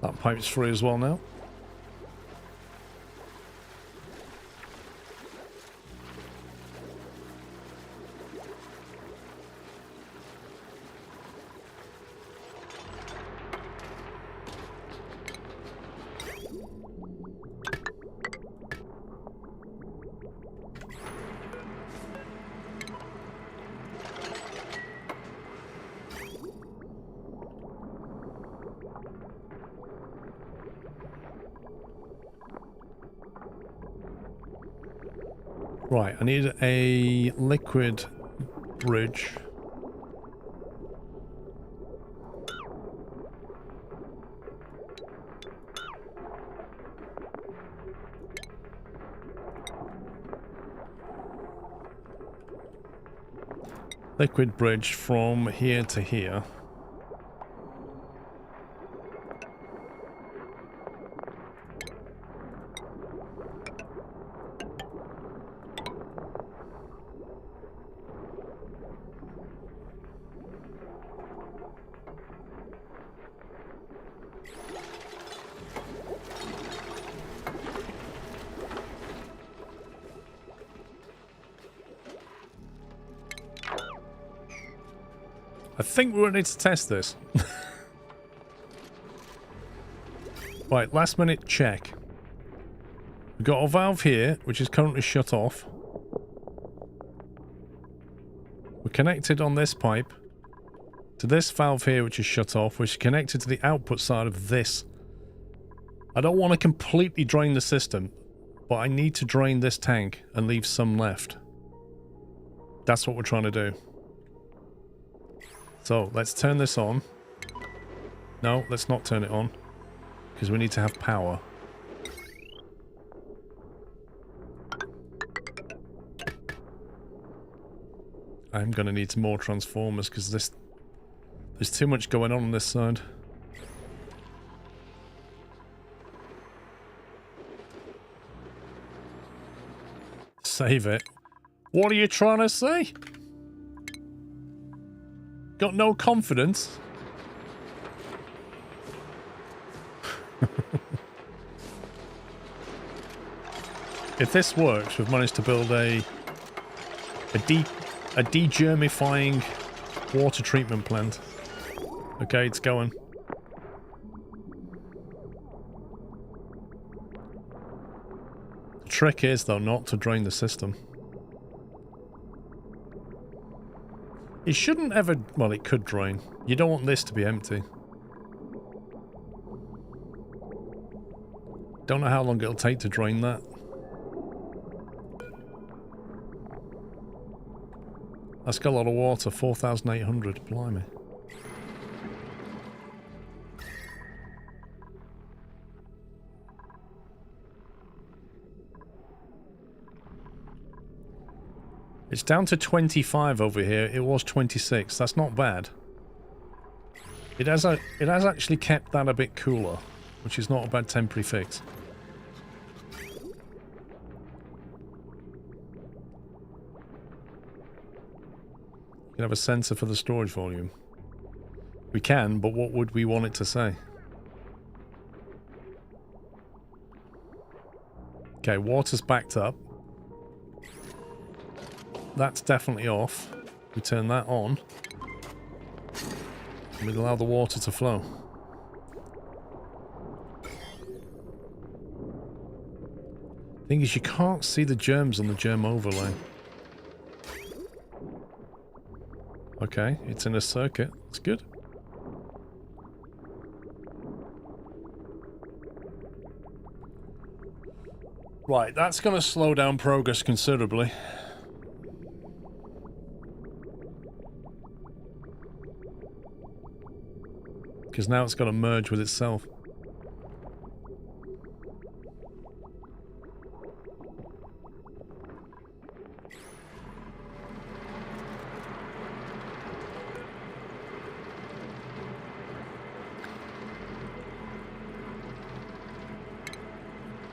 That pipe's free as well now. Right, I need a liquid bridge. Liquid bridge from here to here. I think we're ready to test this. Right, last minute check. We've got a valve here, which is currently shut off. We're connected on this pipe to this valve here, which is shut off, which is connected to the output side of this. I don't want to completely drain the system, but I need to drain this tank and leave some left. That's what we're trying to do. So, let's turn this on. No, let's not turn it on, because we need to have power. I'm going to need some more transformers, because there's too much going on this side. Save it. What are you trying to say? Got no confidence? If this works, we've managed to build a degermifying water treatment plant. Okay, it's going. The trick is, though, not to drain the system. It shouldn't ever... Well, it could drain. You don't want this to be empty. Don't know how long it'll take to drain that. That's got a lot of water, 4,800, blimey. It's down to 25 over here. It was 26. That's not bad. It has actually kept that a bit cooler, which is not a bad temporary fix. You can have a sensor for the storage volume. We can, but what would we want it to say? Okay, water's backed up. That's definitely off. We turn that on. And we allow the water to flow. Thing is, you can't see the germs on the germ overlay. Okay, it's in a circuit. It's good. Right, that's going to slow down progress considerably. Because now it's got to merge with itself.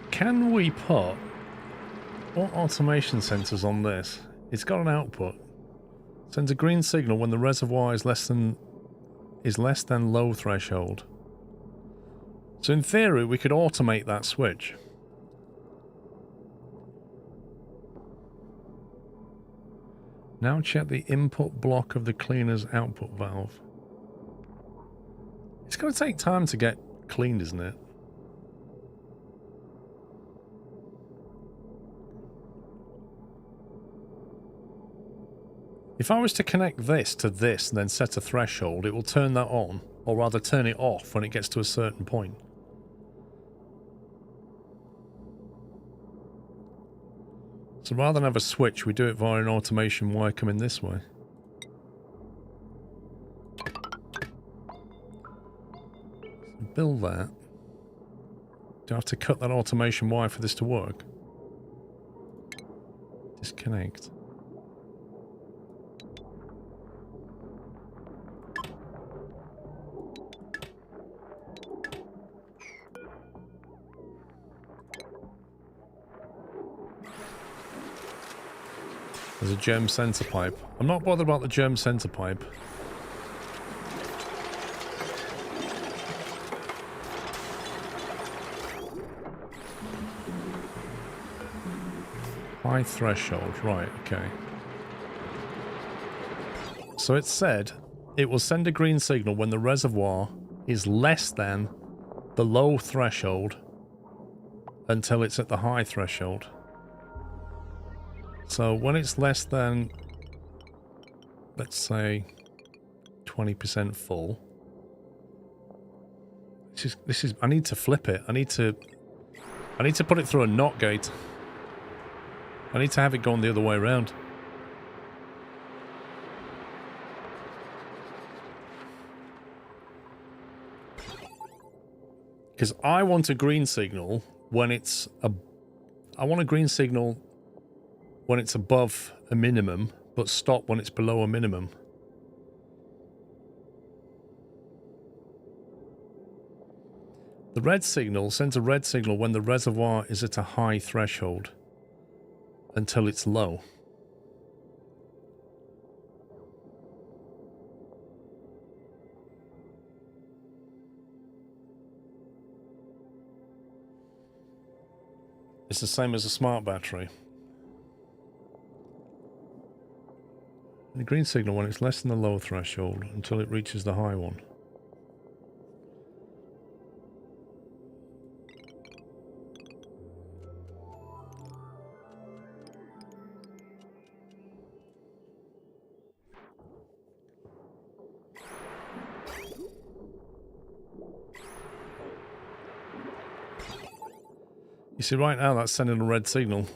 Can we put what automation sensors on this? It's got an output. Sends a green signal when the reservoir is less than low threshold. So in theory, we could automate that switch. Now check the input block of the cleaner's output valve. It's going to take time to get cleaned, isn't it? If I was to connect this to this and then set a threshold, it will turn that on, or rather turn it off when it gets to a certain point. So rather than have a switch, we do it via an automation wire coming this way. So build that. Do I have to cut that automation wire for this to work? Disconnect. There's a germ sensor pipe. I'm not bothered about the germ sensor pipe. High threshold, right, okay. So it said it will send a green signal when the reservoir is less than the low threshold until it's at the high threshold. So when it's less than, let's say, 20% full, this is, I need to flip it. I need to put it through a NOT gate. I need to have it going the other way around. Because I want a green signal when it's I want a green signal when it's above a minimum, but stop when it's below a minimum. The red signal sends a red signal when the reservoir is at a high threshold until it's low. It's the same as a smart battery. The green signal when it's less than the low threshold until it reaches the high one. You see, right now that's sending a red signal.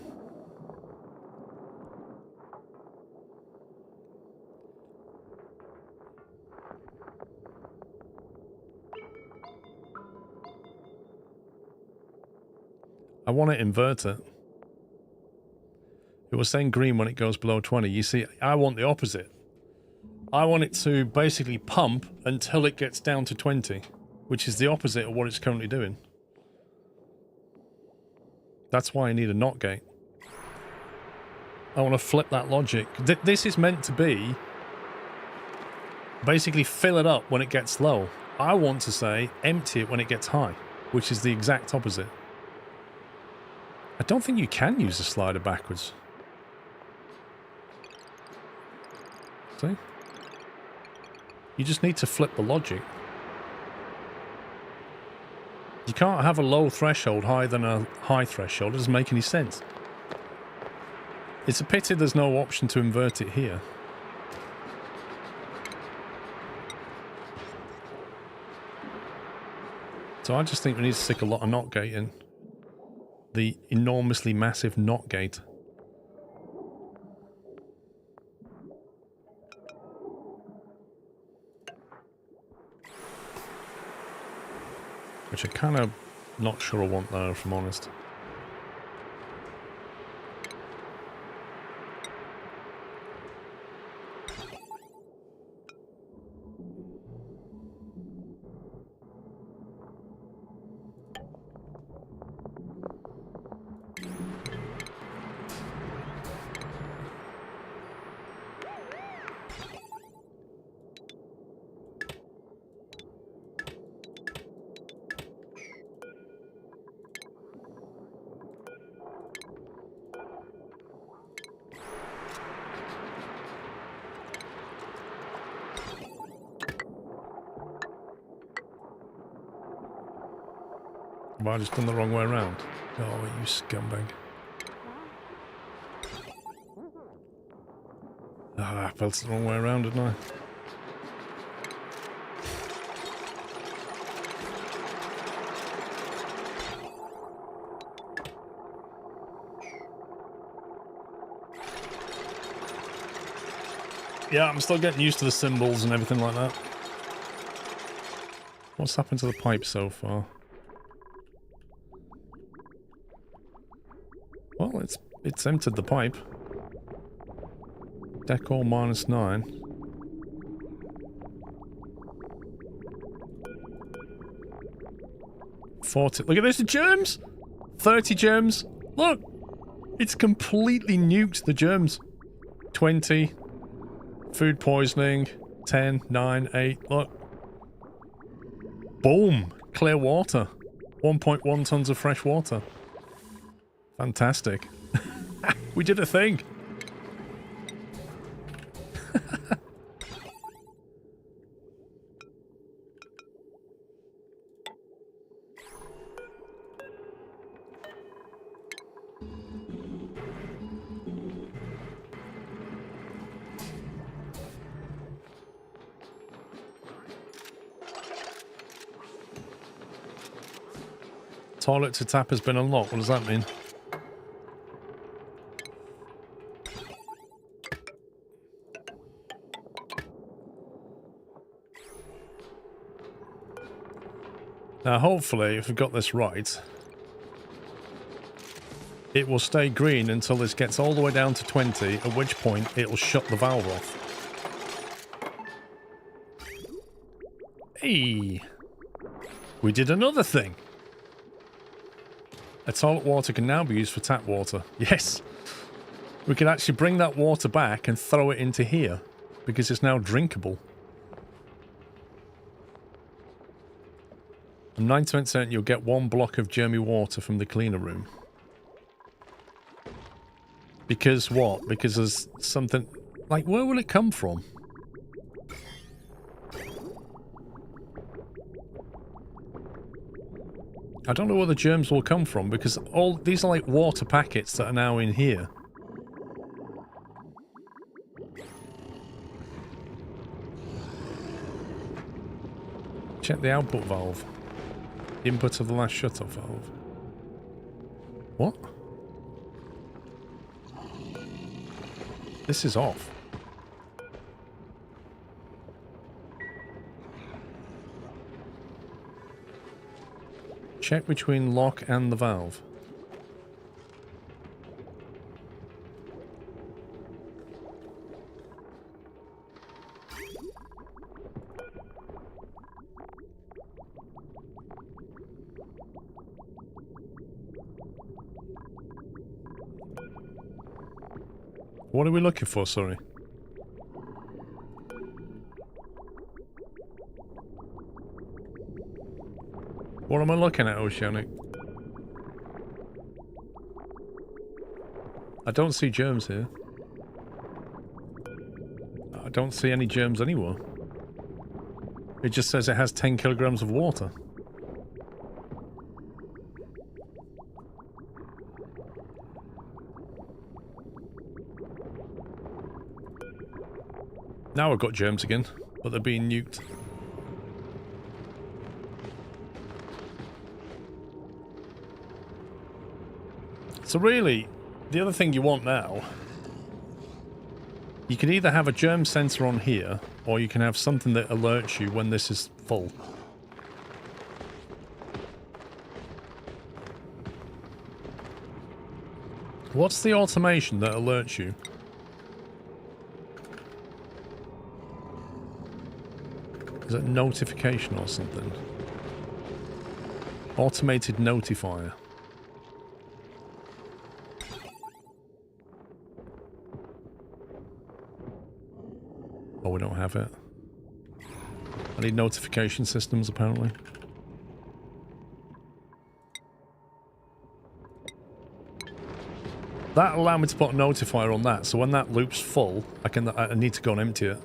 I want to invert it. It was saying green when it goes below 20. You see, I want the opposite. I want it to basically pump until it gets down to 20, which is the opposite of what it's currently doing. That's why I need a NOT gate. I want to flip that logic. This is meant to be basically fill it up when it gets low. I want to say empty it when it gets high, which is the exact opposite. I don't think you can use the slider backwards. See? You just need to flip the logic. You can't have a low threshold higher than a high threshold. It doesn't make any sense. It's a pity there's no option to invert it here. So I just think we need to stick a lot of NOT gate in. The enormously massive NOT gate. Which I kind of not sure I want there, if I'm honest. Have I just done the wrong way around? Oh, you scumbag. Ah, I felt it the wrong way around, didn't I? Yeah, I'm still getting used to the symbols and everything like that. What's happened to the pipe so far? Well, it's emptied the pipe. Decor -9. Look at this, the germs! 30 germs. Look! It's completely nuked the germs. 20. Food poisoning. 10, 9, 8. Look. Boom! Clear water. 1.1 tons of fresh water. Fantastic. We did a thing. Toilet to tap has been unlocked. What does that mean? Now, hopefully, if we've got this right, it will stay green until this gets all the way down to 20, at which point it'll shut the valve off. Hey! We did another thing! A toilet water can now be used for tap water. Yes! We could actually bring that water back and throw it into here, because it's now drinkable. I'm 90% certain you'll get 1 block of germy water from the cleaner room. Because what? Because there's something... Like, where will it come from? I don't know where the germs will come from, because all these are like water packets that are now in here. Check the output valve. Input of the last shutoff valve. What? This is off. Check between lock and the valve. What are we looking for, sorry? What am I looking at, Oceanic? I don't see germs here. I don't see any germs anywhere. It just says it has 10 kilograms of water. Now I've got germs again, but they're being nuked. So really, the other thing you want now, you can either have a germ sensor on here, or you can have something that alerts you when this is full. What's the automation that alerts you? Is it notification or something? Automated notifier. Oh, we don't have it. I need notification systems, apparently. That'll allow me to put a notifier on that, so when that loop's full, I need to go and empty it.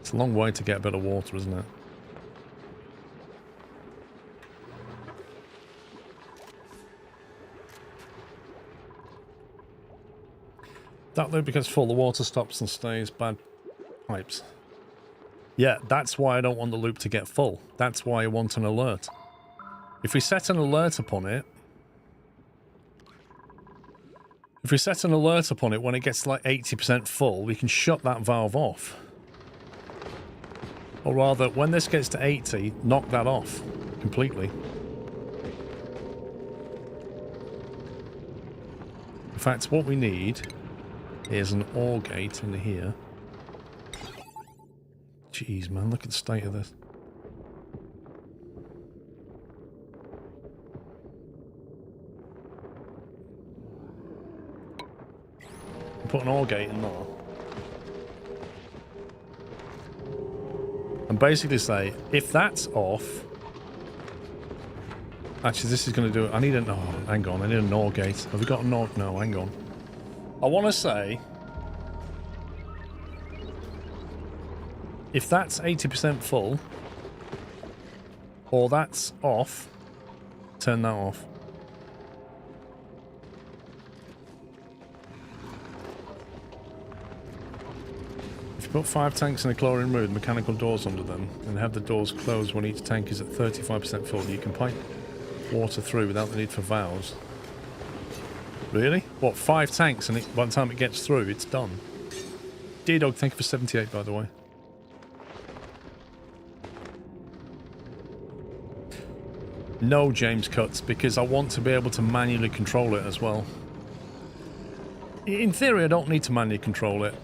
It's a long way to get a bit of water, isn't it? That loop becomes full, the water stops and stays. Bad pipes. Yeah, that's why I don't want the loop to get full. That's why I want an alert. If we set an alert upon it... If we set an alert upon it when it gets like 80% full, we can shut that valve off. Or rather, when this gets to 80, knock that off completely. In fact, what we need is an OR gate in here. Jeez, man, look at the state of this. Put an OR gate in there. And basically say, if that's off... Actually, this is going to do it. I need a... Oh, hang on. I need a NOR gate. Have we got a NOR? No, hang on. I want to say... If that's 80% full, or that's off, turn that off. Put 5 tanks in a chlorine room with mechanical doors under them, and have the doors closed when each tank is at 35% full. You can pipe water through without the need for valves. Really? What, 5 tanks, and by the time it gets through, it's done? D-Dog, thank you for 78, by the way. No, James Cuts, because I want to be able to manually control it as well. In theory, I don't need to manually control it.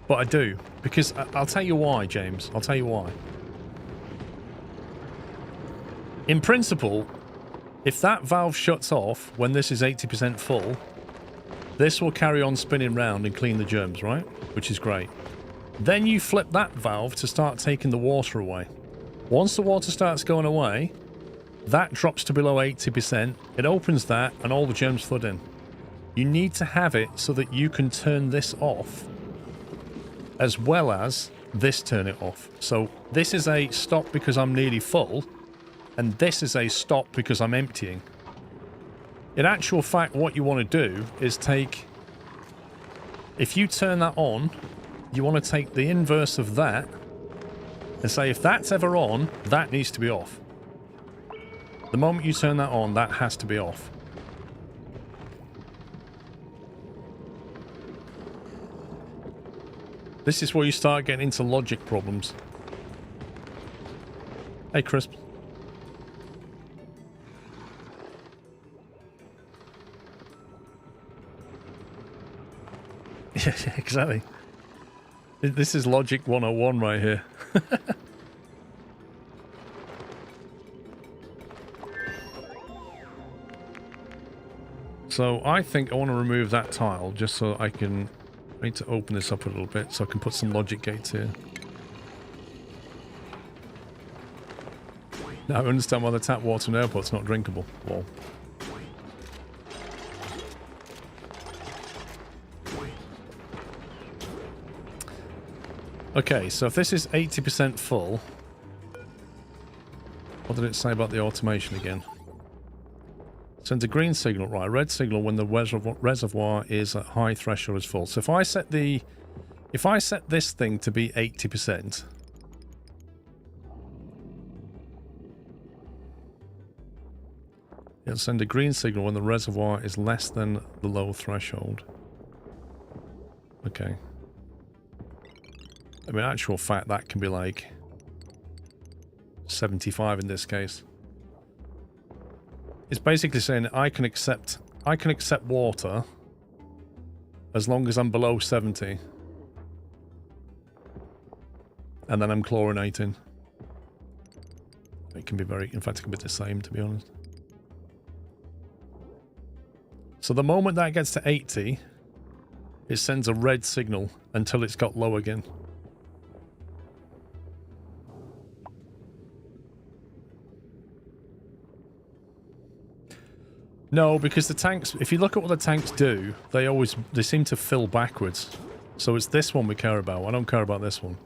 But I do. Because I'll tell you why, James. I'll tell you why. In principle, if that valve shuts off when this is 80% full, this will carry on spinning round and clean the germs, right? Which is great. Then you flip that valve to start taking the water away. Once the water starts going away, that drops to below 80%. It opens that and all the germs flood in. You need to have it so that you can turn this off as well as this turn it off. So this is a stop because I'm nearly full, and this is a stop because I'm emptying. In actual fact, what you want to do is take... If you turn that on, you want to take the inverse of that and say if that's ever on, that needs to be off. The moment you turn that on, that has to be off. This is where you start getting into logic problems. Hey, Crisp. Yeah, exactly. This is Logic 101 right here. So I think I want to remove that tile just so I can... I need to open this up a little bit so I can put some logic gates here. Now I understand why the tap water in airport's not drinkable. Well. Okay, so if this is 80% full, what did it say about the automation again? Sends a green signal, right? A red signal when the reservoir is at high threshold is full. So if I set this thing to be 80%, it'll send a green signal when the reservoir is less than the low threshold. Okay. I mean, actual fact, that can be like 75 in this case. It's basically saying I can accept water as long as I'm below 70. And then I'm chlorinating. It can be in fact it can be the same, to be honest. So the moment that gets to 80, it sends a red signal until it's got low again. No, because the tanks, if you look at what the tanks do, they seem to fill backwards. So it's this one we care about. I don't care about this one.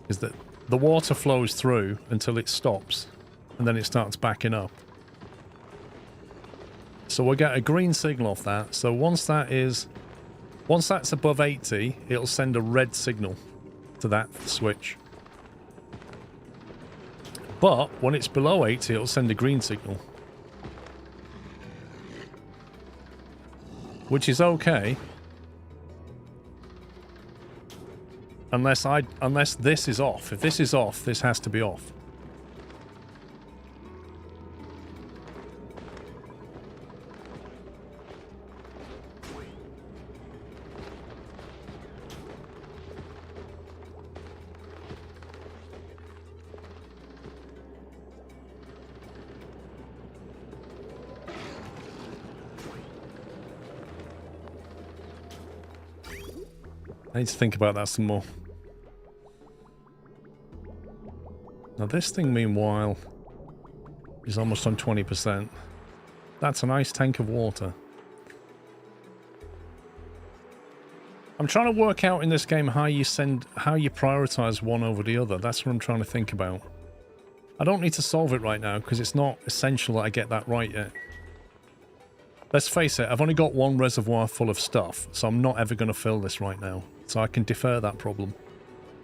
Is that the water flows through until it stops, and then it starts backing up. So we'll get a green signal off that. So once that's above 80, it'll send a red signal to that switch. But when it's below 80, it'll send a green signal. Which is okay. Unless this is off. If this is off, this has to be off. I need to think about that some more. Now this thing, meanwhile, is almost on 20%. That's a nice tank of water. I'm trying to work out in this game how you prioritize one over the other. That's what I'm trying to think about. I don't need to solve it right now because it's not essential that I get that right yet. Let's face it, I've only got one reservoir full of stuff, so I'm not ever going to fill this right now. So I can defer that problem.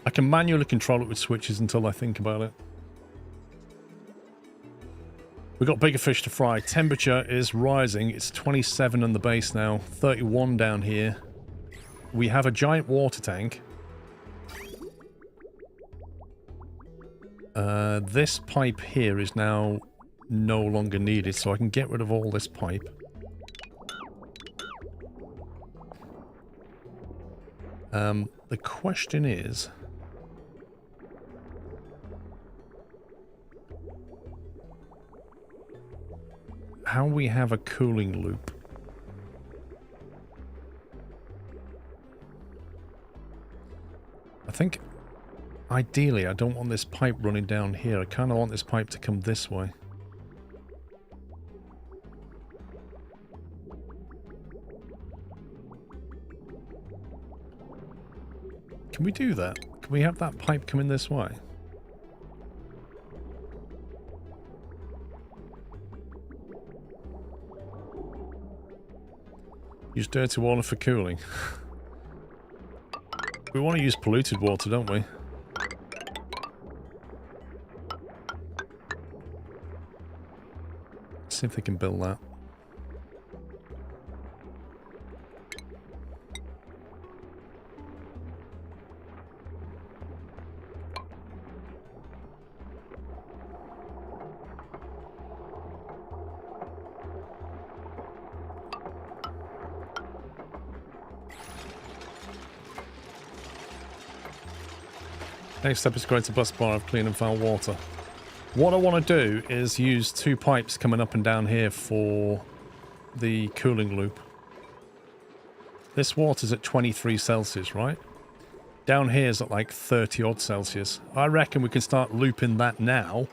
I can manually control it with switches until I think about it. We've got bigger fish to fry. Temperature is rising. It's 27 on the base now, 31 down here. We have a giant water tank. This pipe here is now no longer needed, so I can get rid of all this pipe. The question is... how we have a cooling loop. I think, ideally, I don't want this pipe running down here. I kind of want this pipe to come this way. Can we do that? Can we have that pipe coming this way? Use dirty water for cooling. We want to use polluted water, don't we? Let's see if they can build that. Next step is create a bus bar of clean and foul water. What I want to do is use 2 pipes coming up and down here for the cooling loop. This water's at 23 Celsius, right? Down here is at like 30 odd Celsius. I reckon we can start looping that now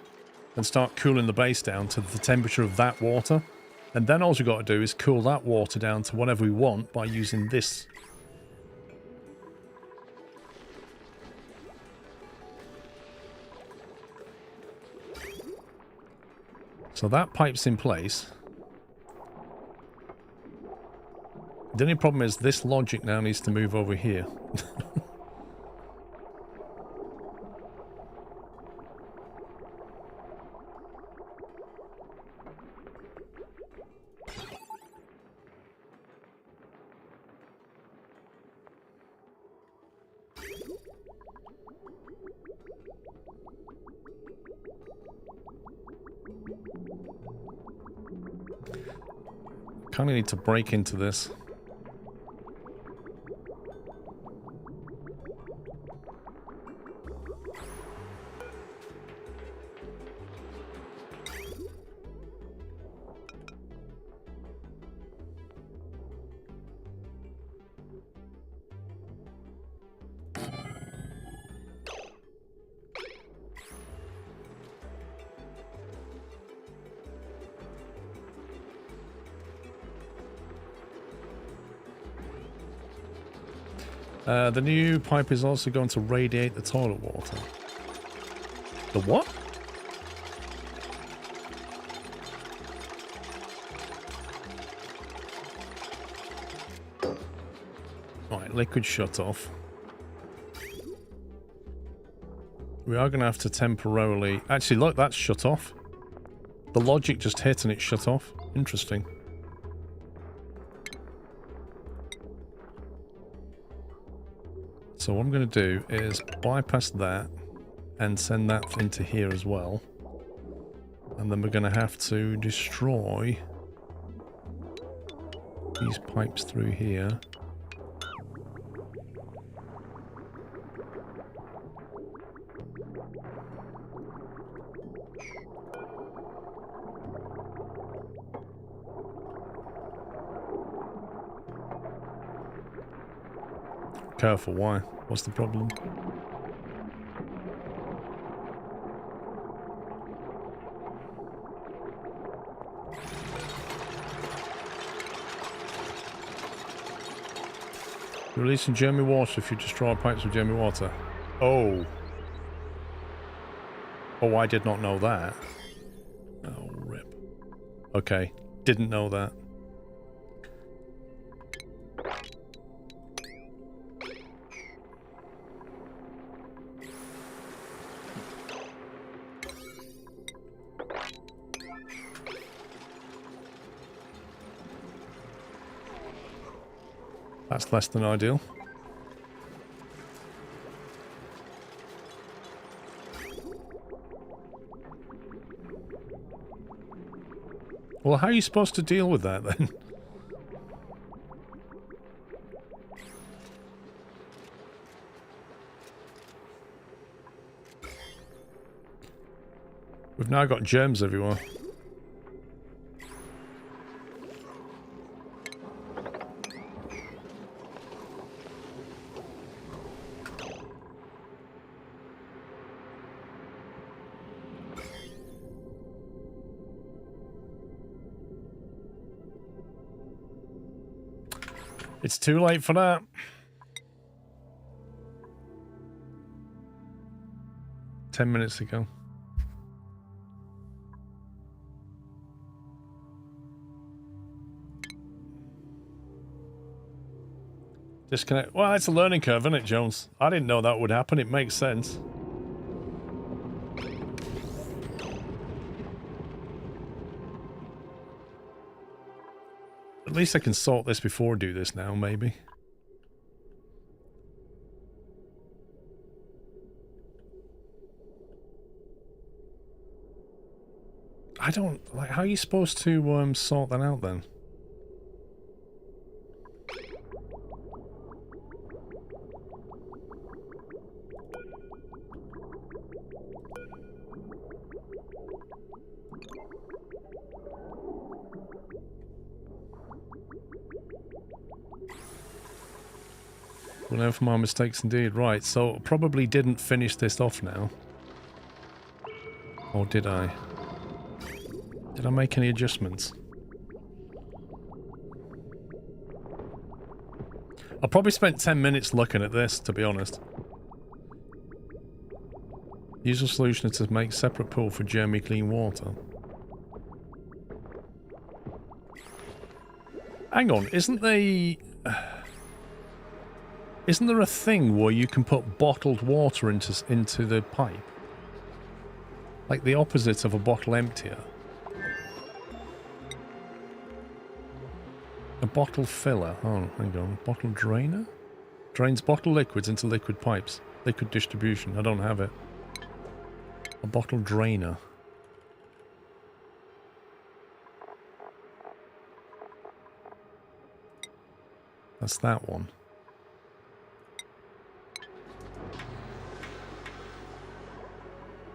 and start cooling the base down to the temperature of that water. And then all we've got to do is cool that water down to whatever we want by using this. So that pipe's in place. The only problem is this logic now needs to move over here. Kind of need to break into this. The new pipe is also going to radiate the toilet water. The what? Right, liquid shut off. We are going to have to temporarily... Actually, look, that's shut off. The logic just hit and it shut off. Interesting. So what I'm going to do is bypass that and send that into here as well. And then we're going to have to destroy these pipes through here. Careful, why? What's the problem? Releasing germy water if you destroy pipes with germy water. Oh. Oh, I did not know that. Oh, rip. Okay, didn't know that. That's less than ideal. Well, how are you supposed to deal with that then? We've now got germs everywhere. It's too late for that. Ten minutes ago. Disconnect. Well, it's a learning curve, isn't it, Jones? I didn't know that would happen. It makes sense. At least I can sort this before I do this now, maybe. I don't... like, how are you supposed to sort that out then? We'll learn from our mistakes indeed. Right, so probably didn't finish this off now. Or did I? Did I make any adjustments? I probably spent 10 minutes looking at this, to be honest. Usual solution is to make separate pool for germy clean water. Hang on, isn't there a thing where you can put bottled water into the pipe? Like the opposite of a bottle emptier. A bottle filler. Oh, hang on. Bottle drainer? Drains bottle liquids into liquid pipes. Liquid distribution. I don't have it. A bottle drainer. That's that one.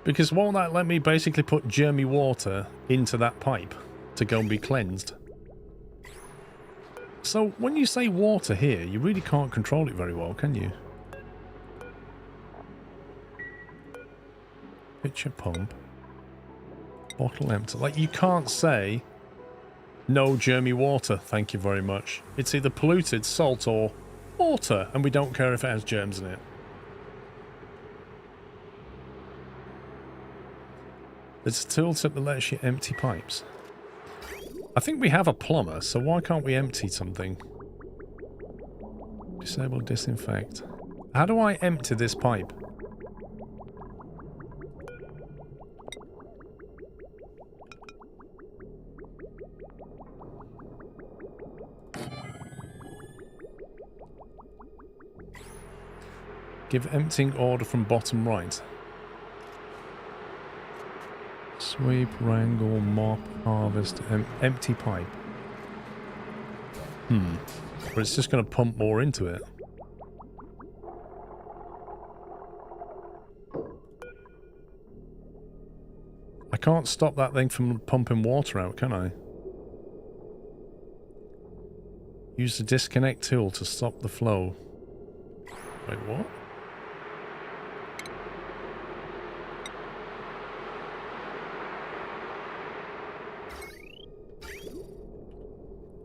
Because won't that let me basically put germy water into that pipe to go and be cleansed? So when you say water here, you really can't control it very well, can you? Pitcher pump. Bottle empty. Like, you can't say no germy water, thank you very much. It's either polluted, salt, or water, and we don't care if it has germs in it. There's a tooltip that lets you empty pipes. I think we have a plumber, so why can't we empty something? Disable, disinfect. How do I empty this pipe? Give emptying order from bottom right. Sweep, wrangle, mop, harvest, empty pipe. But it's just going to pump more into it. I can't stop that thing from pumping water out, can I? Use the disconnect tool to stop the flow. Wait, what?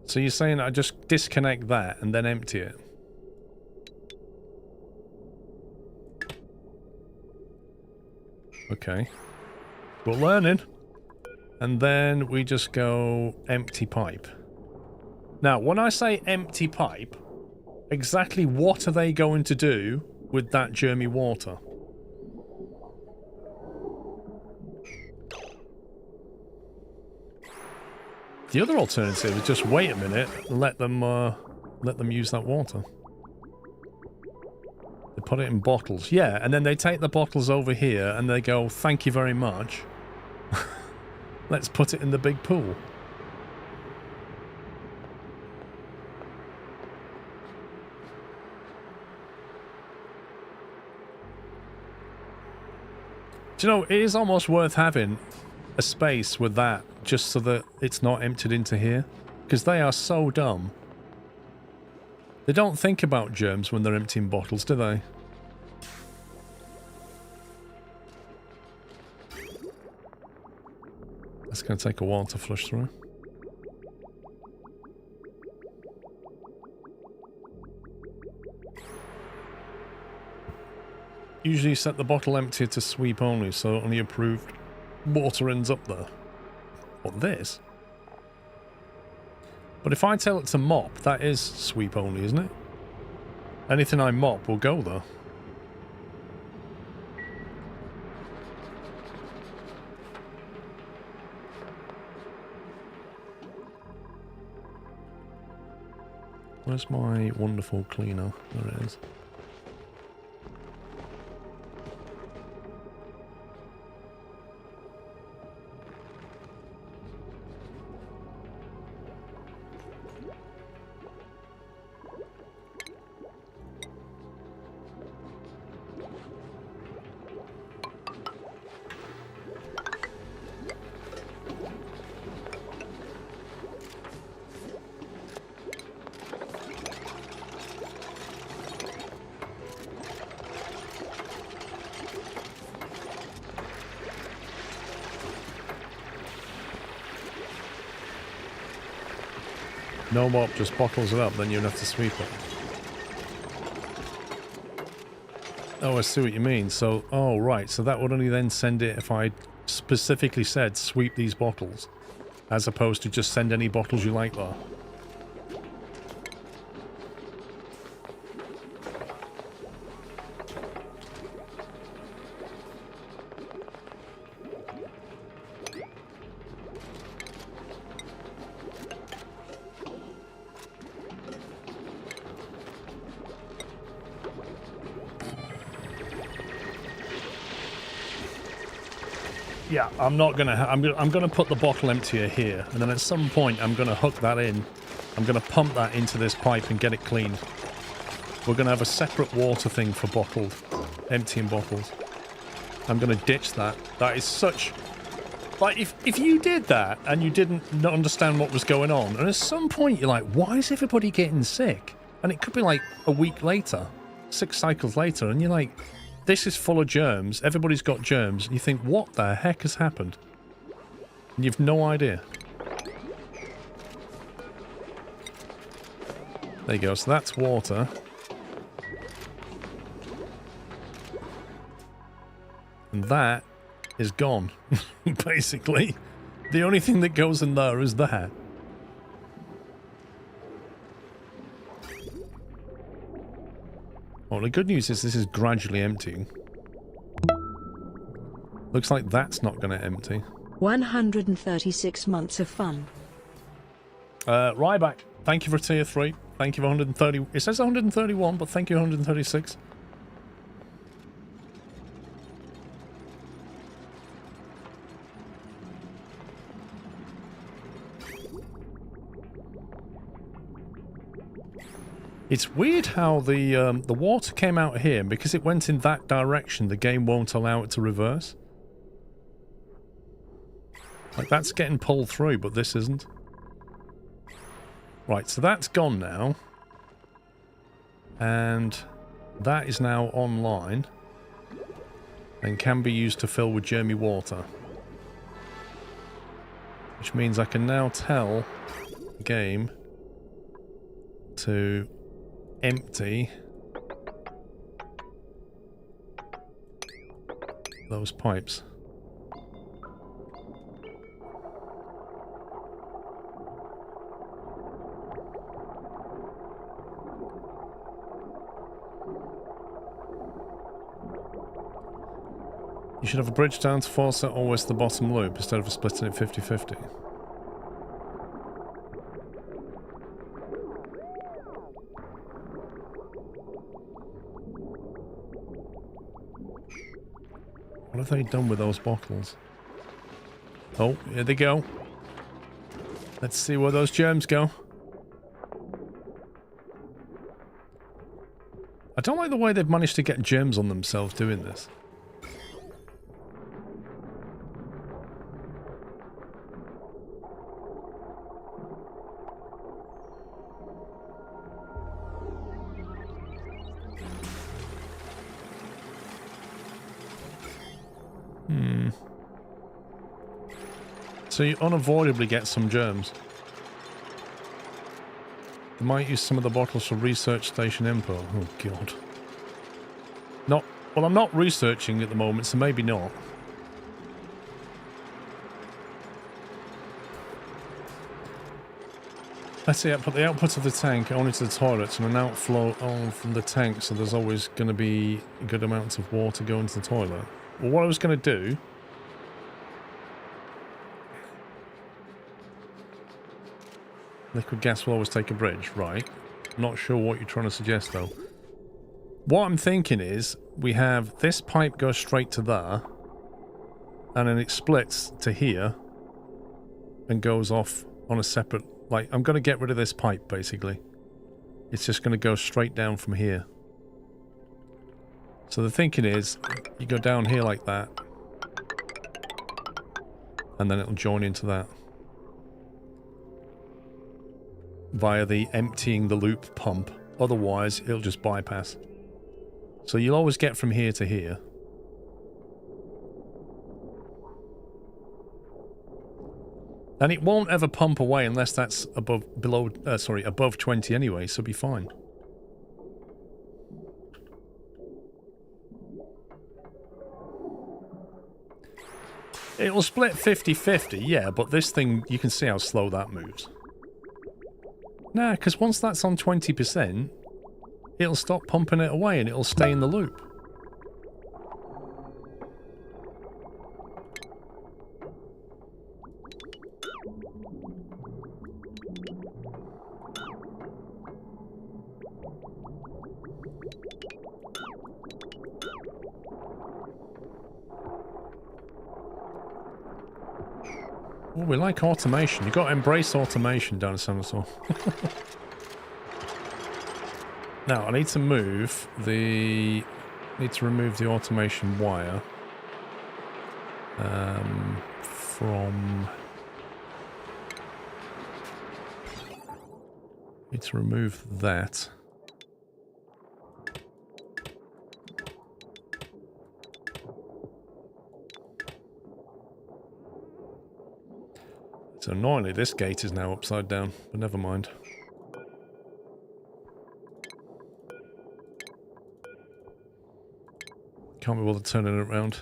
So you're saying I just disconnect that and then empty it? Okay. We're learning. And then we just go empty pipe. Now, when I say empty pipe, exactly what are they going to do with that germy water? The other alternative is just wait a minute and let them use that water. They put it in bottles. Yeah, and then they take the bottles over here and they go, thank you very much. Let's put it in the big pool. Do you know, it is almost worth having a space with that just so that it's not emptied into here. Because they are so dumb. They don't think about germs when they're emptying bottles, do they? That's going to take a while to flush through. Usually set the bottle empty to sweep only, so only approved water ends up there. What, this? But if I tell it to mop, that is sweep only, isn't it? Anything I mop will go there. Where's my wonderful cleaner? There it is. No mop, just bottles it up, then you'd have to sweep it. Oh, I see what you mean. So, oh, right. So that would only then send it if I specifically said sweep these bottles, as opposed to just send any bottles you like there. Yeah, I'm not gonna. I'm gonna put the bottle emptier here, and then at some point I'm gonna hook that in. I'm gonna pump that into this pipe and get it cleaned. We're gonna have a separate water thing for bottled, emptying bottles. I'm gonna ditch that. That is such. Like, if you did that and you didn't understand what was going on, and at some point you're like, why is everybody getting sick? And it could be like a week later, 6 cycles later, and you're like, this is full of germs, everybody's got germs, and you think, what the heck has happened? And you've no idea. There you go, so that's water. And that is gone, basically. The only thing that goes in there is that. Well, the good news is this is gradually emptying. Looks like that's not going to empty. 136 months of fun. Ryback, thank you for tier 3. Thank you for 130. It says 131, but thank you 136. It's weird how the water came out here, and because it went in that direction, the game won't allow it to reverse. Like, that's getting pulled through, but this isn't. Right, so that's gone now. And that is now online. And can be used to fill with germy water. Which means I can now tell the game to empty those pipes. You should have a bridge down to force it always the bottom loop instead of splitting it 50-50. What have they done with those bottles? Oh, here they go. Let's see where those germs go. I don't like the way they've managed to get germs on themselves doing this. So you unavoidably get some germs. They might use some of the bottles for research station input. Oh, God. Well, I'm not researching at the moment, so maybe not. Let's see, put the output of the tank only to the toilets and an outflow on from the tank, so there's always going to be a good amount of water going to the toilet. Well, what I was going to do... Liquid gas will always take a bridge, right? I'm not sure what you're trying to suggest, though. What I'm thinking is, we have this pipe go straight to there, and then it splits to here, and goes off on a separate... Like, I'm going to get rid of this pipe, basically. It's just going to go straight down from here. So the thinking is, you go down here like that, and then it'll join into that. Via the emptying the loop pump. Otherwise, it'll just bypass. So you'll always get from here to here. And it won't ever pump away unless that's above 20 anyway, so it'll be fine. It'll split 50-50, yeah, but this thing, you can see how slow that moves. Nah, because once that's on 20%, it'll stop pumping it away and it'll stay in the loop. Oh, we like automation. You've got to embrace automation down at Sanitation. Now, I need to move the... need to remove the automation wire from... need to remove that. So annoyingly, this gate is now upside down, but never mind. Can't be bothered turning it around.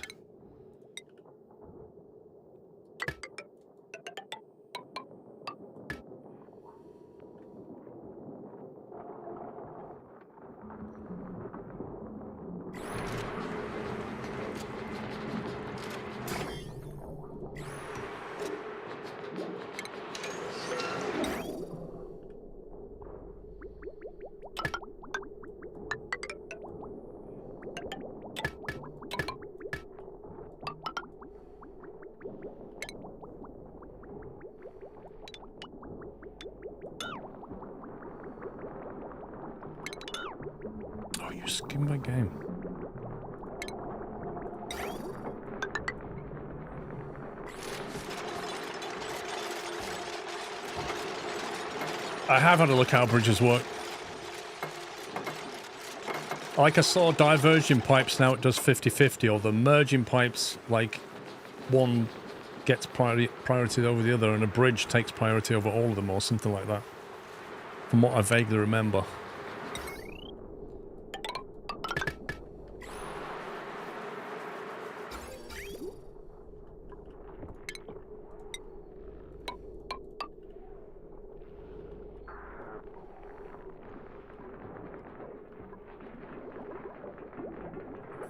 Give me my game. I have had a look how bridges work. Like I saw diverging pipes, now it does 50-50, or the merging pipes, like one gets priority over the other and a bridge takes priority over all of them or something like that. From what I vaguely remember.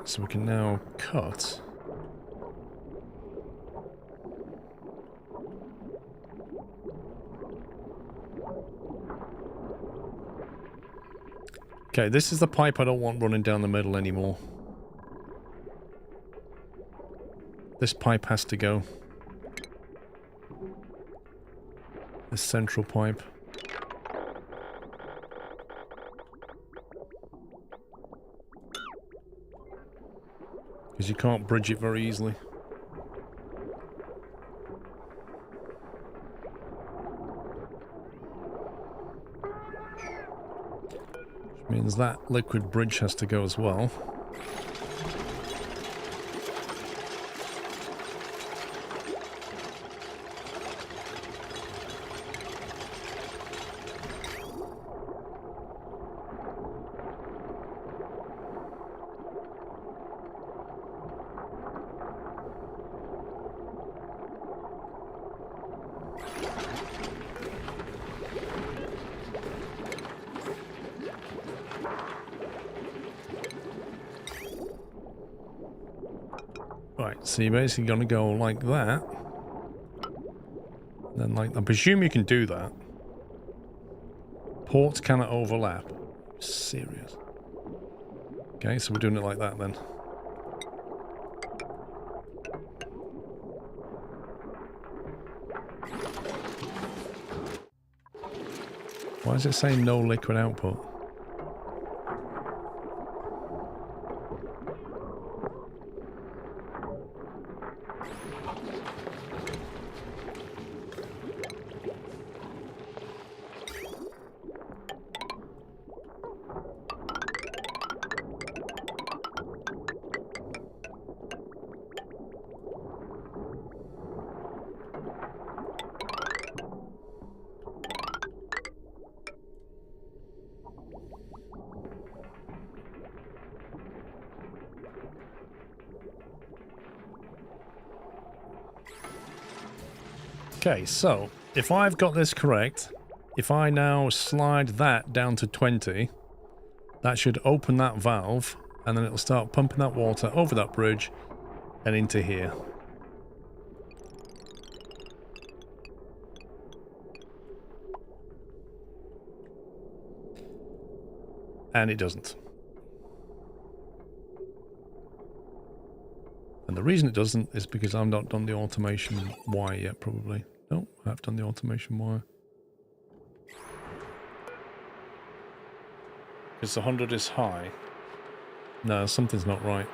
So we can now cut. Okay, this is the pipe I don't want running down the middle anymore. This pipe has to go. This central pipe. Because you can't bridge it very easily. Which means that liquid bridge has to go as well. Right, so you're basically going to go like that. Then like, I presume you can do that. Ports cannot overlap. Serious. Okay, so we're doing it like that then. Why is it saying no liquid output? Okay, so if I've got this correct, if I now slide that down to 20, that should open that valve, and then it'll start pumping that water over that bridge and into here. And it doesn't. And the reason it doesn't is because I've not done the automation wire yet, probably. No, I've done the automation wire. Because the 100 is high. No, something's not right.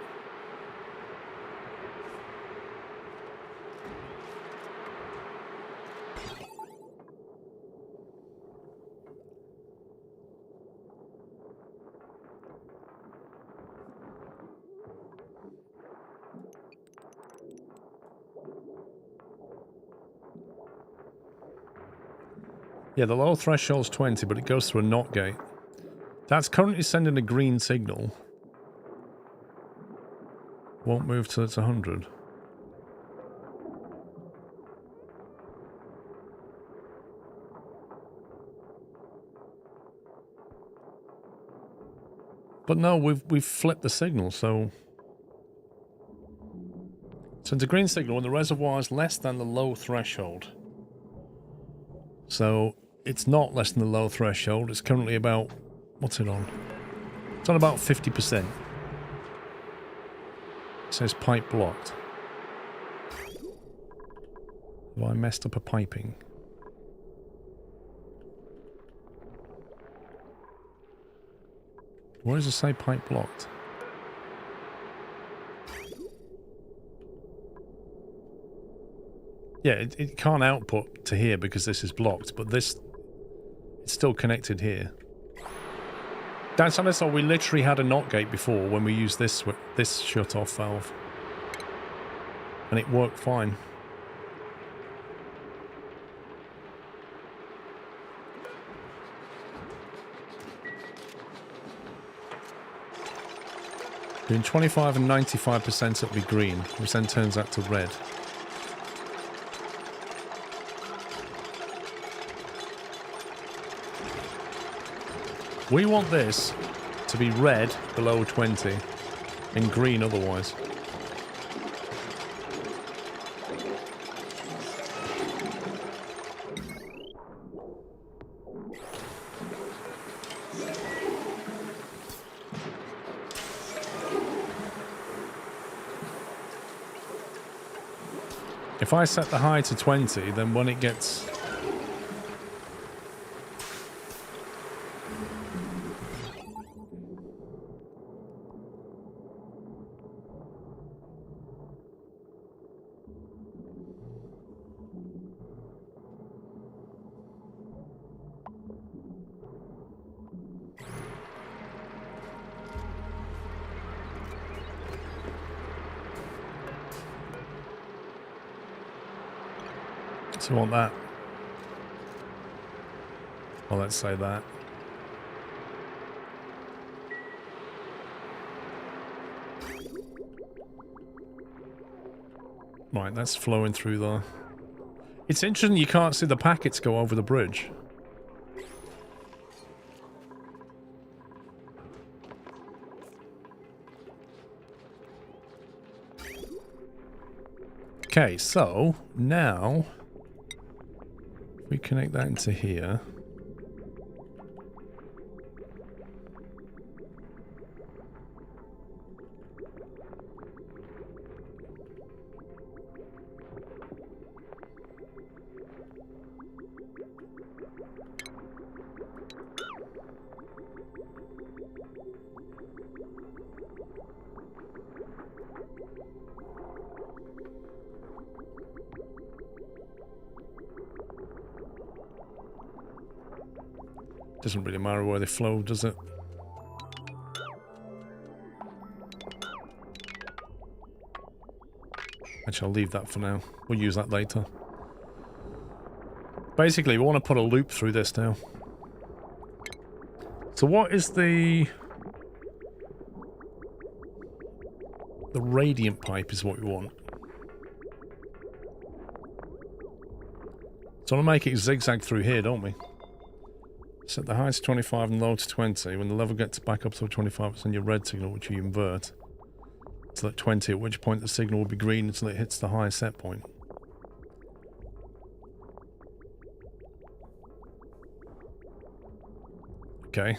Yeah, the low threshold's 20, but it goes through a NOT gate. That's currently sending a green signal. Won't move till it's 100. But no, we've flipped the signal, so it's a green signal when the reservoir is less than the low threshold. So it's not less than the low threshold. It's currently about, what's it on? It's on about 50%. It says pipe blocked. Have I messed up a piping? Where does it say pipe blocked? Yeah, it can't output to here because this is blocked, but this, it's still connected here. That's how I saw we literally had a NOT gate before when we used this shut-off valve. And it worked fine. Between 25 and 95% it'll be green, which then turns that to red. We want this to be red below 20 and green otherwise. If I set the high to 20, then when it gets... So I want that. Well, let's say that. Right, that's flowing through there. It's interesting you can't see the packets go over the bridge. Okay, so now we connect that into here. Doesn't really matter where they flow, does it? Actually, I'll leave that for now. We'll use that later. Basically, we want to put a loop through this now. So what is the radiant pipe is what we want. So I want to make it zigzag through here, don't we? Set the high to 25 and low to 20. When the level gets back up to 25, it's on your red signal, which you invert to at 20, at which point the signal will be green until it hits the high set point. Okay.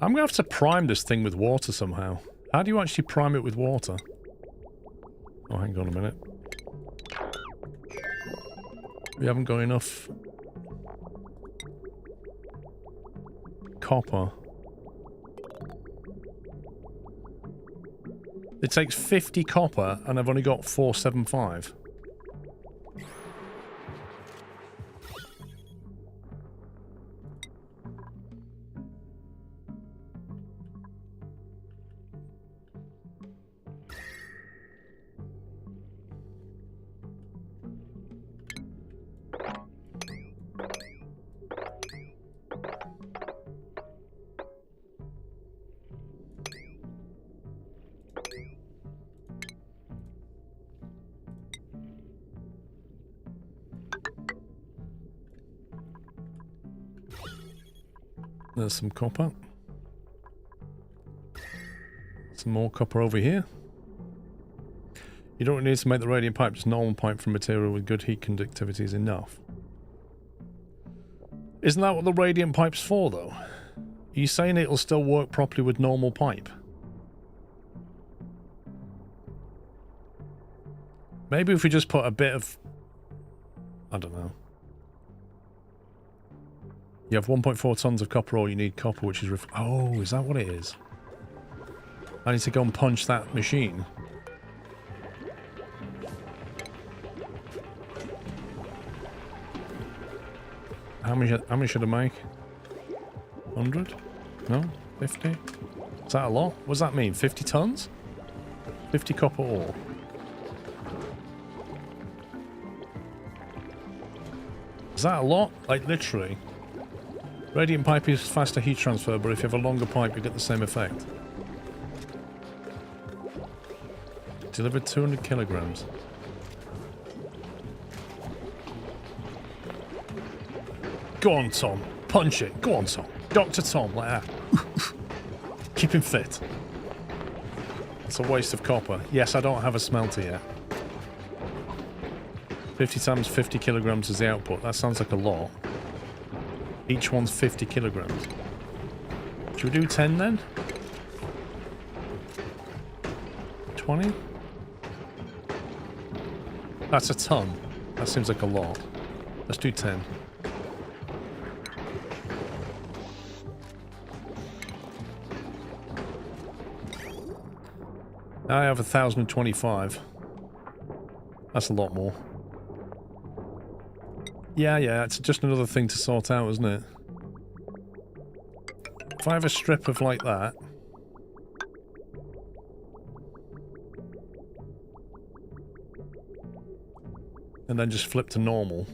I'm going to have to prime this thing with water somehow. How do you actually prime it with water? Oh, hang on a minute. We haven't got enough copper. It takes 50 copper and I've only got 475. There's some copper. Some more copper over here. You don't need to make the radiant pipe, just normal pipe from material with good heat conductivity is enough. Isn't that what the radiant pipe's for, though? Are you saying it'll still work properly with normal pipe? Maybe if we just put a bit of... I don't know. You have 1.4 tons of copper ore, you need copper, which is... Oh, is that what it is? I need to go and punch that machine. How many should I make? 100? No? 50? Is that a lot? What does that mean? 50 tons? 50 copper ore. Is that a lot? Like, literally. Radiant pipe is faster heat transfer, but if you have a longer pipe, you get the same effect. Delivered 200 kilograms. Go on, Tom. Punch it. Go on, Tom. Dr. Tom, like that. Keep him fit. It's a waste of copper. Yes, I don't have a smelter yet. 50 times 50 kilograms is the output. That sounds like a lot. Each one's 50 kilograms. Should we do 10 then? 20? That's a ton. That seems like a lot. Let's do 10. I have 1,025. That's a lot more. Yeah, it's just another thing to sort out, isn't it? If I have a strip of like that... and then just flip to normal...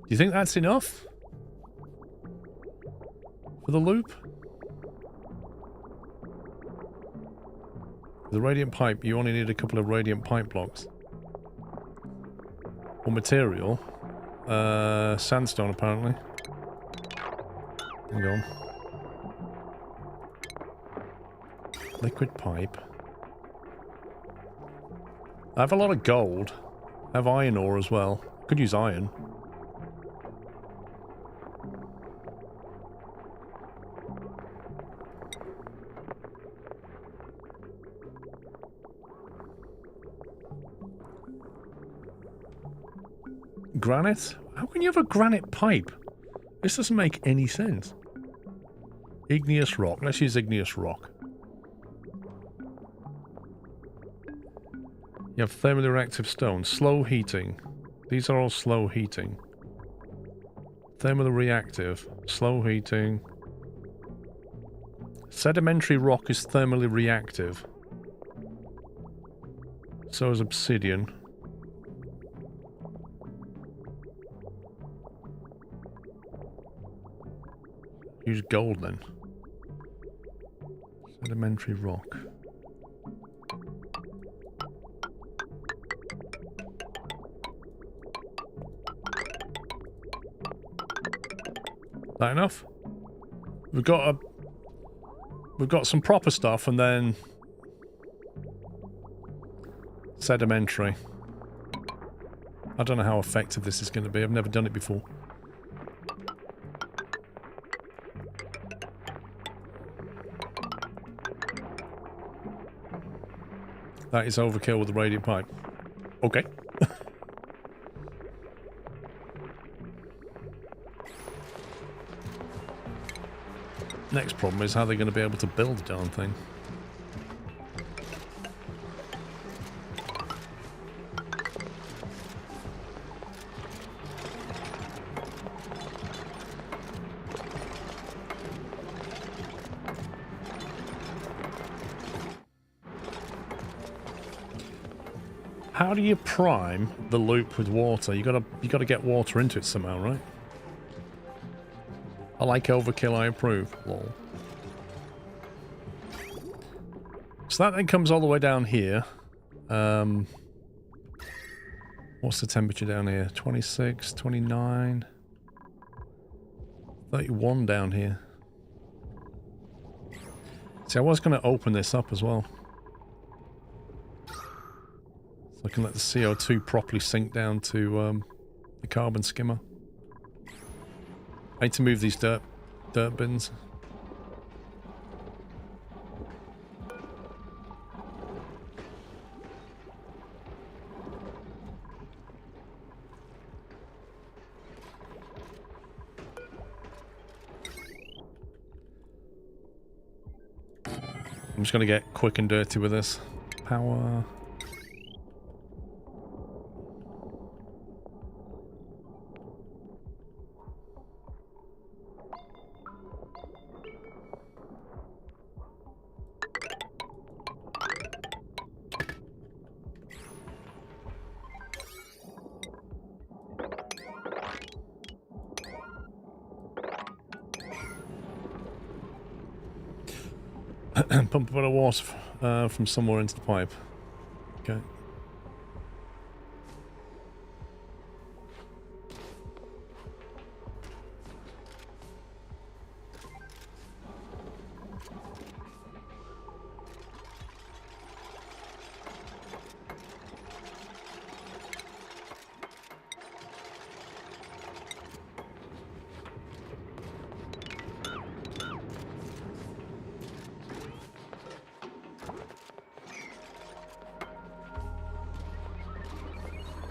Do you think that's enough? For the loop? The radiant pipe, you only need a couple of radiant pipe blocks. Or material. Sandstone apparently. Hang on. Liquid pipe. I have a lot of gold. I have iron ore as well. Could use iron. Granite? How can you have a granite pipe? This doesn't make any sense. Igneous rock. Let's use igneous rock. You have thermally reactive stone. Slow heating. These are all slow heating. Thermally reactive. Slow heating. Sedimentary rock is thermally reactive. So is obsidian. Use gold then. Sedimentary rock. That enough? We've got some proper stuff and then sedimentary. I don't know how effective this is going to be. I've never done it before. That is overkill with the radiant pipe. Okay. Next problem is how they're going to be able to build the darn thing. How do you prime the loop with water? You gotta get water into it somehow, right? I like overkill, I approve. Lol. So that then comes all the way down here. What's the temperature down here? 26, 29, 31 down here. See, I was going to open this up as well. So I can let the CO2 properly sink down to the carbon skimmer. I need to move these dirt bins. I'm just going to get quick and dirty with this. Power. Pump a bit of water from somewhere into the pipe. Okay.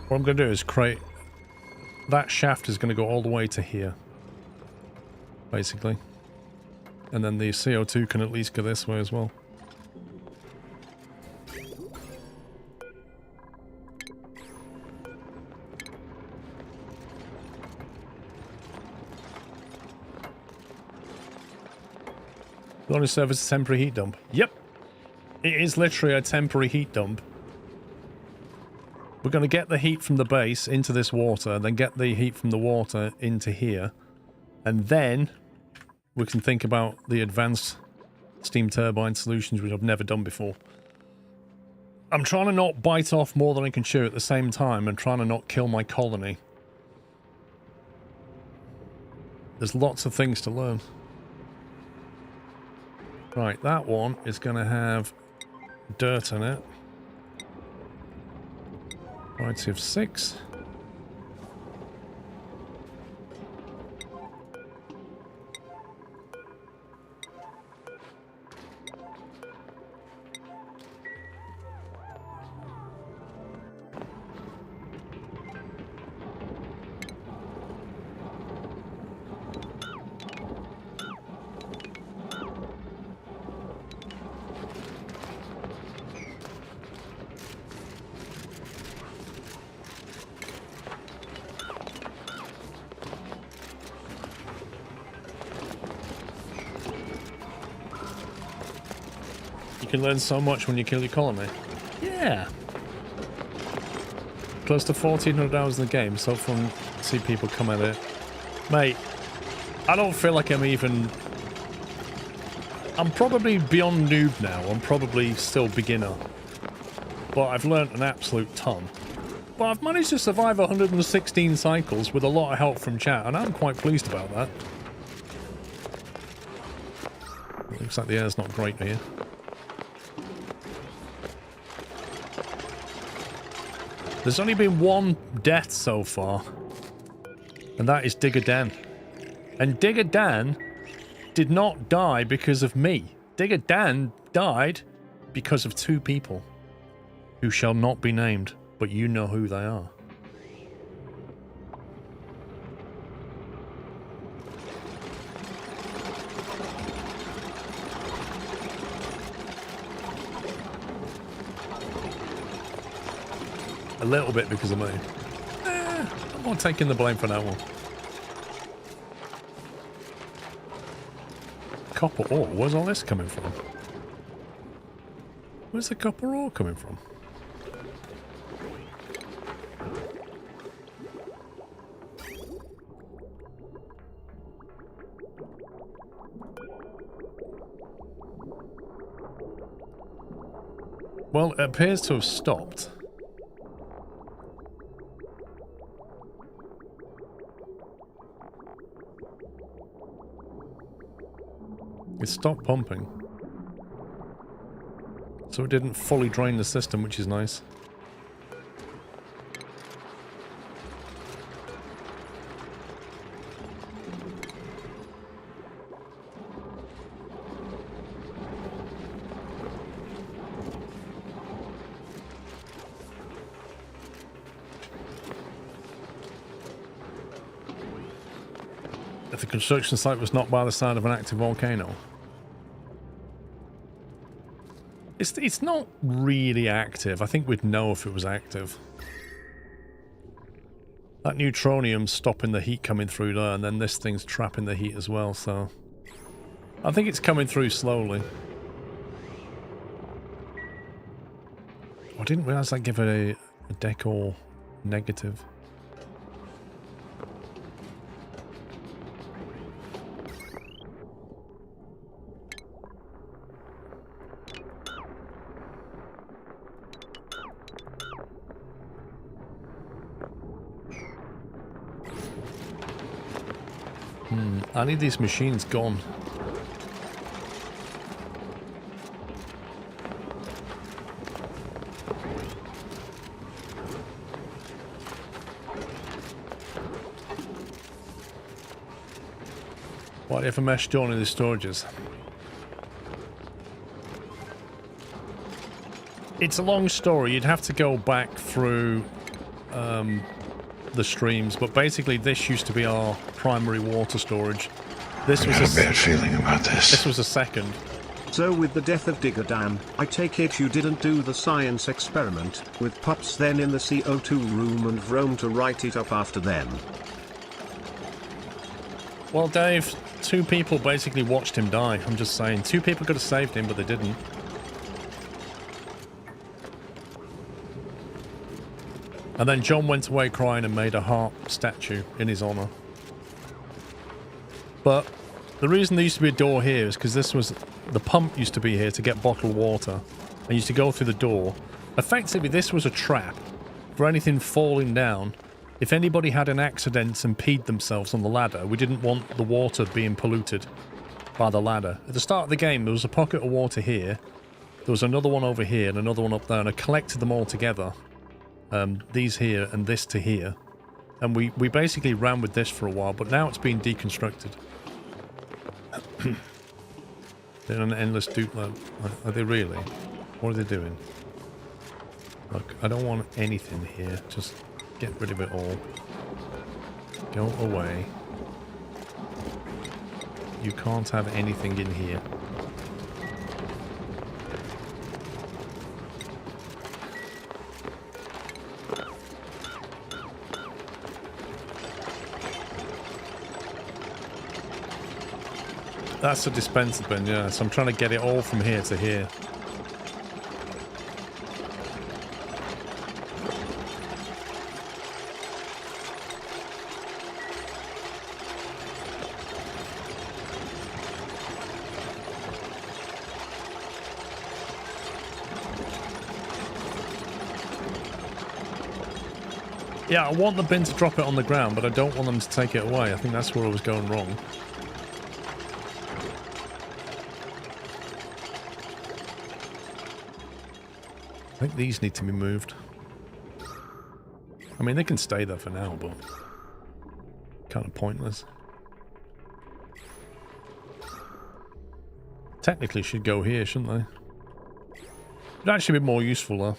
What I'm going to do is create... That shaft is going to go all the way to here. Basically. And then the CO2 can at least go this way as well. The only service is a temporary heat dump. Yep. It is literally a temporary heat dump. We're going to get the heat from the base into this water, then get the heat from the water into here. And then we can think about the advanced steam turbine solutions, which I've never done before. I'm trying to not bite off more than I can chew at the same time and trying to not kill my colony. There's lots of things to learn. Right, that one is going to have dirt in it. Variety of 6. You can learn so much when you kill your colony. Yeah. Close to 1,400 hours in the game. So fun to see people come at it. Mate, I don't feel like I'm even... I'm probably beyond noob now. I'm probably still beginner. But I've learnt an absolute ton. But I've managed to survive 116 cycles with a lot of help from chat, and I'm quite pleased about that. Looks like the air's not great here. There's only been one death so far, and that is Digger Dan. And Digger Dan did not die because of me. Digger Dan died because of 2 people who shall not be named, but you know who they are. A little bit because of me. I'm not taking the blame for that one. Copper ore? Where's all this coming from? Where's the copper ore coming from? Well, it appears to have stopped. It stopped pumping. So it didn't fully drain the system, which is nice. If the construction site was not by the side of an active volcano. It's not really active. I think we'd know if it was active. That neutronium's stopping the heat coming through there, and then this thing's trapping the heat as well, so... I think it's coming through slowly. I didn't realise I'd give it a decor negative. I need these machines gone. What if a mesh door in the storages? It's a long story. You'd have to go back through the streams, but basically this used to be our primary water storage. This I was got a bad feeling about this. This was a second. So with the death of Digger Dam, I take it you didn't do the science experiment with pups then in the CO2 room and Vrome to write it up after them? Well, Dave, 2 people basically watched him die. I'm just saying. 2 people could have saved him, but they didn't. And then John went away crying and made a heart statue in his honor. But the reason there used to be a door here is because this was... The pump used to be here to get bottled water. I used to go through the door. Effectively, this was a trap for anything falling down. If anybody had an accident and peed themselves on the ladder, we didn't want the water being polluted by the ladder. At the start of the game, there was a pocket of water here. There was another one over here and another one up there, and I collected them all together. These here and this to here. And we basically ran with this for a while, but now it's been deconstructed. They're an endless dupe load. Are they really? What are they doing? Look, I don't want anything here. Just get rid of it all. Go away. You can't have anything in here. That's a dispenser bin, yeah. So I'm trying to get it all from here to here. Yeah, I want the bin to drop it on the ground, but I don't want them to take it away. I think that's where I was going wrong. I think these need to be moved. I mean, they can stay there for now, but kind of pointless. Technically should go here, shouldn't they? It'd actually be more useful though.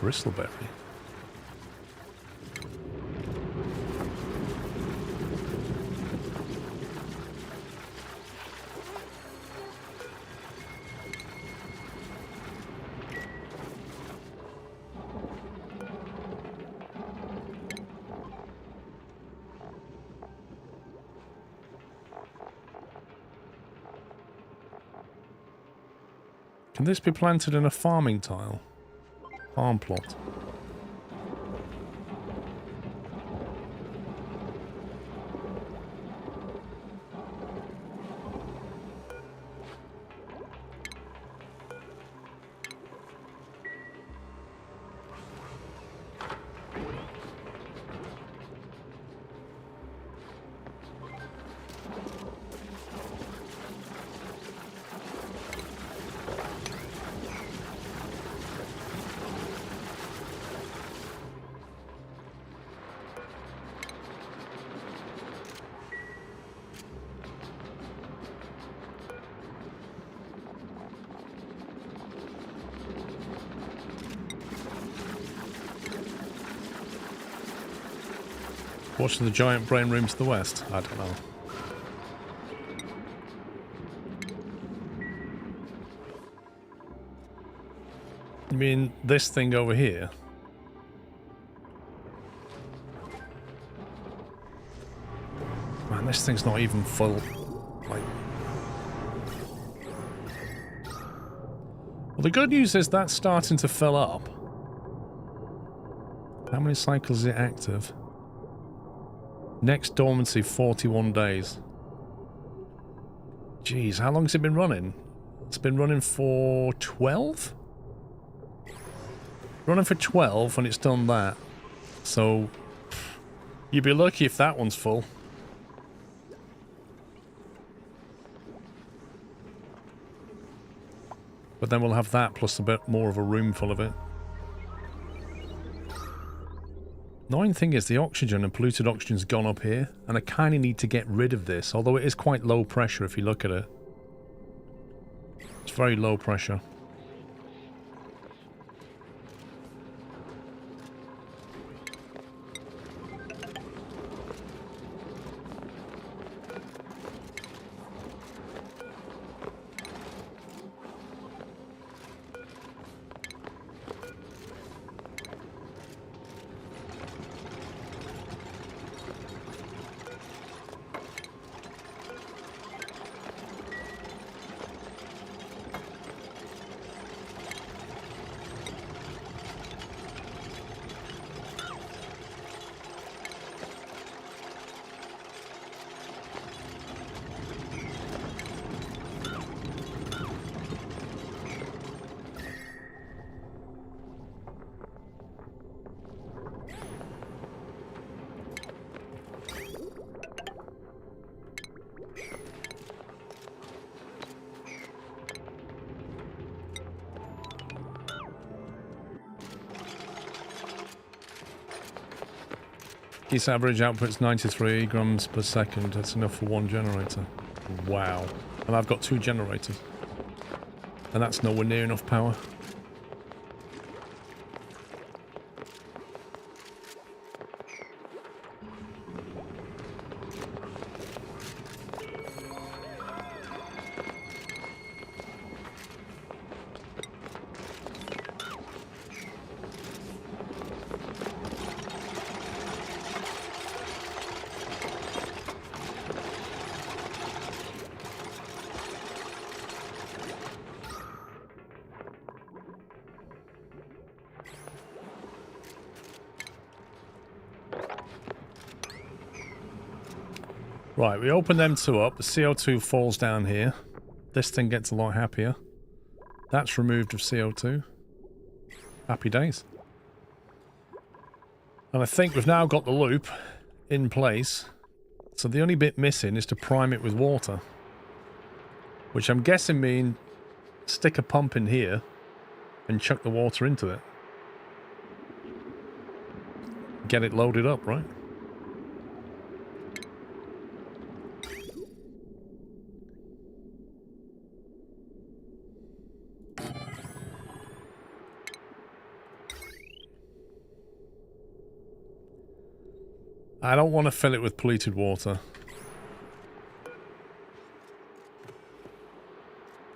Bristleberry. Can this be planted in a farming tile? Farm plot. What's the giant brain room to the west? I don't know. You mean this thing over here? Man, this thing's not even full. Like... Well, the good news is that's starting to fill up. How many cycles is it active? Next dormancy, 41 days. Jeez, how long has it been running? It's been running for 12? Running for 12 when it's done that. So, you'd be lucky if that one's full. But then we'll have that plus a bit more of a room full of it. Annoying thing is the oxygen and polluted oxygen's gone up here, and I kind of need to get rid of this, although it is quite low pressure if you look at it. It's very low pressure. Its average output's 93 grams per second. That's enough for one generator. Wow. And I've got 2 generators. And that's nowhere near enough power. Right, we open them 2 up. The CO2 falls down here. This thing gets a lot happier. That's removed of CO2. Happy days. And I think we've now got the loop in place. So the only bit missing is to prime it with water. Which I'm guessing means stick a pump in here and chuck the water into it. Get it loaded up, right? I don't want to fill it with polluted water.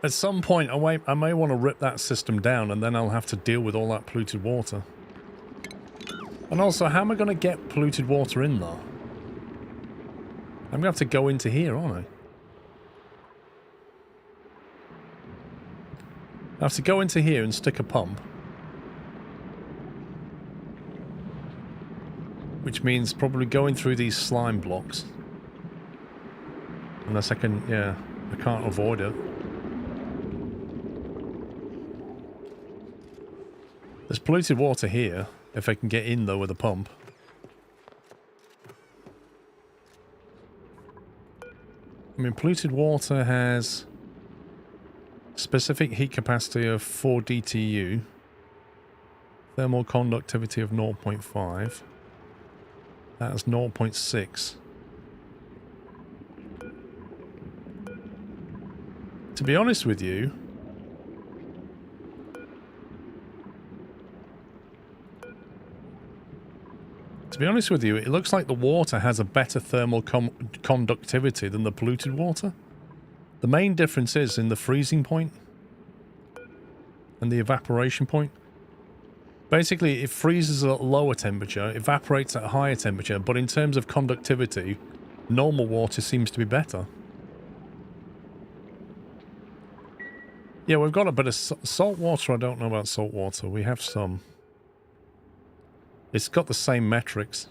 At some point, I may want to rip that system down and then I'll have to deal with all that polluted water. And also, how am I going to get polluted water in there? I'm going to have to go into here, aren't I? I have to go into here and stick a pump. Which means probably going through these slime blocks. Unless I can, yeah, I can't avoid it. There's polluted water here, if I can get in though with a pump. I mean, polluted water has specific heat capacity of 4 DTU, thermal conductivity of 0.5. That's 0.6. To be honest with you, it looks like the water has a better thermal conductivity than the polluted water. The main difference is in the freezing point and the evaporation point. Basically, it freezes at a lower temperature, evaporates at a higher temperature, but in terms of conductivity, normal water seems to be better. Yeah, we've got a bit of salt water. I don't know about salt water. We have some. It's got the same metrics.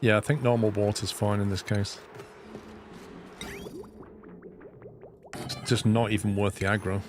Yeah, I think normal water's fine in this case. It's just not even worth the aggro.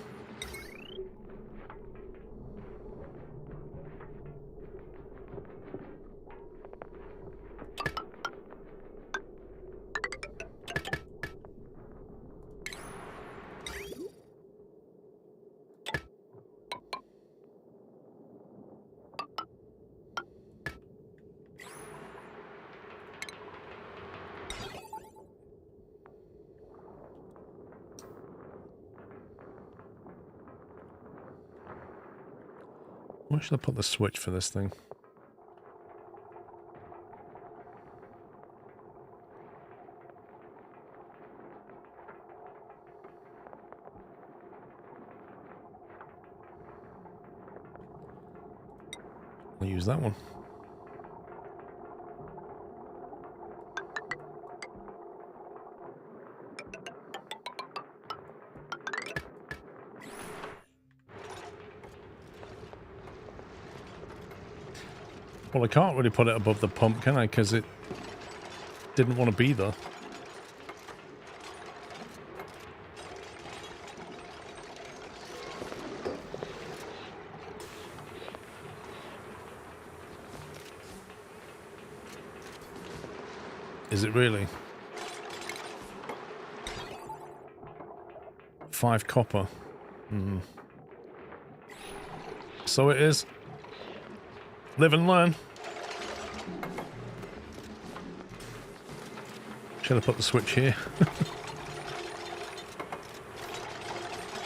Where should I put the switch for this thing? I'll use that one. Well, I can't really put it above the pump, can I? Because it didn't want to be there. Is it really? 5 copper. So it is. Live and learn. Should have put the switch here.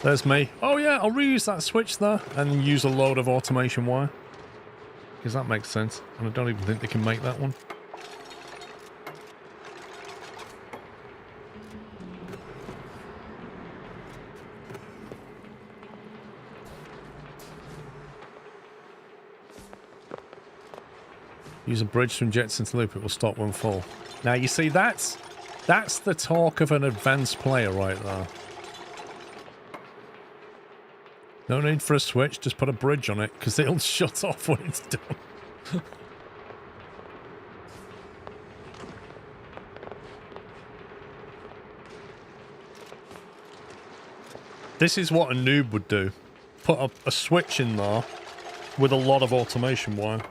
There's me. Oh yeah, I'll reuse that switch there and use a load of automation wire. Because that makes sense. And I don't even think they can make that one. Use a bridge to inject into the loop, it will stop when full. Now you see, that's the talk of an advanced player right there. No need for a switch, just put a bridge on it, because it'll shut off when it's done. This is what a noob would do. Put a switch in there with a lot of automation wire.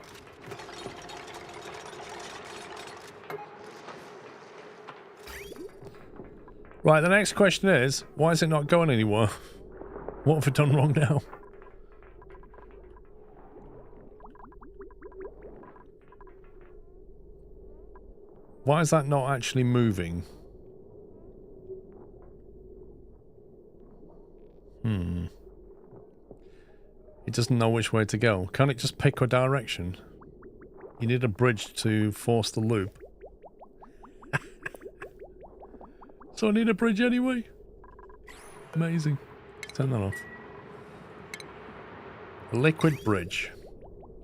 Right, the next question is, why is it not going anywhere? What have I done wrong now? Why is that not actually moving? It doesn't know which way to go. Can't it just pick a direction? You need a bridge to force the loop. So I need a bridge anyway. Amazing. Turn that off. A liquid bridge.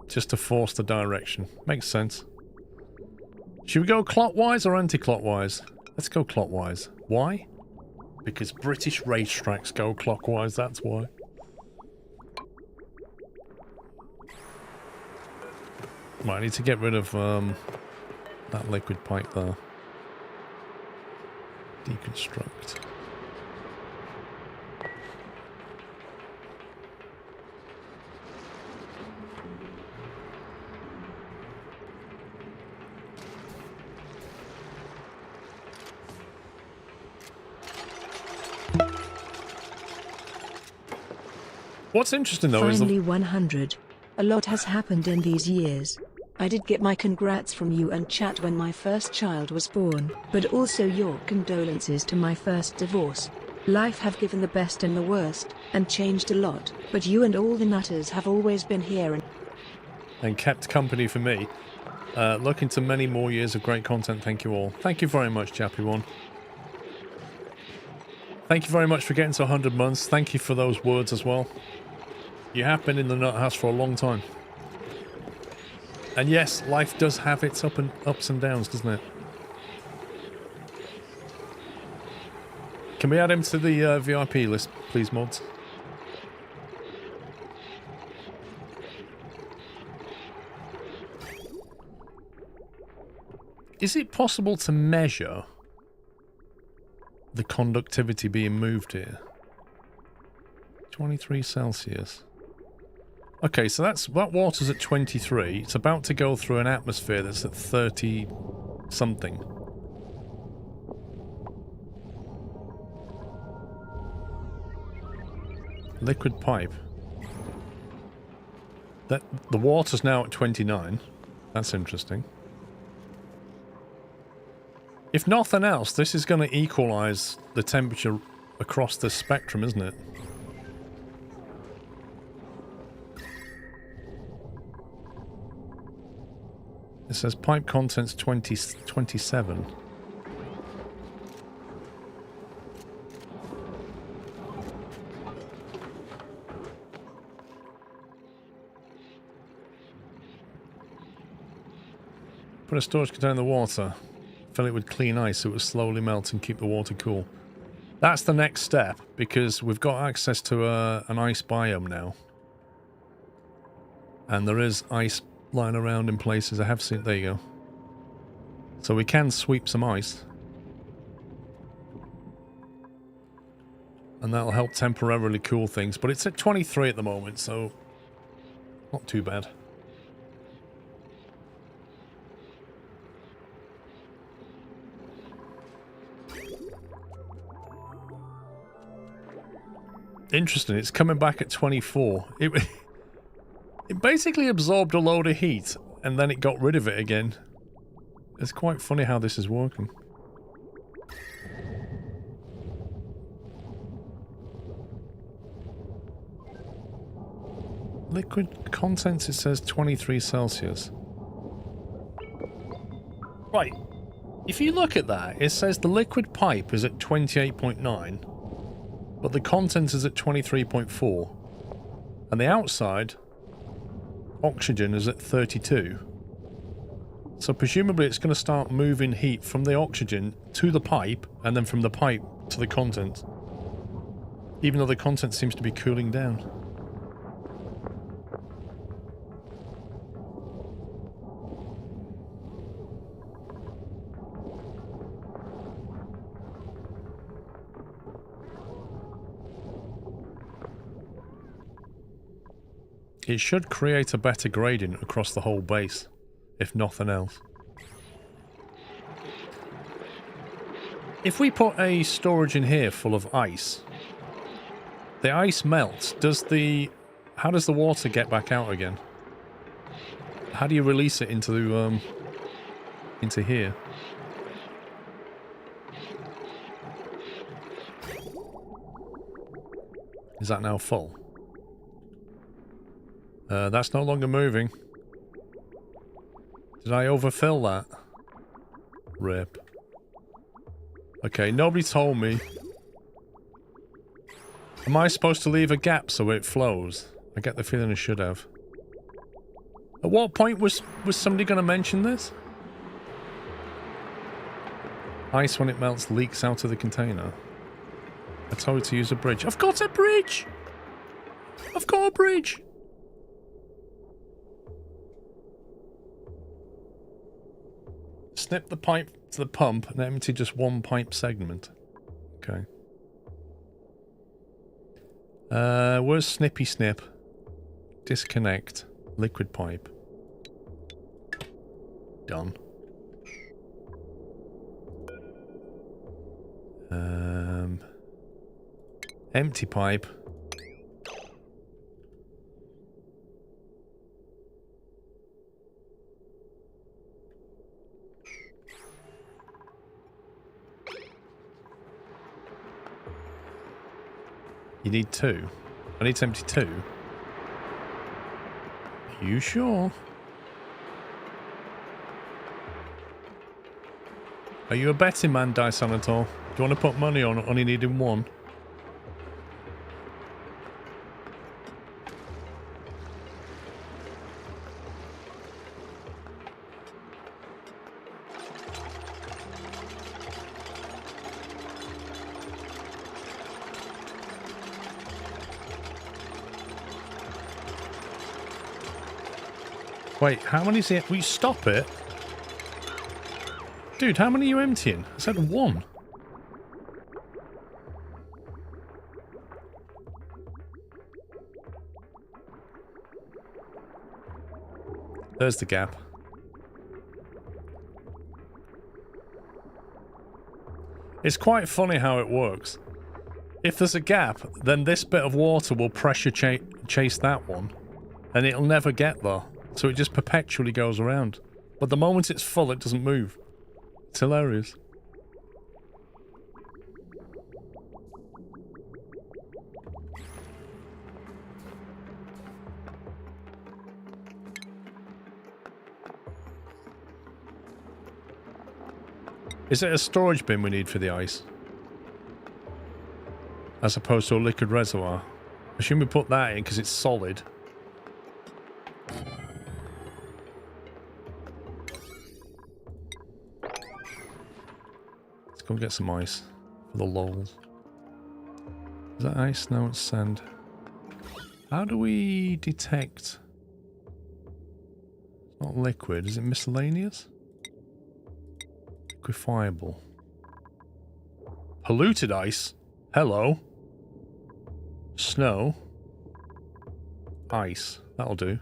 Just to force the direction. Makes sense. Should we go clockwise or anti-clockwise? Let's go clockwise. Why? Because British racetracks go clockwise, that's why. Right, I need to get rid of that liquid pipe there. Deconstruct. What's interesting though is Finally 100. A lot has happened in these years. I did get my congrats from you and chat when my first child was born, but also your condolences to my first divorce. Life have given the best and the worst, and changed a lot, but you and all the nutters have always been here and kept company for me. Looking to many more years of great content, thank you all. Thank you very much, Chappie One. Thank you very much for getting to 100 months. Thank you for those words as well. You have been in the nut house for a long time. And yes, life does have its ups and downs, doesn't it? Can we add him to the VIP list, please, mods? Is it possible to measure the conductivity being moved here? 23 Celsius. Okay, so that water's at 23. It's about to go through an atmosphere that's at 30 something. Liquid pipe. The water's now at 29. That's interesting. If nothing else, this is going to equalize the temperature across the spectrum, isn't it? It says pipe contents 27. Put a storage container in the water. Fill it with clean ice so it will slowly melt and keep the water cool. That's the next step, because we've got access to an ice biome now. And there is ice lying around in places. I have seen... There you go. So we can sweep some ice. And that'll help temporarily cool things. But it's at 23 at the moment, so... not too bad. Interesting, it's coming back at 24. It basically absorbed a load of heat, and then it got rid of it again. It's quite funny how this is working. Liquid contents, it says 23 Celsius. Right. If you look at that, it says the liquid pipe is at 28.9. But the content is at 23.4. And the outside, oxygen, is at 32. So presumably it's going to start moving heat from the oxygen to the pipe, and then from the pipe to the content. Even though the content seems to be cooling down. It should create a better gradient across the whole base, if nothing else. If we put a storage in here full of ice, the ice melts. How does the water get back out again? How do you release it into here? Is that now full? That's no longer moving. Did I overfill that? Rip. Okay, nobody told me. Am I supposed to leave a gap so it flows? I get the feeling I should have. At what point was somebody going to mention this? Ice, when it melts, leaks out of the container. I told you to use a bridge. I've got a bridge! I've got a bridge! Snip the pipe to the pump and empty just one pipe segment. Okay. Where's Snippy Snip? Disconnect. Liquid pipe. Done. Empty pipe. You need 2. I need to empty 2. Are you sure? Are you a betting man, Disanator? Do you want to put money on only needing 1? Wait, how many is it? Will you stop it? Dude, how many are you emptying? I said 1. There's the gap. It's quite funny how it works. If there's a gap, then this bit of water will pressure chase that one, and it'll never get there. So it just perpetually goes around. But the moment it's full, it doesn't move. It's hilarious. Is it a storage bin we need for the ice? As opposed to a liquid reservoir? I assume we put that in because it's solid. Let's go get some ice for the lols. Is that ice? No, it's sand. How do we detect? It's not liquid. Is it miscellaneous? Liquefiable. Polluted ice? Hello. Snow. Ice. That'll do.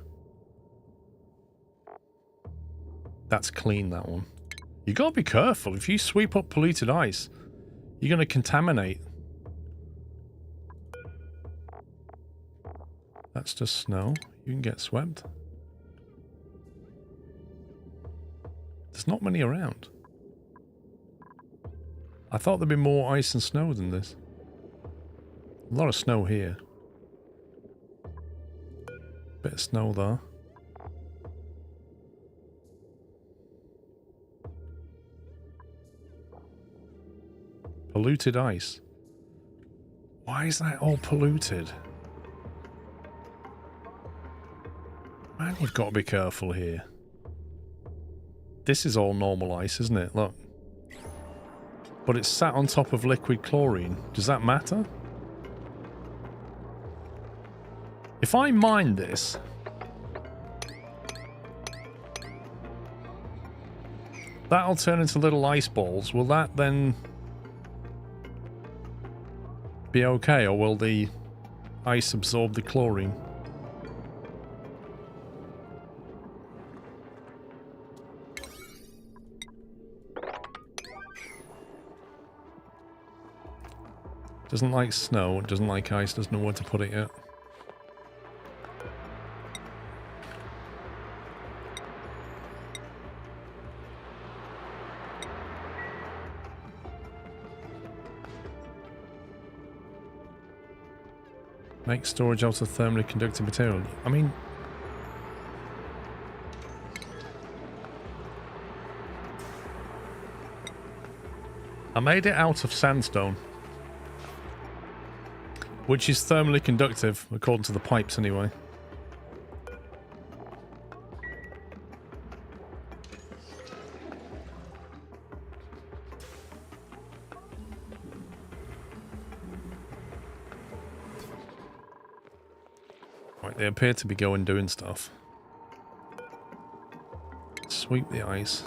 That's clean, that one. You gotta be careful. If you sweep up polluted ice, you're gonna contaminate. That's just snow. You can get swept. There's not many around. I thought there'd be more ice and snow than this. A lot of snow here. Bit of snow there. Polluted ice. Why is that all polluted? Man, you've got to be careful here. This is all normal ice, isn't it? Look. But it's sat on top of liquid chlorine. Does that matter? If I mine this... that'll turn into little ice balls. Will that then... be okay, or will the ice absorb the chlorine? Doesn't like snow, doesn't like ice, doesn't know where to put it yet. Make storage out of thermally conducting material. I mean... I made it out of sandstone. Which is thermally conductive, according to the pipes anyway. Right, they appear to be going doing stuff. Sweep the ice.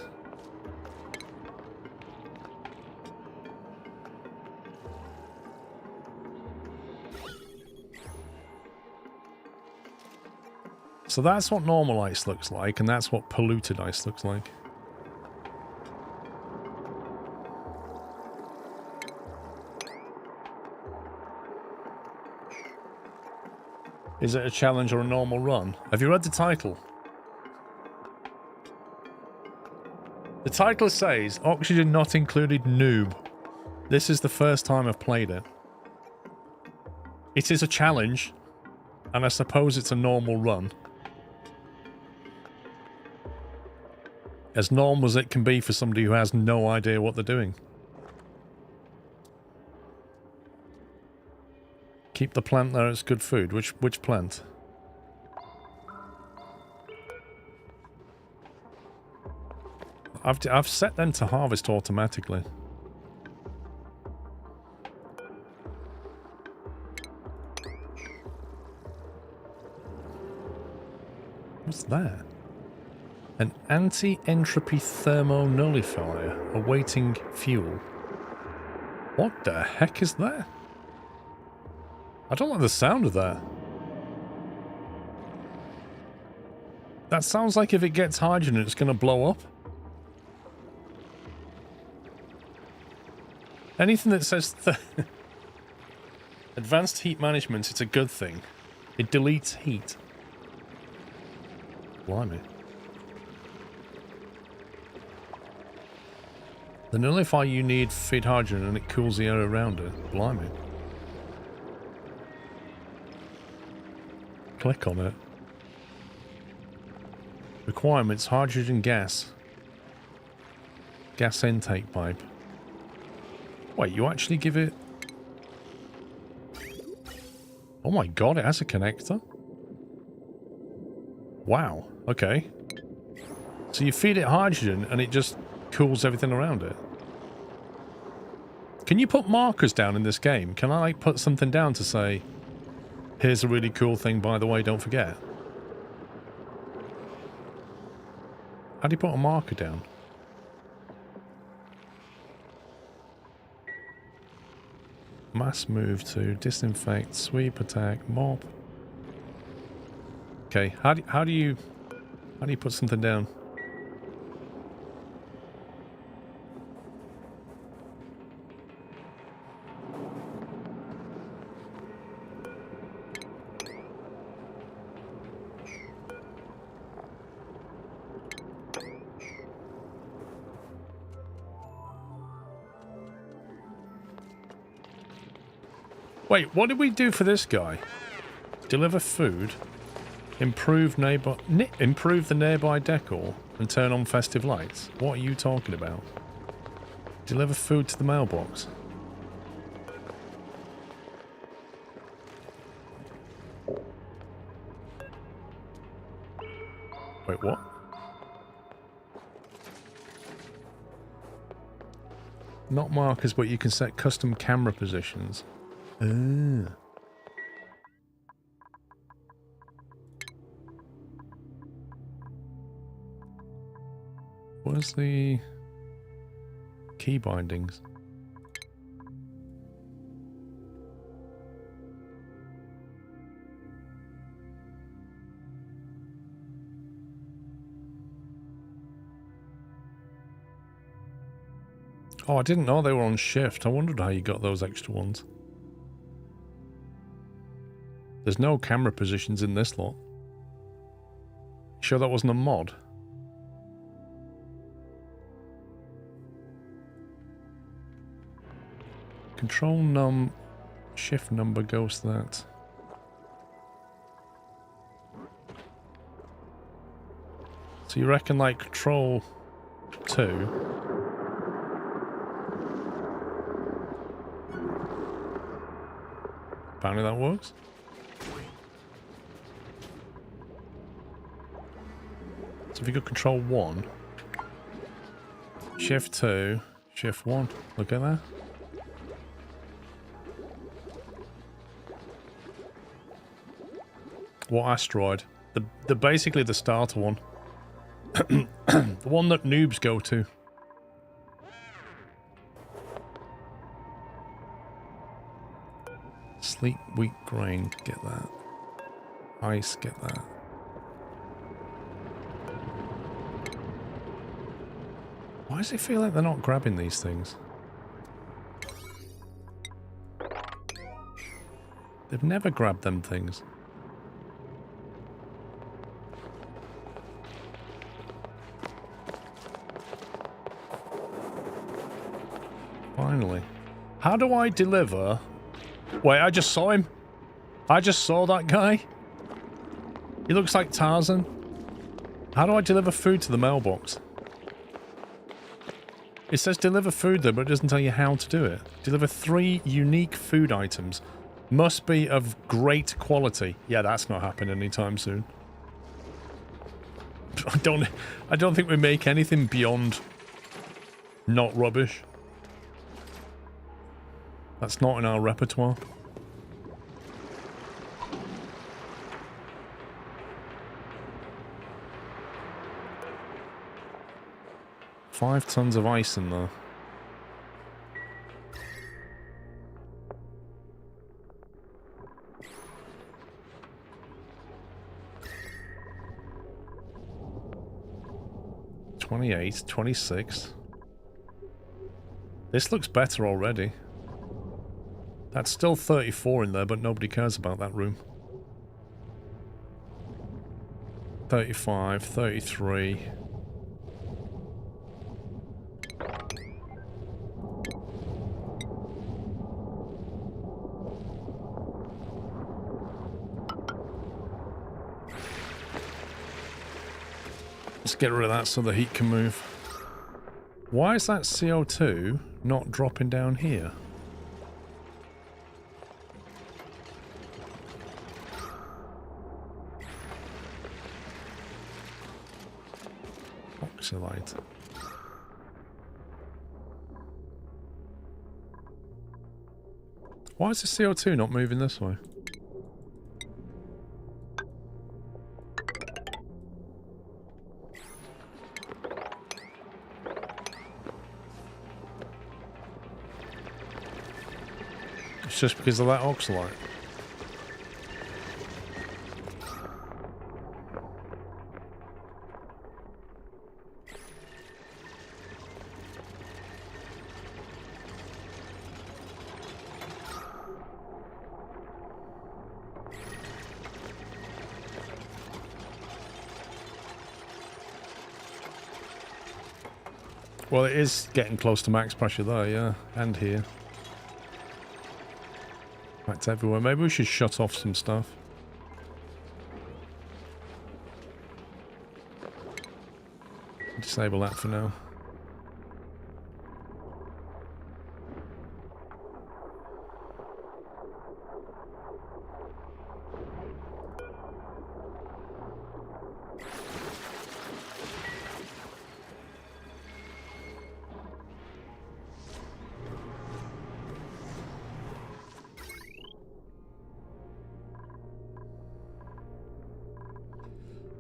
So that's what normal ice looks like, and that's what polluted ice looks like. Is it a challenge or a normal run? Have you read the title? The title says, Oxygen not included Noob. This is the first time I've played it. It is a challenge, and I suppose it's a normal run. As normal as it can be for somebody who has no idea what they're doing. Keep the plant there, it's good food. Which plant? I've set them to harvest automatically. What's that? An anti-entropy thermonullifier awaiting fuel. What the heck is that? I don't like the sound of that. That sounds like if it gets hydrogen, it's going to blow up. Anything that says advanced heat management, it's a good thing. It deletes heat. Blimey. The nullifier you need feed hydrogen and it cools the air around it. Blimey. Click on it. Requirements: hydrogen gas. Gas intake pipe. Wait, you actually give it... Oh my god, it has a connector? Wow, okay. So you feed it hydrogen and it just cools everything around it. Can you put markers down in this game? Can I like put something down to say, here's a really cool thing, by the way, don't forget? How do you put a marker down? Mass move to disinfect, sweep, attack, mop. Okay, how do you put something down? Wait, what did we do for this guy? Deliver food, improve the nearby decor, and turn on festive lights. What are you talking about? Deliver food to the mailbox. Wait, what? Not markers, but you can set custom camera positions. Where's the key bindings? Oh, I didn't know they were on shift. I wondered how you got those extra ones. There's no camera positions in this lot. Sure that wasn't a mod? Control num shift number goes to that. So you reckon like control 2? Apparently that works. So if you go control 1, shift 2, shift 1, look at that. What asteroid? The basically the starter one. The one that noobs go to. Sleep, wheat, grain, get that. Ice, get that. Why does it feel like they're not grabbing these things? They've never grabbed them things. Finally. How do I deliver... Wait, I just saw him. I just saw that guy. He looks like Tarzan. How do I deliver food to the mailbox? It says deliver food there, but it doesn't tell you how to do it. Deliver 3 unique food items. Must be of great quality. Yeah, that's not happening anytime soon. I don't think we make anything beyond not rubbish. That's not in our repertoire. Five tons of ice in there. $28, $26. This looks better already. That's still 34 in there, but nobody cares about that room. 35, 33. Let's get rid of that so the heat can move. Why is that CO2 not dropping down here? Oxalate. Why is the CO2 not moving this way? It's just because of that oxalate. Well, it is getting close to max pressure there, yeah, and here. That's everywhere. Maybe we should shut off some stuff. Disable that for now.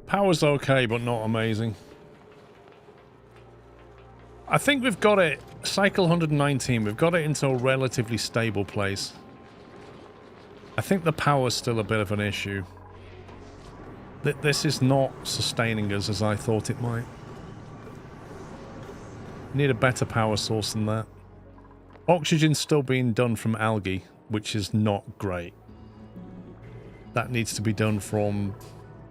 Power's okay, but not amazing. I think we've got it, cycle 119, we've got it into a relatively stable place. I think the power's still a bit of an issue. This is not sustaining us as I thought it might. Need a better power source than that. Oxygen's still being done from algae, which is not great. That needs to be done from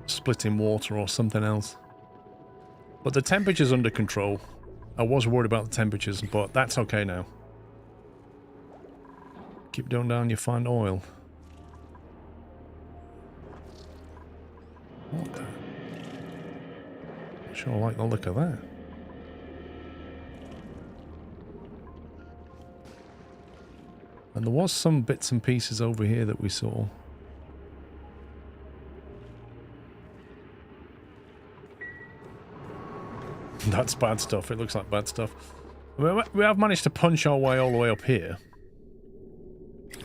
splitting water or something else. But the temperature's under control. I was worried about the temperatures, but that's okay now. Keep going down, you find oil. What the? Sure, I like the look of that. And there was some bits and pieces over here that we saw. That's bad stuff. It looks like bad stuff. We have managed to punch our way all the way up here.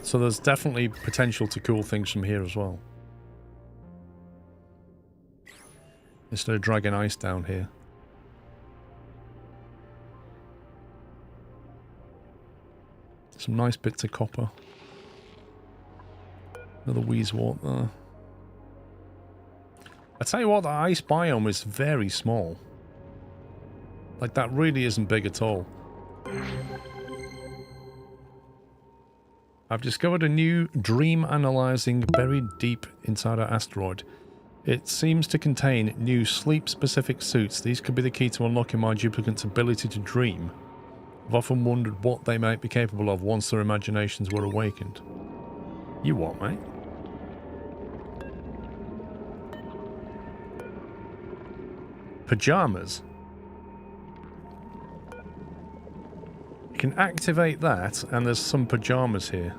So there's definitely potential to cool things from here as well. Instead of dragging ice down here. Some nice bits of copper. Another wheezewort there. I tell you what, the ice biome is very small. Like, that really isn't big at all. I've discovered a new dream analyzing buried deep inside our asteroid. It seems to contain new sleep-specific suits. These could be the key to unlocking my duplicant's ability to dream. I've often wondered what they might be capable of once their imaginations were awakened. You what, mate? Pajamas? Can activate that, and there's some pajamas here.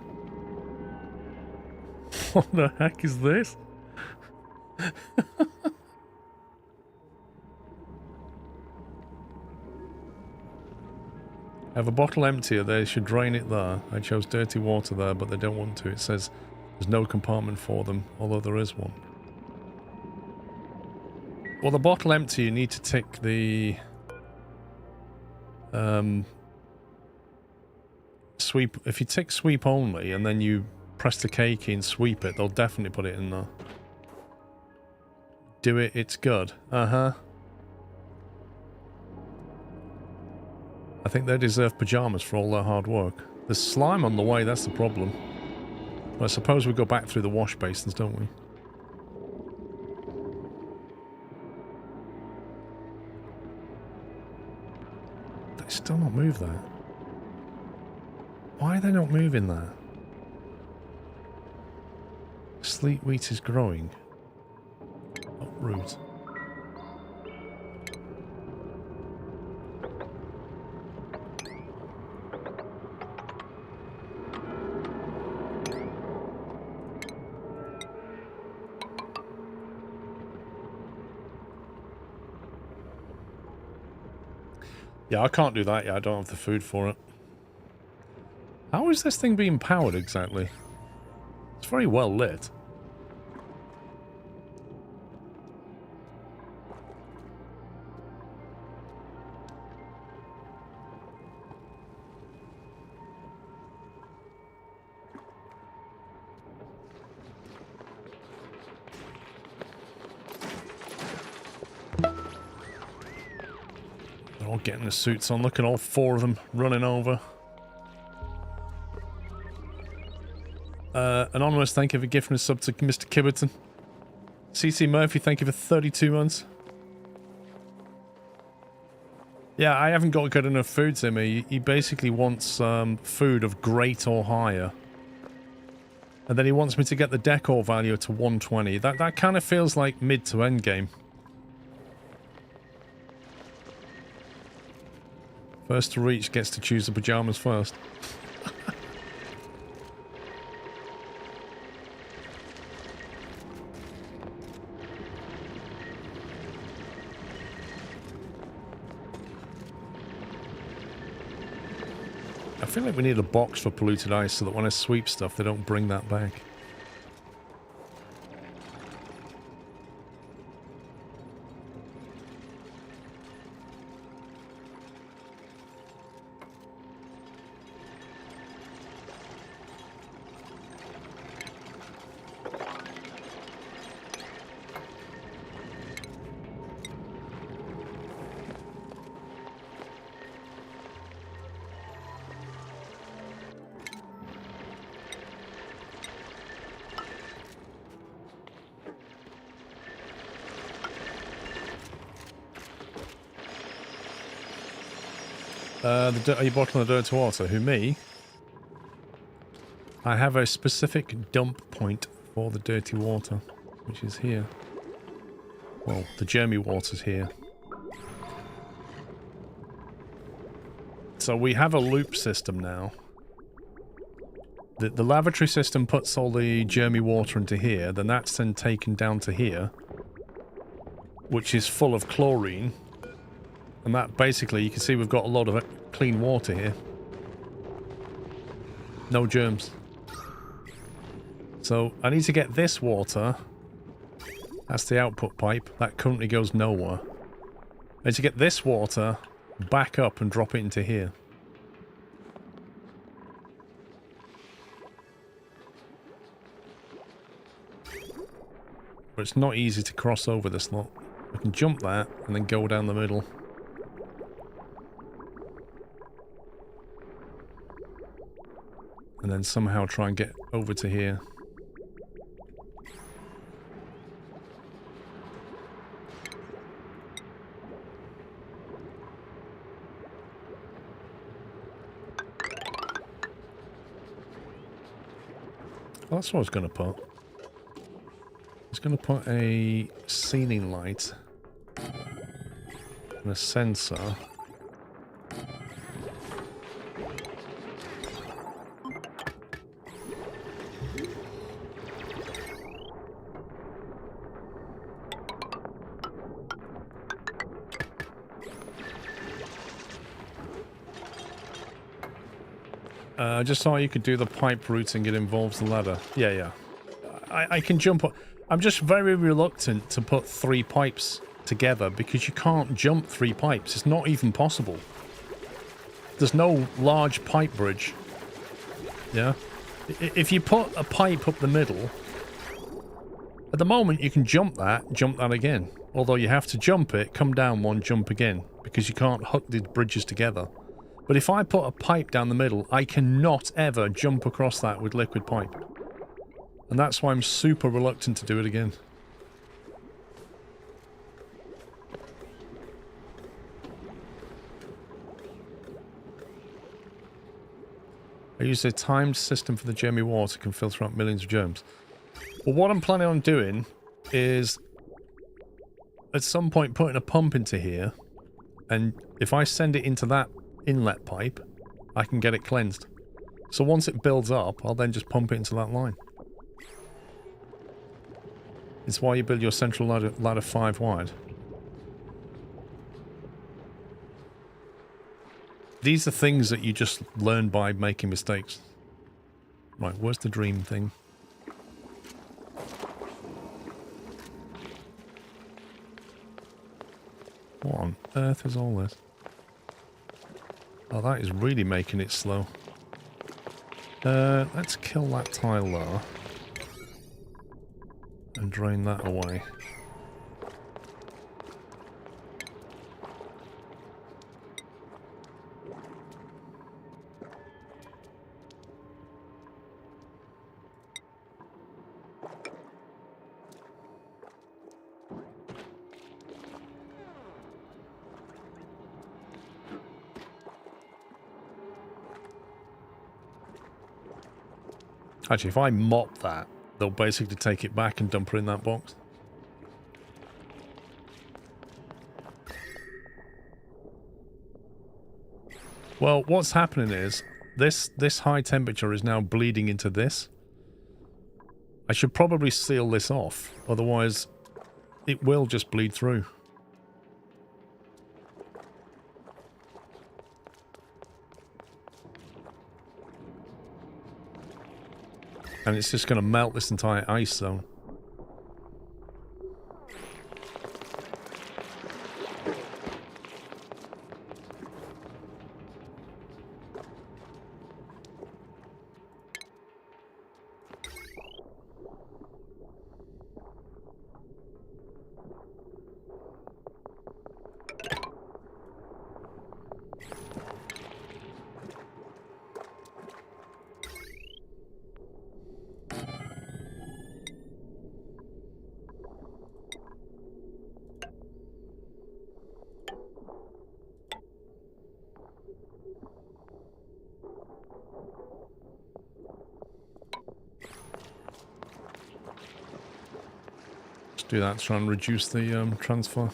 What the heck is this? I have a bottle emptier. They should drain it there. I chose dirty water there, but they don't want to. It says there's no compartment for them, although there is one. Well, the bottle empty, you need to tick the sweep. If you tick sweep only and then you press the K key and sweep it, they'll definitely put it in there. Do it, it's good. Uh-huh. I think they deserve pajamas for all their hard work. There's slime on the way, that's the problem. Well, I suppose we go back through the wash basins, don't we? They still not move that. Why are they not moving that? Sleet wheat is growing. Uproot. Yeah, I can't do that yet. I don't have the food for it. How is this thing being powered exactly? It's very well lit. They're all getting the suits on. Look at all 4 of them running over. Anonymous, thank you for gifting a sub to Mr. Kibberton. CC Murphy, thank you for 32 months. Yeah, I haven't got good enough food to me. He basically wants food of great or higher. And then he wants me to get the decor value to 120. That kind of feels like mid to end game. First to reach gets to choose the pajamas first. I feel like we need a box for polluted ice so that when I sweep stuff, they don't bring that back. Are you bottling the dirty water? Who, me? I have a specific dump point for the dirty water, which is here. Well, the germy water's here. So we have a loop system now. The lavatory system puts all the germy water into here, then that's then taken down to here, which is full of chlorine. And that basically, you can see we've got a lot of clean water here. No germs. So I need to get this water. That's the output pipe. That currently goes nowhere. I need to get this water back up and drop it into here. But it's not easy to cross over this lot. I can jump that and then go down the middle. And then somehow try and get over to here. Well, that's what I was going to put. I was going to put a ceiling light and a sensor. I just saw you could do the pipe routing. It involves the ladder. Yeah. I can jump up. I'm just very reluctant to put 3 pipes together because you can't jump 3 pipes. It's not even possible. There's no large pipe bridge. Yeah? If you put a pipe up the middle, at the moment you can jump that again. Although you have to jump it, come down one, jump again. Because you can't hook the bridges together. But if I put a pipe down the middle, I cannot ever jump across that with liquid pipe. And that's why I'm super reluctant to do it again. I use a timed system for the germy water, can filter out millions of germs. Well, what I'm planning on doing is at some point putting a pump into here, and if I send it into that inlet pipe, I can get it cleansed. So once it builds up, I'll then just pump it into that line. It's why you build your central ladder 5 wide. These are things that you just learn by making mistakes. Right, where's the dream thing? What on earth is all this? Oh, that is really making it slow. Let's kill that tile there. And drain that away. Actually, if I mop that, they'll basically take it back and dump it in that box. Well, what's happening is, this high temperature is now bleeding into this. I should probably seal this off, otherwise it will just bleed through. And it's just going to melt this entire ice zone. Do that to try and reduce the transfer.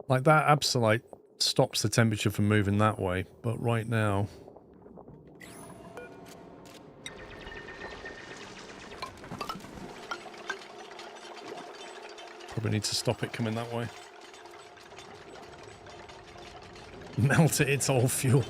Like that absolute stops the temperature from moving that way, but right now probably need to stop it coming that way. Melt it, it's all fuel.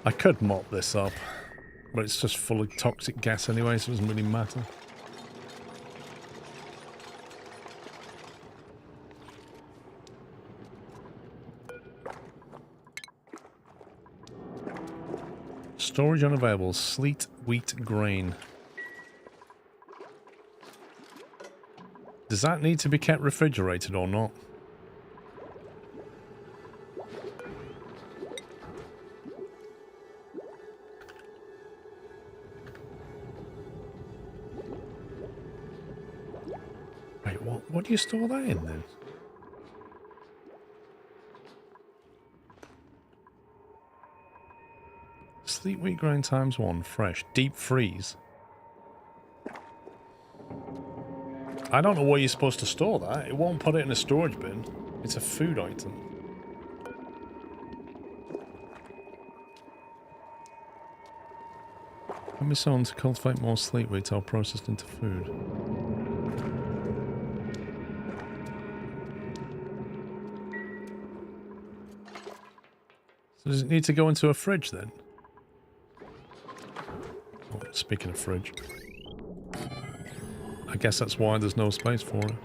I could mop this up, but it's just full of toxic gas anyway, so it doesn't really matter. Storage unavailable. Sleet, wheat, grain. Does that need to be kept refrigerated or not? What do you store that in then? Sleet wheat grain ×1, fresh, deep freeze. I don't know where you're supposed to store that. It won't put it in a storage bin. It's a food item. Let me someone to cultivate more sleet wheat or processed into food. So does it need to go into a fridge then? Oh, speaking of fridge. I guess that's why there's no space for it.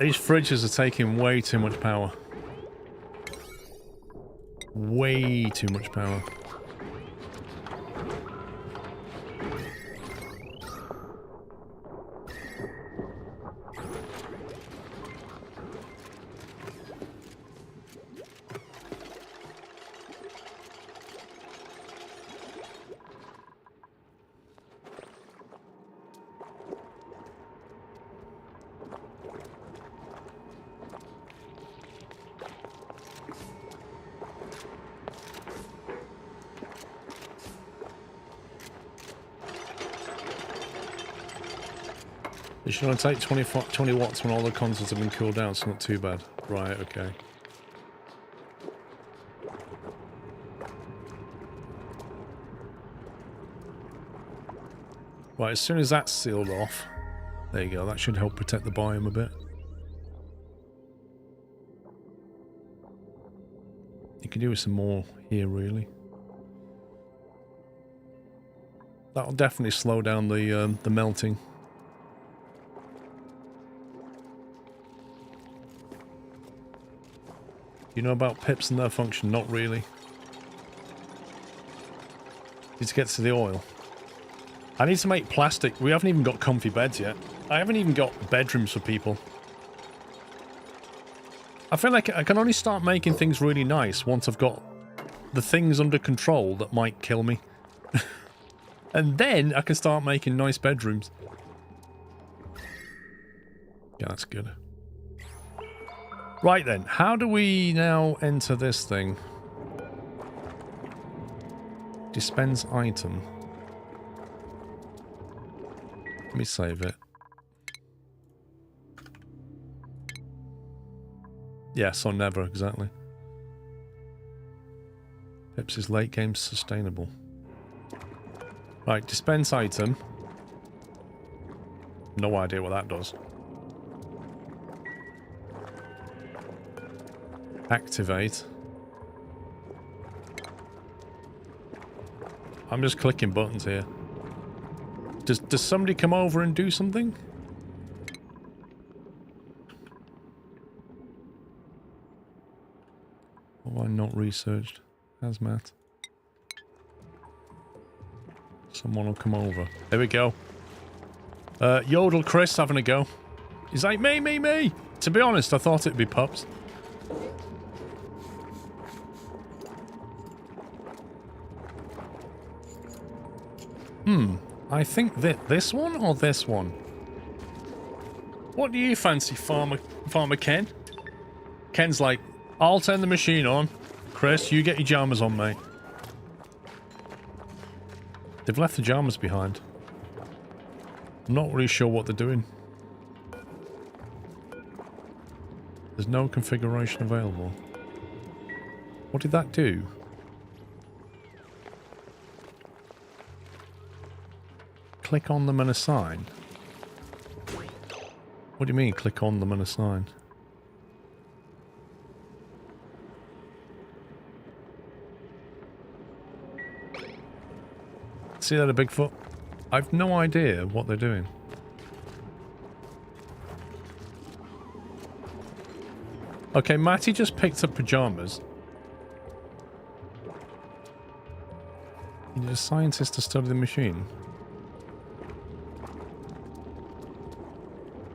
These fridges are taking way too much power. Way too much power. It should only take 20 watts when all the consoles have been cooled down. It's not too bad. Right, okay. Right, as soon as that's sealed off, there you go. That should help protect the biome a bit. You can do with some more here, really. That'll definitely slow down the melting. You know about pips and their function? Not really. Need to get to the oil. I need to make plastic. We haven't even got comfy beds yet. I haven't even got bedrooms for people. I feel like I can only start making things really nice once I've got the things under control that might kill me. And then I can start making nice bedrooms. Yeah, that's good. Right then, how do we now enter this thing? Dispense item. Let me save it. Yes, or never, exactly. Pips is late game sustainable. Right, dispense item. No idea what that does. Activate. I'm just clicking buttons here. Does somebody come over and do something? Oh, I'm not researched. Hazmat. Someone will come over. There we go. Yodel Chris having a go. He's like, me! To be honest, I thought it'd be pups. I think that this one or this one? What do you fancy, Farmer Ken? Ken's like, I'll turn the machine on. Chris, you get your jammers on, mate. They've left the jammers behind. I'm not really sure what they're doing. There's no configuration available. What did that do? Click on them and assign. What do you mean, click on them and assign? See that a Bigfoot? I've no idea what they're doing. Okay, Matty just picked up pajamas. You need a scientist to study the machine.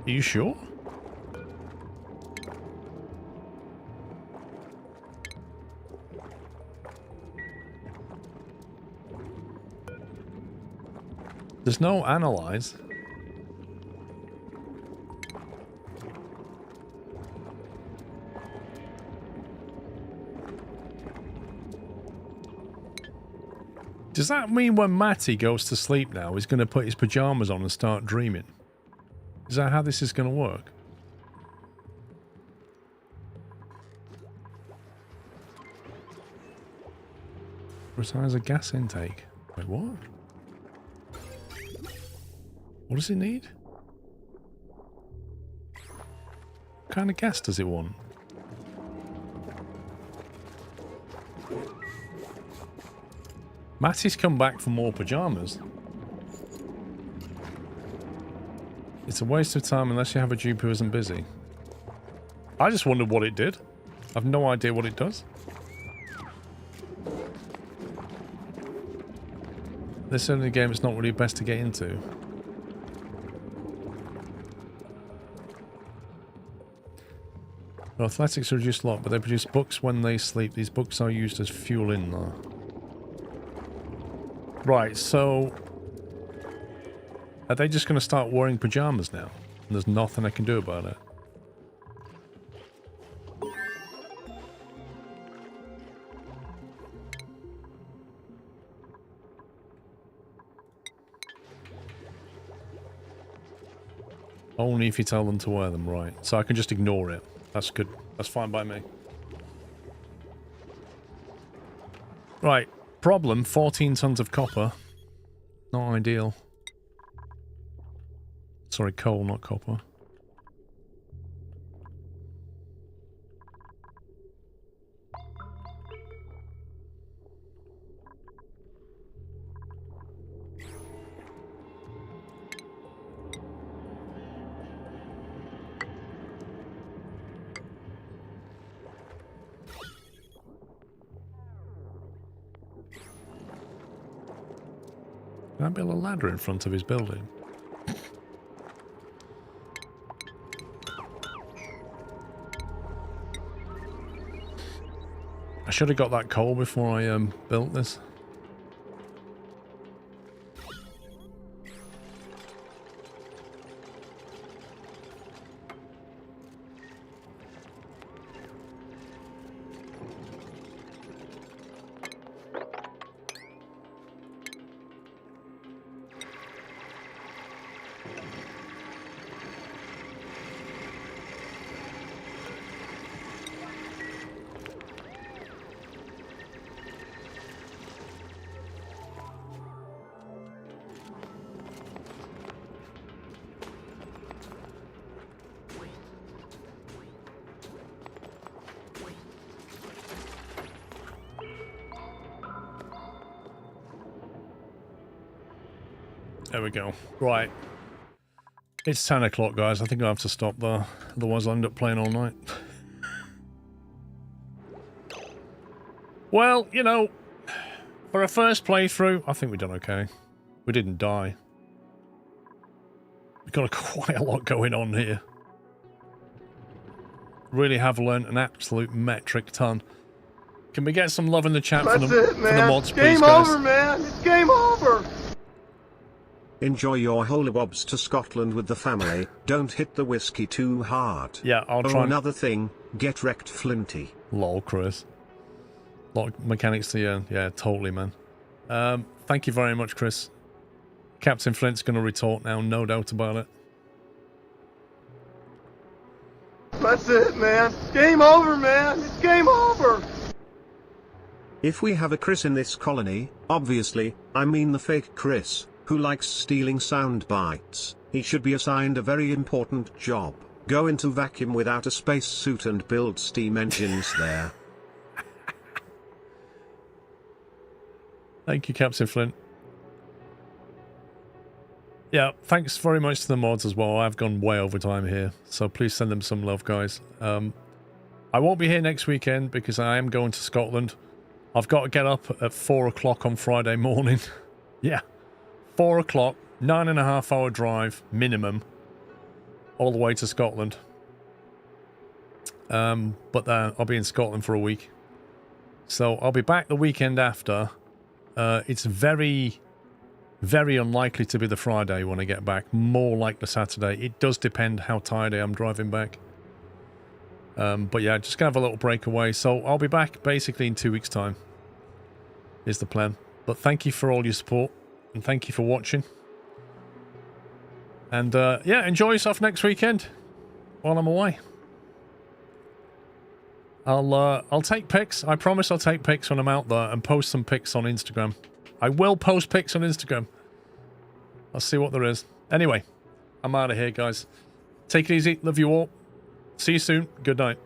Are you sure? There's no analyze. Does that mean when Matty goes to sleep now, he's going to put his pajamas on and start dreaming? Is that how this is going to work? Retires a gas intake. Wait, what? What does it need? What kind of gas does it want? Matty's come back for more pajamas. It's a waste of time unless you have a dupe who isn't busy. I just wondered what it did. I've no idea what it does. This early game it's not really best to get into. Well, athletics are reduced a lot, but they produce books when they sleep. These books are used as fuel in there. Right, so... Are they just going to start wearing pajamas now? And there's nothing I can do about it. Only if you tell them to wear them, right. So I can just ignore it. That's good. That's fine by me. Right. Problem, 14 tons of copper. Not ideal. Sorry, coal, not copper. Can I build a ladder in front of his building? I should have got that coal before I built this. There we go. Right. It's 10 o'clock, guys. I think I'll have to stop there. Otherwise, I'll end up playing all night. Well, you know, for a first playthrough, I think we've done okay. We didn't die. We've got quite a lot going on here. Really have learned an absolute metric ton. Can we get some love in the chat for the mods, please, Game guys? over, man. It's game over. Enjoy your holibobs to Scotland with the family. Don't hit the whiskey too hard. Yeah, I'll Oh, try. another thing, get wrecked, Flinty. Lol, Chris. Lot of mechanics to you. Yeah, totally, man. Thank you very much, Chris. Captain Flint's going to retort now, no doubt about it. That's it, man. Game over, man. It's game over. If we have a Chris in this colony, obviously, I mean the fake Chris, who likes stealing sound bites, he should be assigned a very important job. Go into vacuum without a spacesuit and build steam engines there. Thank you, Captain Flint. Yeah, thanks very much to the mods as well. I've gone way over time here, so please send them some love, guys. I won't be here next weekend because I am going to Scotland. I've got to get up at 4 o'clock on Friday morning. Yeah, 4 o'clock, 9.5 hour drive, minimum, all the way to Scotland. But I'll be in Scotland for a week. So I'll be back the weekend after. It's very, very unlikely to be the Friday when I get back. More like the Saturday. It does depend how tired I am driving back. But yeah, just gonna have a little breakaway. So I'll be back basically in 2 weeks' time. Is the plan. But thank you for all your support. And thank you for watching. And yeah, enjoy yourself next weekend while I'm away. I'll take pics. I promise I'll take pics when I'm out there and post some pics on Instagram. I will post pics on Instagram. I'll see what there is. Anyway, I'm out of here, guys. Take it easy. Love you all. See you soon. Good night.